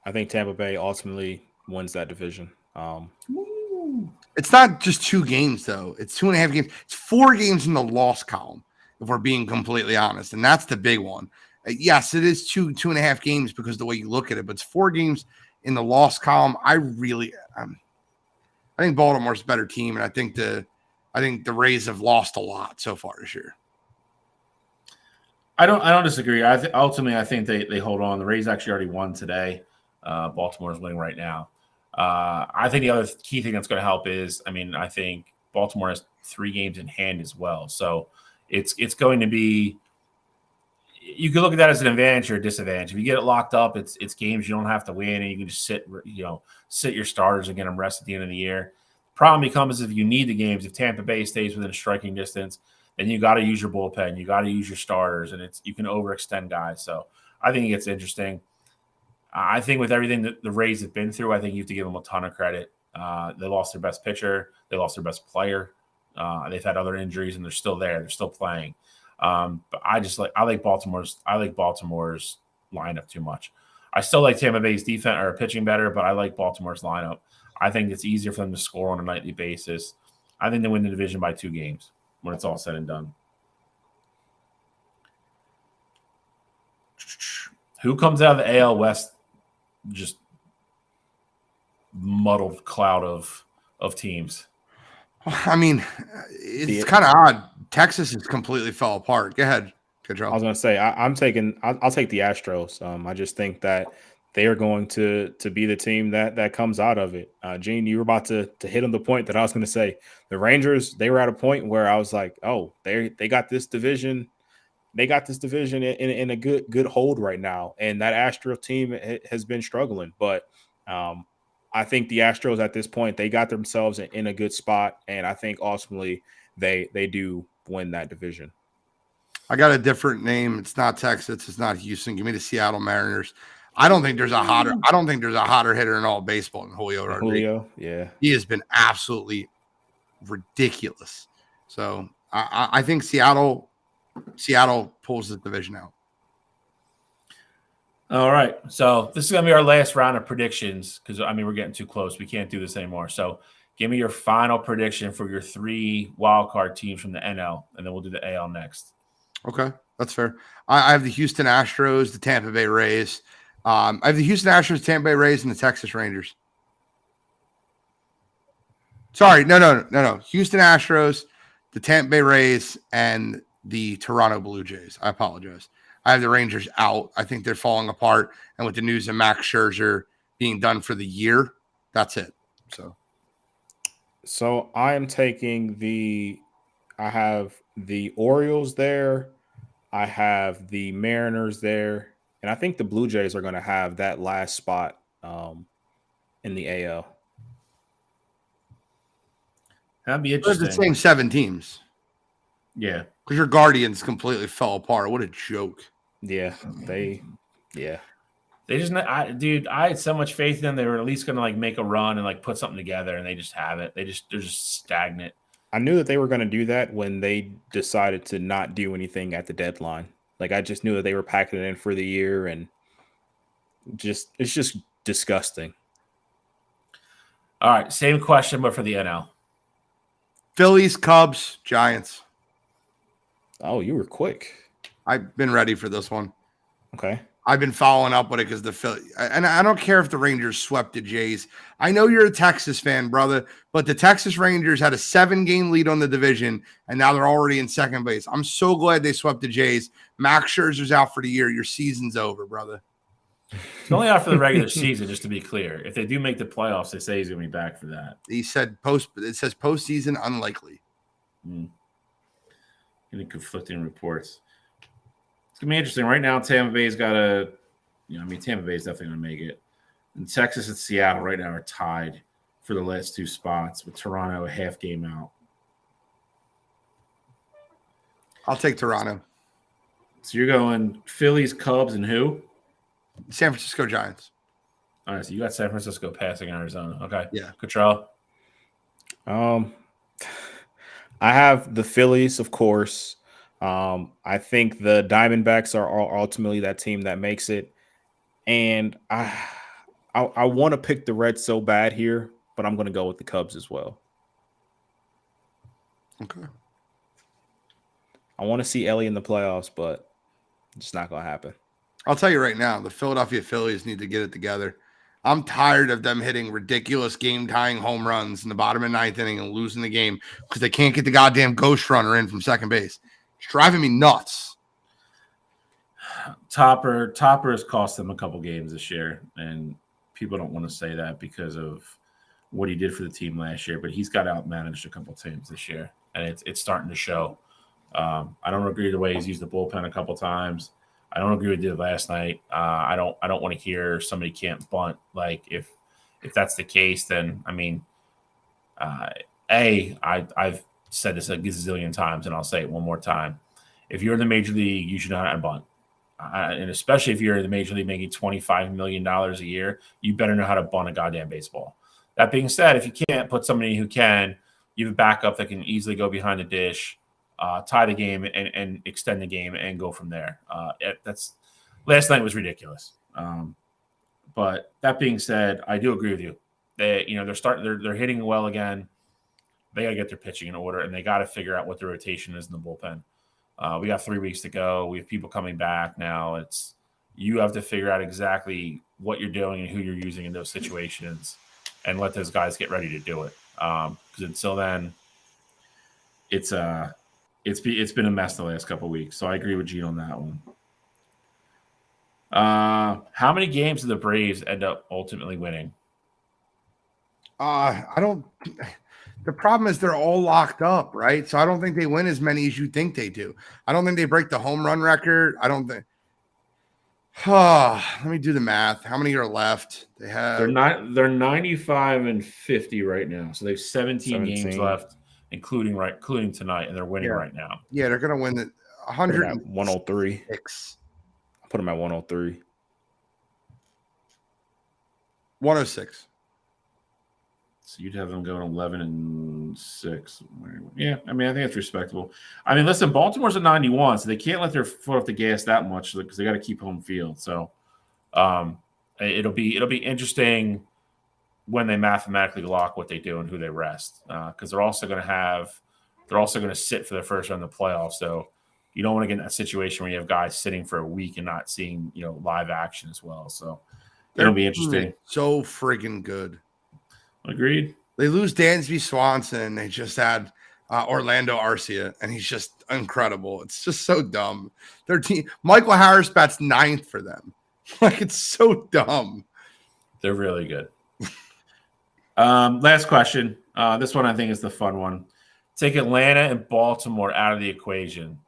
I think Tampa Bay ultimately wins that division. It's not just 2 games, though. It's 2.5 games. It's 4 games in the loss column, if we're being completely honest. And that's the big one. Yes, it is 2.5 games because of the way you look at it, but it's 4 games in the loss column. I think Baltimore's a better team, and I think the Rays have lost a lot so far this year. I don't disagree. Ultimately, I think they hold on. The Rays actually already won today. Baltimore's winning right now. I think the other key thing that's going to help is, I think Baltimore has 3 games in hand as well. So it's going to be, you can look at that as an advantage or a disadvantage. If you get it locked up, it's games you don't have to win, and you can just sit your starters and get them rest at the end of the year. Problem becomes if you need the games, if Tampa Bay stays within striking distance, then you got to use your bullpen, you got to use your starters, and you can overextend guys. So I think it gets interesting. I think with everything that the Rays have been through, I think you have to give them a ton of credit. They lost their best pitcher. They lost their best player. They've had other injuries, and they're still there. They're still playing. But I like Baltimore's lineup too much. I still like Tampa Bay's defense or pitching better, but I like Baltimore's lineup. I think it's easier for them to score on a nightly basis. I think they win the division by 2 games when it's all said and done. Who comes out of the AL West? Just muddled cloud of teams. It's kind of odd. Texas has completely fell apart. Go ahead. Good job. I was going to say I'll take the Astros. I just think that they are going to be the team that comes out of it. Gene, you were about to hit on the point that I was going to say. The Rangers, they were at a point where I was like, oh, they got this division. They got this division in a good hold right now, and that Astros team has been struggling. But I think the Astros at this point, they got themselves in a good spot, and I think ultimately they do win that division. I got a different name. It's not Texas. It's not Houston. Give me the Seattle Mariners. I don't think there's a hotter hitter in all baseball than Julio Rodriguez. Julio, yeah, he has been absolutely ridiculous. So I think Seattle pulls the division out. All right. So this is going to be our last round of predictions because, we're getting too close. We can't do this anymore. So give me your final prediction for your 3 wildcard teams from the NL, and then we'll do the AL next. Okay. That's fair. I have the Houston Astros, the Tampa Bay Rays. I have the Houston Astros, Tampa Bay Rays, and the Texas Rangers. Sorry. No. Houston Astros, the Tampa Bay Rays, and the Toronto Blue Jays. I apologize. I have the Rangers out. I think they're falling apart. And with the news of Max Scherzer being done for the year, that's it. So I am taking I have the Orioles there. I have the Mariners there. And I think the Blue Jays are going to have that last spot in the AL. That'd be interesting. It's the same 7 teams. Yeah. Because your Guardians completely fell apart. What a joke. Yeah. They just, I had so much faith in them. They were at least going to make a run and put something together, and they just haven't. They're just stagnant. I knew that they were going to do that when they decided to not do anything at the deadline. I just knew that they were packing it in for the year, and it's just disgusting. All right. Same question, but for the NL. Phillies, Cubs, Giants. Oh, you were quick. I've been ready for this one. Okay. I've been following up with it because the Phillies, and I don't care if the Rangers swept the Jays. I know you're a Texas fan, brother, but the Texas Rangers had a 7-game lead on the division, and now they're already in second base. I'm so glad they swept the Jays. Max Scherzer's out for the year. Your season's over, brother. It's only out for the regular season, just to be clear. If they do make the playoffs, they say he's going to be back for that. He said it says postseason unlikely. Any conflicting reports. It's going to be interesting. Right now, Tampa Bay's got Tampa Bay's definitely going to make it. And Texas and Seattle right now are tied for the last 2 spots, with Toronto a half game out. I'll take Toronto. So you're going Phillies, Cubs, and who? San Francisco Giants. All right, so you got San Francisco passing Arizona. Okay. Yeah. Cottrell? I have the Phillies, of course. I think the Diamondbacks are ultimately that team that makes it. And I want to pick the Reds so bad here, but I'm going to go with the Cubs as well. Okay. I want to see Ellie in the playoffs, but it's not going to happen. I'll tell you right now, the Philadelphia Phillies need to get it together. I'm tired of them hitting ridiculous game-tying home runs in the bottom of the 9th inning and losing the game because they can't get the goddamn ghost runner in from second base. It's driving me nuts. Topper has cost them a couple games this year, and people don't want to say that because of what he did for the team last year, but he's got outmanaged a couple teams this year, and it's starting to show. I don't agree with the way he's used the bullpen a couple times. I don't agree with it last night. I don't want to hear somebody can't bunt. Like if that's the case, then I mean, I've said this a gazillion times, and I'll say it one more time. If you're in the major league, you should know how to bunt. And especially if you're in the major league making $25 million a year, you better know how to bunt a goddamn baseball. That being said, if you can't put somebody who can, you have a backup that can easily go behind the dish, tie the game and extend the game and go from there. Last night was ridiculous. But that being said, I do agree with you. They're hitting well again. They got to get their pitching in order, and they got to figure out what their rotation is in the bullpen. We got 3 weeks to go. We have people coming back now. You have to figure out exactly what you're doing and who you're using in those situations, and let those guys get ready to do it. Because until then, it's been a mess the last couple of weeks. So I agree with Gene on that one. How many games do the Braves end up ultimately winning? The problem is they're all locked up, right? So I don't think they win as many as you think they do. I don't think they break the home run record. I don't think. Let me do the math. How many are left? They're 95 and 50 right now. So they have 17 games left, including tonight, and they're winning right now. Yeah, they're going to win the 103. I put them at 103. 106. So you'd have them going 11 and 6. Yeah, I mean, I think it's respectable. I mean, listen, Baltimore's a 91, so they can't let their foot off the gas that much because they got to keep home field. So it'll be interesting when they mathematically lock what they do and who they rest, because they're also going to sit for their first round of the playoffs. So you don't want to get in that situation where you have guys sitting for a week and not seeing live action as well. So it'll be interesting. So friggin' good. Agreed. They lose Dansby Swanson. They just had Orlando Arcia, and he's just incredible. It's just so dumb. Their team, Michael Harris bats 9th for them. Like, it's so dumb. They're really good. Last question. This one I think is the fun one. Take Atlanta and Baltimore out of the equation.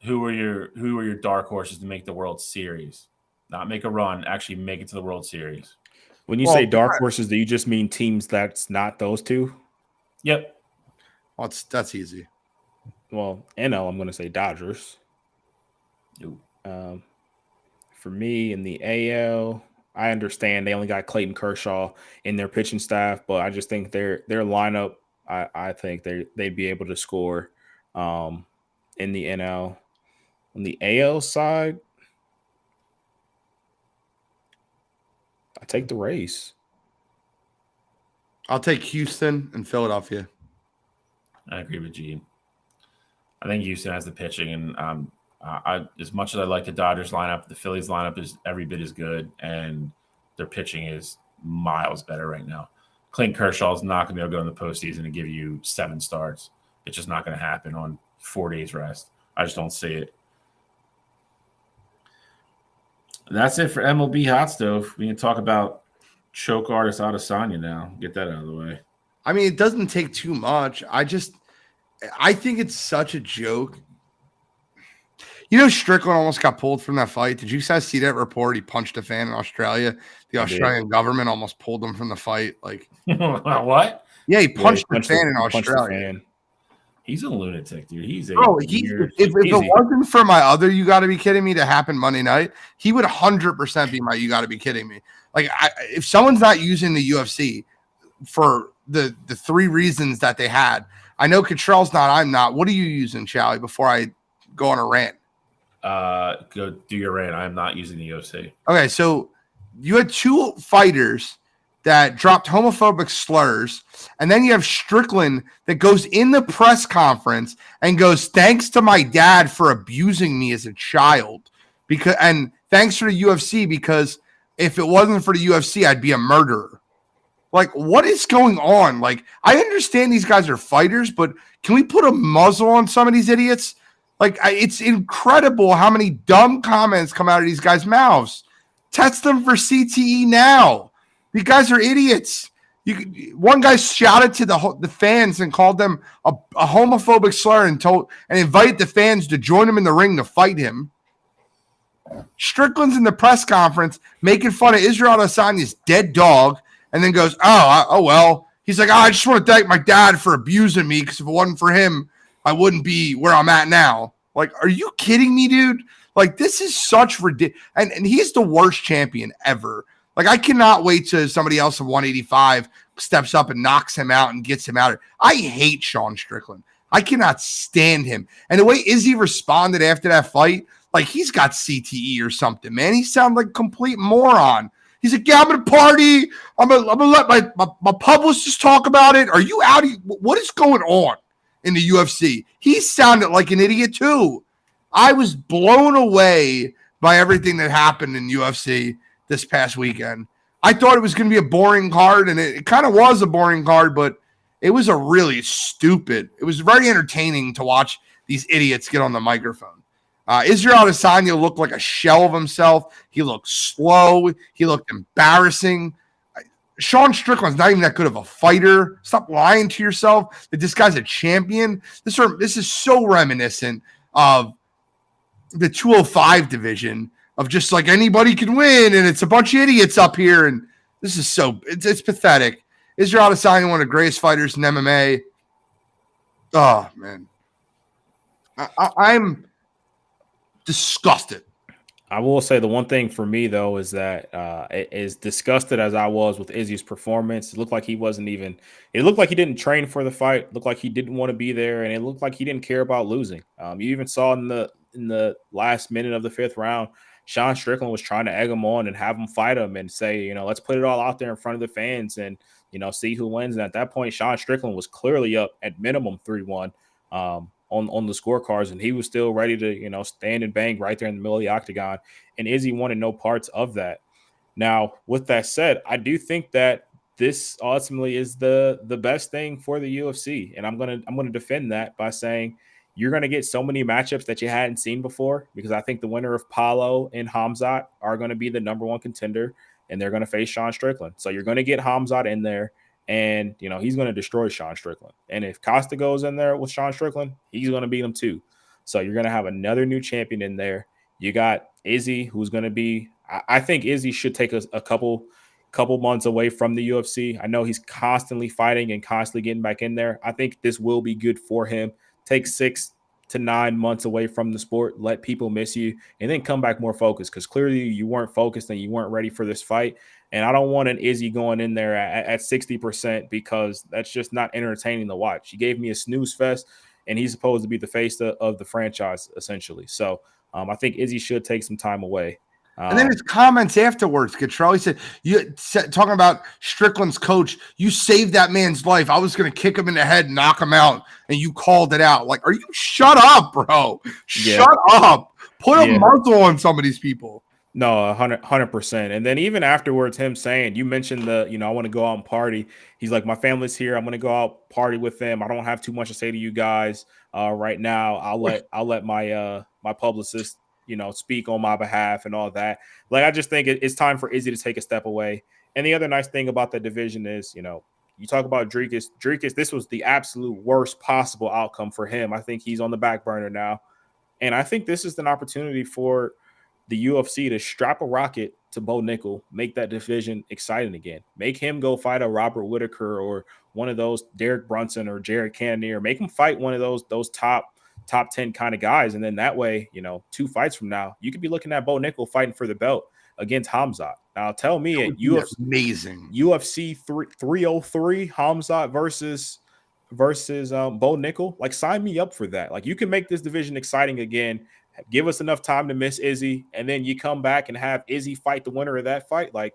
Who are your dark horses to make the World Series? Not make a run, actually make it to the World Series. When you say dark horses, do you just mean teams that's not those two? Yep. Well, that's easy. Well, NL, I'm going to say Dodgers. For me, in the AL, I understand they only got Clayton Kershaw in their pitching staff, but I just think their lineup, I think they'd be able to score in the NL. On the AL side, I take the Rays. I'll take Houston and Philadelphia. I agree with Gene. I think Houston has the pitching, and as much as I like the Dodgers lineup, the Phillies lineup is every bit as good, and their pitching is miles better right now. Clayton Kershaw is not going to be able to go in the postseason and give you 7 starts. It's just not going to happen on 4 days rest. I just don't see it. That's it for MLB Hot Stove. We can talk about choke artist Adesanya now. Get that out of the way. I mean, it doesn't take too much. I think it's such a joke. You know, Strickland almost got pulled from that fight. Did you guys see that report? He punched a fan in Australia. The Australian government almost pulled him from the fight. Like, what? Yeah, he punched a fan in Australia. He's a lunatic, dude. He's a bro. If it wasn't for my other, you got to be kidding me, to happen Monday night, he would 100% be my. You got to be kidding me. Like, if someone's not using the UFC for the three reasons that they had, I know Cottrell's not. I'm not. What are you using, Charlie? Before I go on a rant. Go do your rant. I am not using the UFC. Okay, so you had two fighters that dropped homophobic slurs, and then you have Strickland that goes in the press conference and goes, "Thanks to my dad for abusing me as a child, and thanks for the UFC, because if it wasn't for the UFC, I'd be a murderer." Like, what is going on? Like, I understand these guys are fighters, but can we put a muzzle on some of these idiots? Like, it's incredible how many dumb comments come out of these guys' mouths. Test them for CTE now. You guys are idiots. One guy shouted to the fans and called them a homophobic slur and invited the fans to join him in the ring to fight him. Strickland's in the press conference making fun of Israel Adesanya's dead dog, and then goes, "Oh well." He's like, "I just want to thank my dad for abusing me, because if it wasn't for him, I wouldn't be where I'm at now." Like, are you kidding me, dude? Like, this is such ridiculous. And he's the worst champion ever. Like, I cannot wait till somebody else of 185 steps up and knocks him out and gets him out. I hate Sean Strickland. I cannot stand him. And the way Izzy responded after that fight, like, he's got CTE or something, man. He sounded like a complete moron. He's like, "Yeah, I'm going to party. I'm gonna let my publicist talk about it." Are you out of – what is going on in the UFC? He sounded like an idiot too. I was blown away by everything that happened in UFC this past weekend. I thought it was going to be a boring card, and it kind of was a boring card, but it was a really stupid. It was very entertaining to watch these idiots get on the microphone. Israel Adesanya looked like a shell of himself. He looked slow. He looked embarrassing. Sean Strickland's not even that good of a fighter. Stop lying to yourself that this guy's a champion. This is so reminiscent of the 205 division, of just like anybody can win, and it's a bunch of idiots up here, and this is it's pathetic. Israel Adesanya, one of the greatest fighters in MMA. Oh man, I'm disgusted. I will say the one thing for me, though, is that as disgusted as I was with Izzy's performance, it looked like he wasn't even – it looked like he didn't train for the fight. It looked like he didn't want to be there, and it looked like he didn't care about losing. You even saw in the last minute of the fifth round, Sean Strickland was trying to egg him on and have him fight him and say, let's put it all out there in front of the fans and, see who wins. And at that point, Sean Strickland was clearly up at minimum 3-1. On the scorecards, and he was still ready to, stand and bang right there in the middle of the octagon. And Izzy wanted no parts of that. Now, with that said, I do think that this ultimately is the best thing for the UFC, and I'm gonna defend that by saying you're gonna get so many matchups that you hadn't seen before, because I think the winner of Paulo and Hamzat are going to be the number one contender, and they're going to face Sean Strickland. So you're going to get Hamzat in there. And, he's going to destroy Sean Strickland. And if Costa goes in there with Sean Strickland, he's going to beat him too. So you're going to have another new champion in there. You got Izzy, who's going to be – I think Izzy should take a couple months away from the UFC. I know he's constantly fighting and constantly getting back in there. I think this will be good for him. Take 6 to 9 months away from the sport, let people miss you, and then come back more focused, because clearly you weren't focused and you weren't ready for this fight. And I don't want an Izzy going in there at 60%, because that's just not entertaining to watch. He gave me a snooze fest, and he's supposed to be the face of the franchise, essentially. So I think Izzy should take some time away. And then his comments afterwards, Cottrell, he said, talking about Strickland's coach, "You saved that man's life. I was going to kick him in the head and knock him out, and you called it out." Like, shut up, bro. Yeah. Shut up. Put a muzzle on some of these people. No, 100%. And then even afterwards, him saying, you mentioned I want to go out and party. He's like, "My family's here. I'm going to go out party with them. I don't have too much to say to you guys right now. I'll let my publicist speak on my behalf and all that. Like, I just think it's time for Izzy to take a step away. And the other nice thing about the division is, you talk about Dricus, this was the absolute worst possible outcome for him. I think he's on the back burner now. And I think this is an opportunity for the UFC to strap a rocket to Bo Nickel, make that division exciting again. Make him go fight a Robert Whitaker or one of those Derek Brunson or Jared Cannonier. Make him fight one of those top 10 kind of guys. And then that way, 2 fights from now, you could be looking at Bo Nickel fighting for the belt against Hamzat. Now tell me at UFC 303, Hamzat versus Bo Nickel, like, sign me up for that. Like, you can make this division exciting again. Give us enough time to miss Izzy, and then you come back and have Izzy fight the winner of that fight. Like,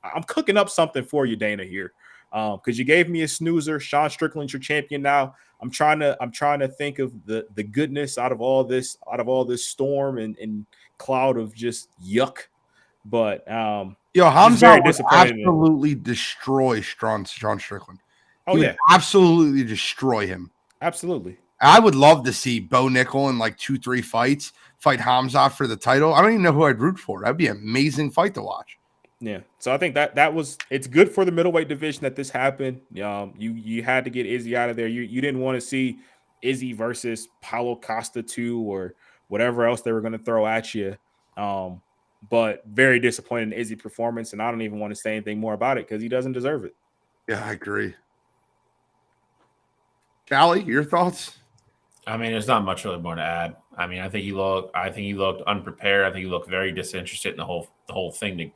I'm cooking up something for you, Dana, here, because you gave me a snoozer. Sean Strickland's your champion now. I'm trying to think of the goodness out of all this storm and cloud of just yuck. But Hamza would absolutely destroy Sean Strickland. He would absolutely destroy him. Absolutely. I would love to see Bo Nickel in like 2-3 fights fight Hamzat for the title. I don't even know who I'd root for. That'd be an amazing fight to watch. Yeah. So I think it's good for the middleweight division that this happened. You had to get Izzy out of there. You didn't want to see Izzy versus Paulo Costa 2 or whatever else they were going to throw at you. But very disappointed in Izzy performance, and I don't even want to say anything more about it because he doesn't deserve it. Yeah, I agree. Callie, your thoughts? I mean, there's not much really more to add. I mean, I think he looked unprepared. I think he looked very disinterested in the whole thing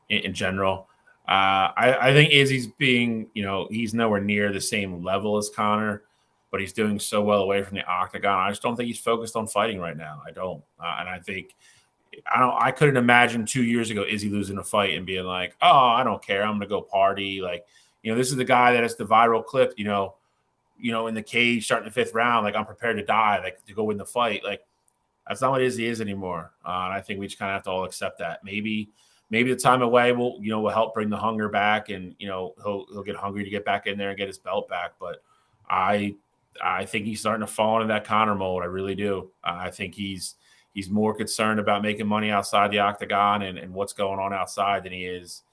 in general. I think Izzy's being, he's nowhere near the same level as Conor, but he's doing so well away from the octagon. I just don't think he's focused on fighting right now. I don't. And I think I couldn't imagine 2 years ago Izzy losing a fight and being like, oh, I don't care. I'm going to go party. Like, this is the guy that has the viral clip, in the cage starting the 5th round, like, I'm prepared to die, like, to go win the fight. Like, that's not what Izzy is anymore. And I think we just kind of have to all accept that. Maybe the time away will help bring the hunger back, and he'll get hungry to get back in there and get his belt back. But I think he's starting to fall into that Conor mode. I really do. I think he's more concerned about making money outside the octagon and what's going on outside than he is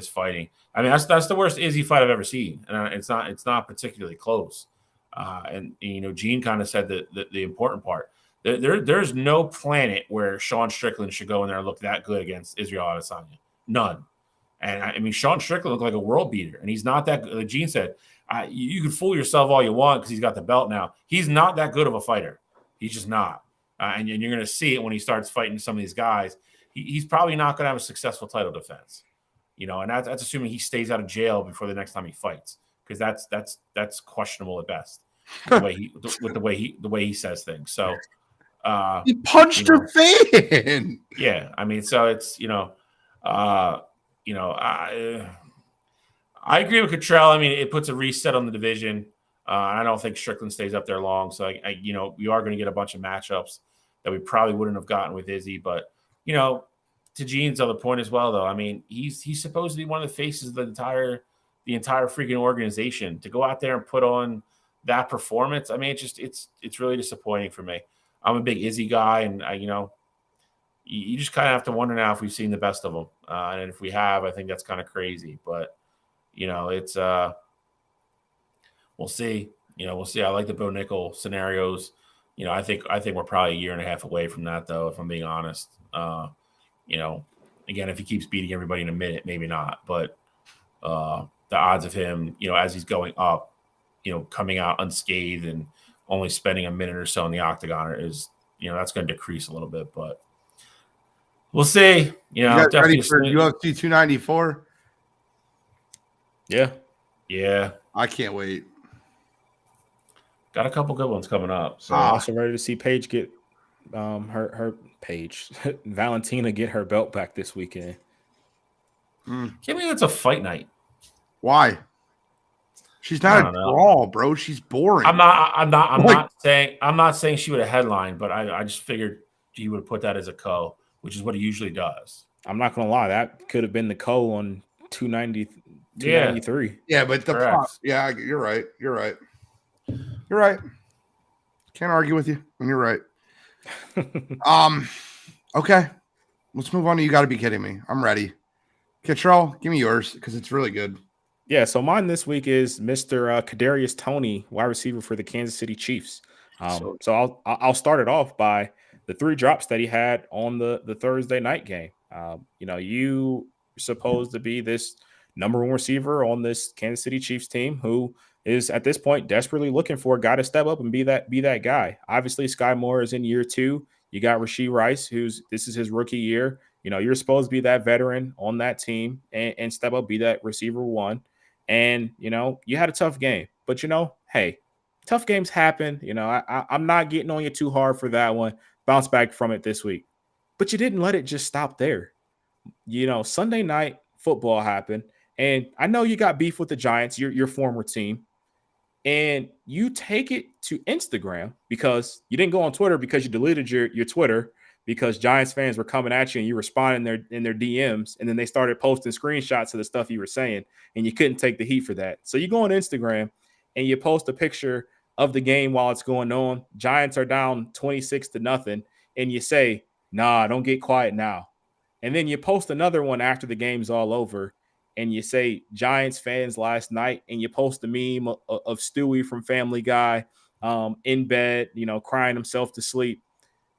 fighting. I mean, that's the worst Izzy fight I've ever seen, and it's not particularly close. And Gene kind of said the important part. There's no planet where Sean Strickland should go in there and look that good against Israel Adesanya. None. And I mean, Sean Strickland looked like a world beater, and he's not that good. Like Gene said, you can fool yourself all you want because he's got the belt now. He's not that good of a fighter. He's just not. And you're going to see it when he starts fighting some of these guys. He's probably not going to have a successful title defense. And that's assuming he stays out of jail before the next time he fights, because that's questionable at best. The way he says things. So he punched a fan. Yeah, I mean, so it's I agree with Cottrell. I mean, it puts a reset on the division. I don't think Strickland stays up there long. So we are going to get a bunch of matchups that we probably wouldn't have gotten with Izzy, but to Gene's other point as well, though, I mean, he's supposed to be one of the faces of the entire freaking organization. To go out there and put on that performance, I mean, it's really disappointing for me. I'm a big Izzy guy, and you just kind of have to wonder now if we've seen the best of him, and if we have, I think that's kind of crazy. But it's we'll see. We'll see. I like the Bo Nickel scenarios. I think we're probably a year and a half away from that, though, if I'm being honest. Again, if he keeps beating everybody in a minute, maybe not. But the odds of him, as he's going up, coming out unscathed and only spending a minute or so in the octagon is, that's going to decrease a little bit. But we'll see. You guys ready for UFC 294? Yeah. Yeah. I can't wait. Got a couple good ones coming up. So I'm also ready to see Paige get her Paige Valentina get her belt back this weekend. Can't believe it's a fight night. Why? She's not a brawl, bro. She's boring. I'm not saying she would have headlined, but I just figured he would have put that as a co, which is what he usually does. I'm not gonna lie, that could have been the co on 293. Yeah, but you're right. You're right. Can't argue with you when you're right. Okay. Let's move on to You Got to Be Kidding Me. I'm ready. Kittrell, give me yours because it's really good. Yeah, so mine this week is Mr. Kadarius Toney, wide receiver for the Kansas City Chiefs. So I'll start it off by the 3 drops that he had on the Thursday night game. You supposed to be this number 1 receiver on this Kansas City Chiefs team who is at this point desperately looking for a guy to step up and be that guy. Obviously, Sky Moore is in year 2. You got Rashee Rice, this is his rookie year. You're supposed to be that veteran on that team and step up, be that receiver 1. And, you had a tough game. But, hey, tough games happen. I'm not getting on you too hard for that one. Bounce back from it this week. But you didn't let it just stop there. Sunday night football happened. And I know you got beef with the Giants, your former team. And you take it to Instagram because you didn't go on Twitter because you deleted your Twitter because Giants fans were coming at you and you responded in their DMs, and then they started posting screenshots of the stuff you were saying, and you couldn't take the heat for that. So you go on Instagram and you post a picture of the game while it's going on. Giants are down 26-0, and you say, "Nah, don't get quiet now." And then you post another one after the game's all over, and you say, "Giants fans last night," and you post a meme of Stewie from Family Guy in bed, crying himself to sleep.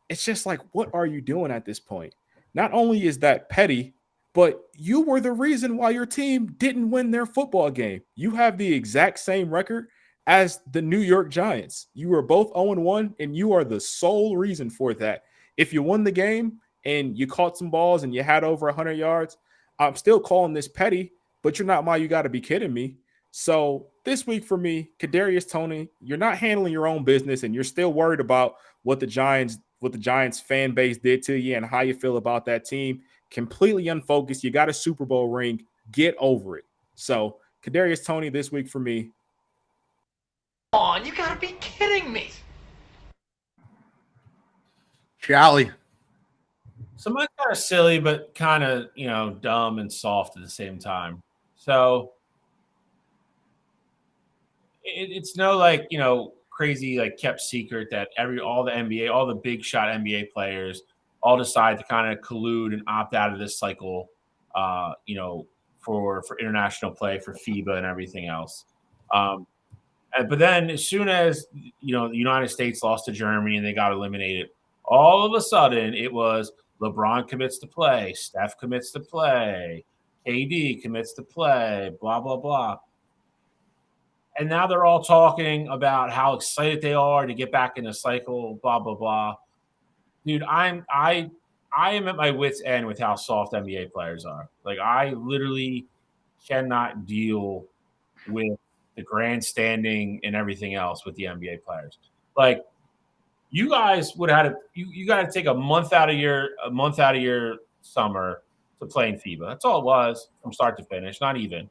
It's just like, what are you doing at this point? Not only is that petty, but you were the reason why your team didn't win their football game. You have the exact same record as the New York Giants. You were both 0-1, and you are the sole reason for that. If you won the game and you caught some balls and you had over 100 yards, I'm still calling this petty, but you're not my You Got to Be Kidding Me. So this week for me, Kadarius Toney, you're not handling your own business, and you're still worried about what the Giants fan base did to you and how you feel about that team. Completely unfocused. You got a Super Bowl ring. Get over it. So Kadarius Toney this week for me. Come on, you gotta be kidding me. Charlie. So mine's kind of silly, but kind of, dumb and soft at the same time. So it's no crazy ckept secret that all the big shot NBA players all decide to kind of collude and opt out of this cycle, for international play for FIBA and everything else. But then as soon as the United States lost to Germany and they got eliminated, all of a sudden it was LeBron commits to play, Steph commits to play, KD commits to play, blah blah blah. And now they're all talking about how excited they are to get back in the cycle, blah, blah, blah. Dude, I am at my wit's end with how soft NBA players are. I literally cannot deal with the grandstanding and everything else with the NBA players. You guys would have you got to take a month out of your summer to play in FIBA. That's all it was from start to finish, not even.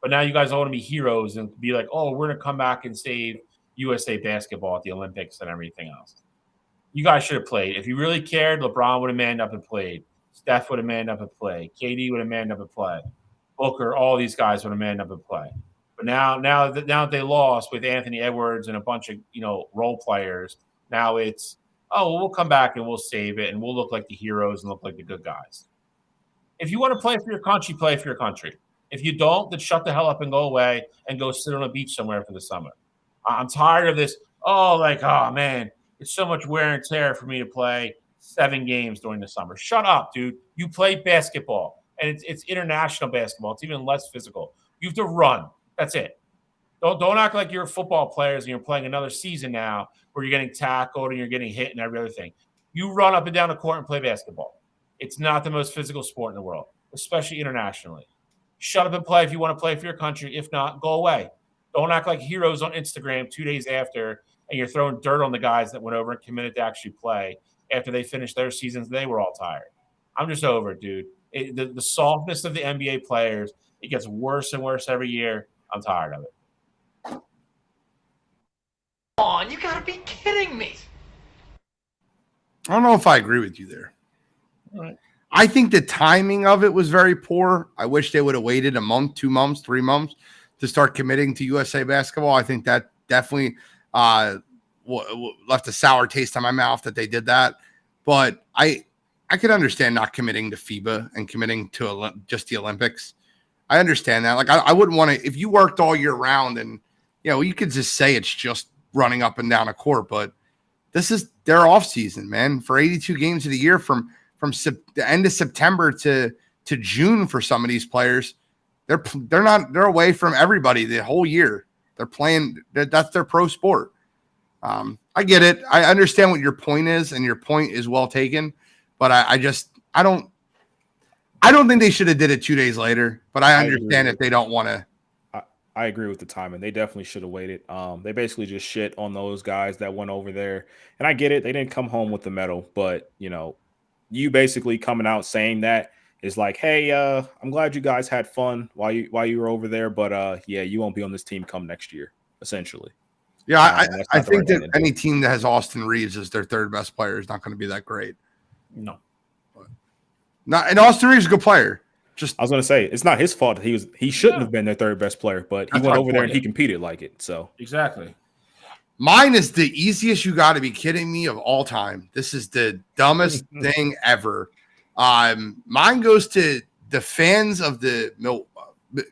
But now you guys all want to be heroes and be like, oh, we're going to come back and save USA basketball at the Olympics and everything else. You guys should have played. If you really cared, LeBron would have manned up and played. Steph would have manned up and played. KD would have manned up and played. Booker, all these guys would have manned up and played. But now that they lost with Anthony Edwards and a bunch of role players, now it's, oh, well, we'll come back and we'll save it and we'll look like the heroes and look like the good guys. If you want to play for your country, play for your country. If you don't, then shut the hell up and go away and go sit on a beach somewhere for the summer. I'm tired of this. Oh, man, it's so much wear and tear for me to play 7 games during the summer. Shut up, dude. You play basketball, and it's international basketball. It's even less physical. You have to run. That's it. Don't act like you're football players and you're playing another season now where you're getting tackled and you're getting hit and every other thing. You run up and down the court and play basketball. It's not the most physical sport in the world, especially internationally. Shut up and play if you want to play for your country. If not, go away. Don't act like heroes on Instagram 2 days after, and you're throwing dirt on the guys that went over and committed to actually play after they finished their seasons. They were all tired. I'm just over it, dude. The softness of the NBA players, it gets worse and worse every year. I'm tired of it. Come on, you gotta be kidding me. I don't know if I agree with you there. All right. I think the timing of it was very poor. I wish they would have waited a month, 2 months, 3 months to start committing to USA basketball. I think that definitely left a sour taste in my mouth that they did that. But I could understand not committing to FIBA and committing to just the Olympics. I understand that. Like, I wouldn't want to, if you worked all year round and, you could just say it's just running up and down a court, but this is their off season, man, for 82 games of the year from the end of September to June for some of these players. They're away from everybody the whole year. They're playing. That's their pro sport. I get it. I understand what your point is, and your point is well taken. But I don't think they should have did it 2 days later. But I understand if they don't want to. I agree with the timing. They definitely should have waited. They basically just shit on those guys that went over there, and I get it. They didn't come home with the medal, but you basically coming out saying that is like, hey, I'm glad you guys had fun while you were over there, but yeah, you won't be on this team come next year, essentially. Yeah, I think that any team that has Austin Reeves as their third best player is not going to be that great. No, and Austin Reeves is a good player. I was going to say it's not his fault that he shouldn't have been their third best player, but he went over there and he competed like it. So exactly. Mine is the easiest. You got to be kidding me of all time. This is the dumbest thing ever. Mine goes to the fans of the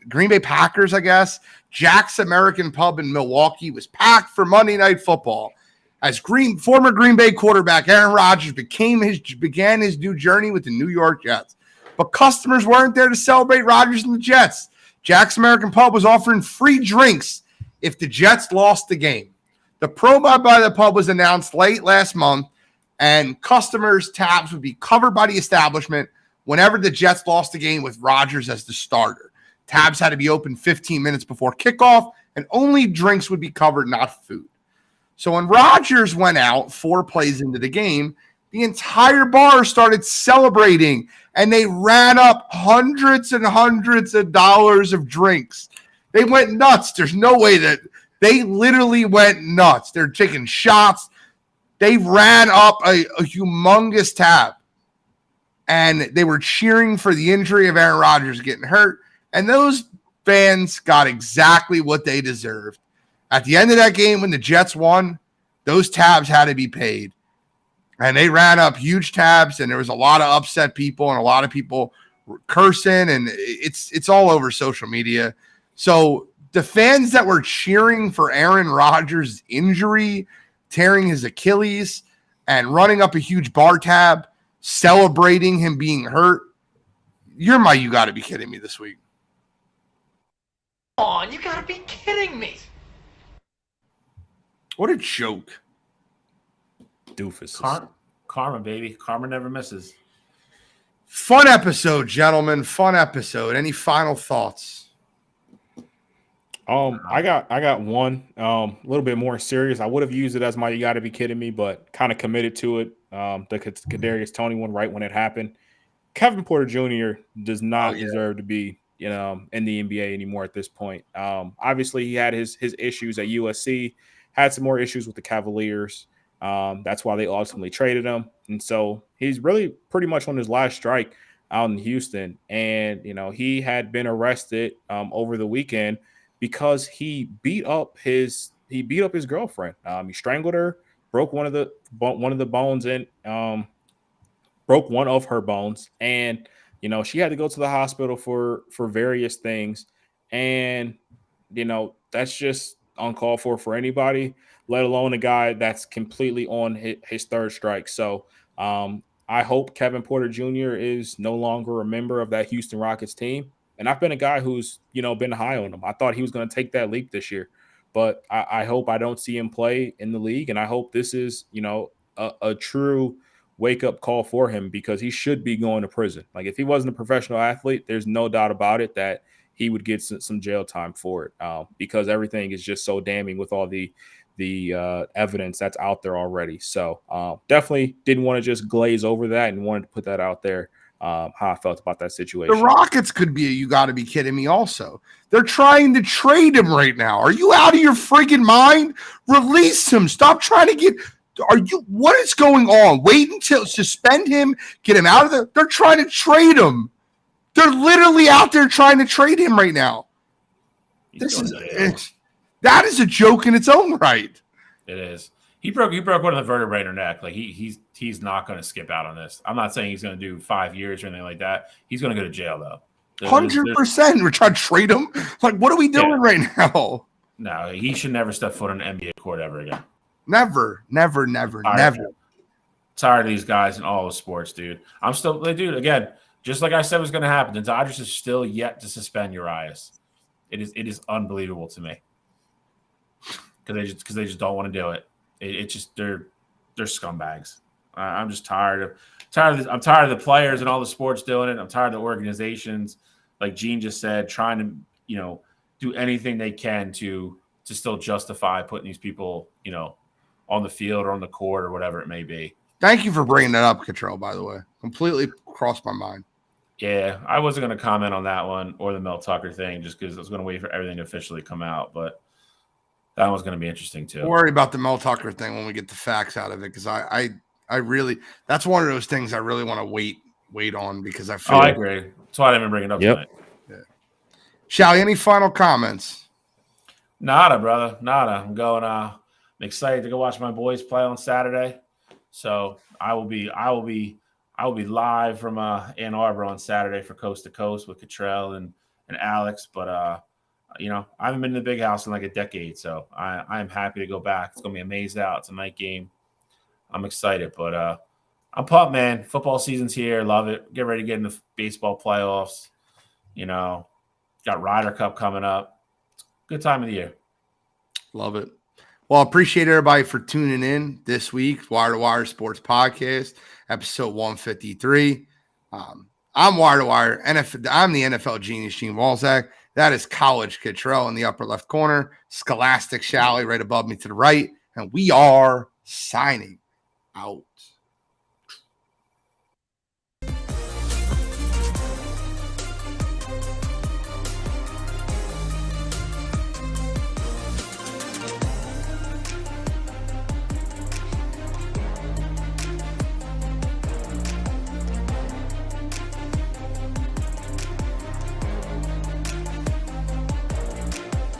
Green Bay Packers, I guess. Jack's American Pub in Milwaukee was packed for Monday Night Football as former Green Bay quarterback Aaron Rodgers began his new journey with the New York Jets. But customers weren't there to celebrate Rodgers and the Jets. Jack's American Pub was offering free drinks if the Jets lost the game. The promo by the pub was announced late last month, and customers' tabs would be covered by the establishment whenever the Jets lost the game with Rodgers as the starter. Tabs had to be open 15 minutes before kickoff, and only drinks would be covered, not food. So when Rodgers went out 4 plays into the game, the entire bar started celebrating, and they ran up hundreds and hundreds of dollars of drinks. They went nuts. There's no way that they literally went nuts. They're taking shots. They ran up a humongous tab, and they were cheering for the injury of Aaron Rodgers getting hurt, and those fans got exactly what they deserved. At the end of that game, when the Jets won, those tabs had to be paid. And they ran up huge tabs, and there was a lot of upset people and a lot of people cursing, and it's all over social media. So the fans that were cheering for Aaron Rodgers' injury, tearing his Achilles, and running up a huge bar tab, celebrating him being hurt, you got to be kidding me this week. Come on, you got to be kidding me. What a joke. Doofus. Karma, baby. Karma never misses. Fun episode, gentlemen. Fun episode. Any final thoughts? I got one a little bit more serious. I would have used it as my "you got to be kidding me," but kind of committed to it. The Kadarius Toney one right when it happened. Kevin Porter Jr. does not deserve to be in the NBA anymore at this point. Obviously, he had his issues at USC. Had some more issues with the Cavaliers. That's why they ultimately traded him. And so he's really pretty much on his last strike out in Houston. And, he had been arrested over the weekend because he beat up his girlfriend. He strangled her, broke one of the bones in, broke one of her bones. And, she had to go to the hospital for various things. And, that's just uncalled for anybody, let alone a guy that's completely on his third strike. So I hope Kevin Porter Jr. is no longer a member of that Houston Rockets team. And I've been a guy who's, been high on him. I thought he was going to take that leap this year, but I hope I don't see him play in the league. And I hope this is, a true wake-up call for him, because he should be going to prison. Like, if he wasn't a professional athlete, there's no doubt about it that he would get some jail time for it, because everything is just so damning with all the evidence that's out there already. So definitely didn't want to just glaze over that and wanted to put that out there, how I felt about that situation. The Rockets could be you got to be kidding me also. They're trying to trade him right now. Are you out of your freaking mind? Release him. Stop trying to what is going on? Wait until suspend him, get him out of there. They're trying to trade him. They're literally out there trying to trade him right now. That is a joke in its own right. It is. He broke one of the vertebrae in her neck. Like he's not going to skip out on this. I'm not saying he's going to do 5 years or anything like that. He's going to go to jail though. 100%. We're trying to trade him. Like, what are we doing right now? No, he should never step foot on an NBA court ever again. Never. Tired of these guys in all the sports, dude. I'm still, dude. Again, just like I said was going to happen, the Dodgers is still yet to suspend Urias. It is unbelievable to me because they just don't want to do it. It's just they're scumbags. I'm just tired of I'm tired of the players and all the sports doing it. I'm tired of the organizations, like Gene just said, trying to do anything they can to still justify putting these people on the field or on the court or whatever it may be. Thank you for bringing that up, Cottrell, by the way. Completely crossed my mind. Yeah, I wasn't going to comment on that one or the Mel Tucker thing just because I was going to wait for everything to officially come out, but that one's going to be interesting too. Don't worry about the Mel Tucker thing when we get the facts out of it, because I really, that's one of those things I really want to wait on, because I feel. I agree. That's why I didn't bring it up tonight. Yeah. Shally, any final comments? Nada, brother. Nada. I'm going. I'm excited to go watch my boys play on Saturday. So I will be live from Ann Arbor on Saturday for Coast to Coast with Cottrell and Alex. But I haven't been in the big house in like a decade, so I am happy to go back. It's gonna be amazed out. It's a night game. I'm excited, but I'm pumped, man. Football season's here. Love it. Get ready to get in the baseball playoffs. Got Ryder Cup coming up. It's a good time of the year. Love it. Well, I appreciate everybody for tuning in this week. Wire2Wire Sports Podcast, episode 153. I'm Wire2Wire. I'm the NFL genius, Gene Walzak. That is College Cottrell in the upper left corner. Scholastic Shally right above me to the right. And we are signing out.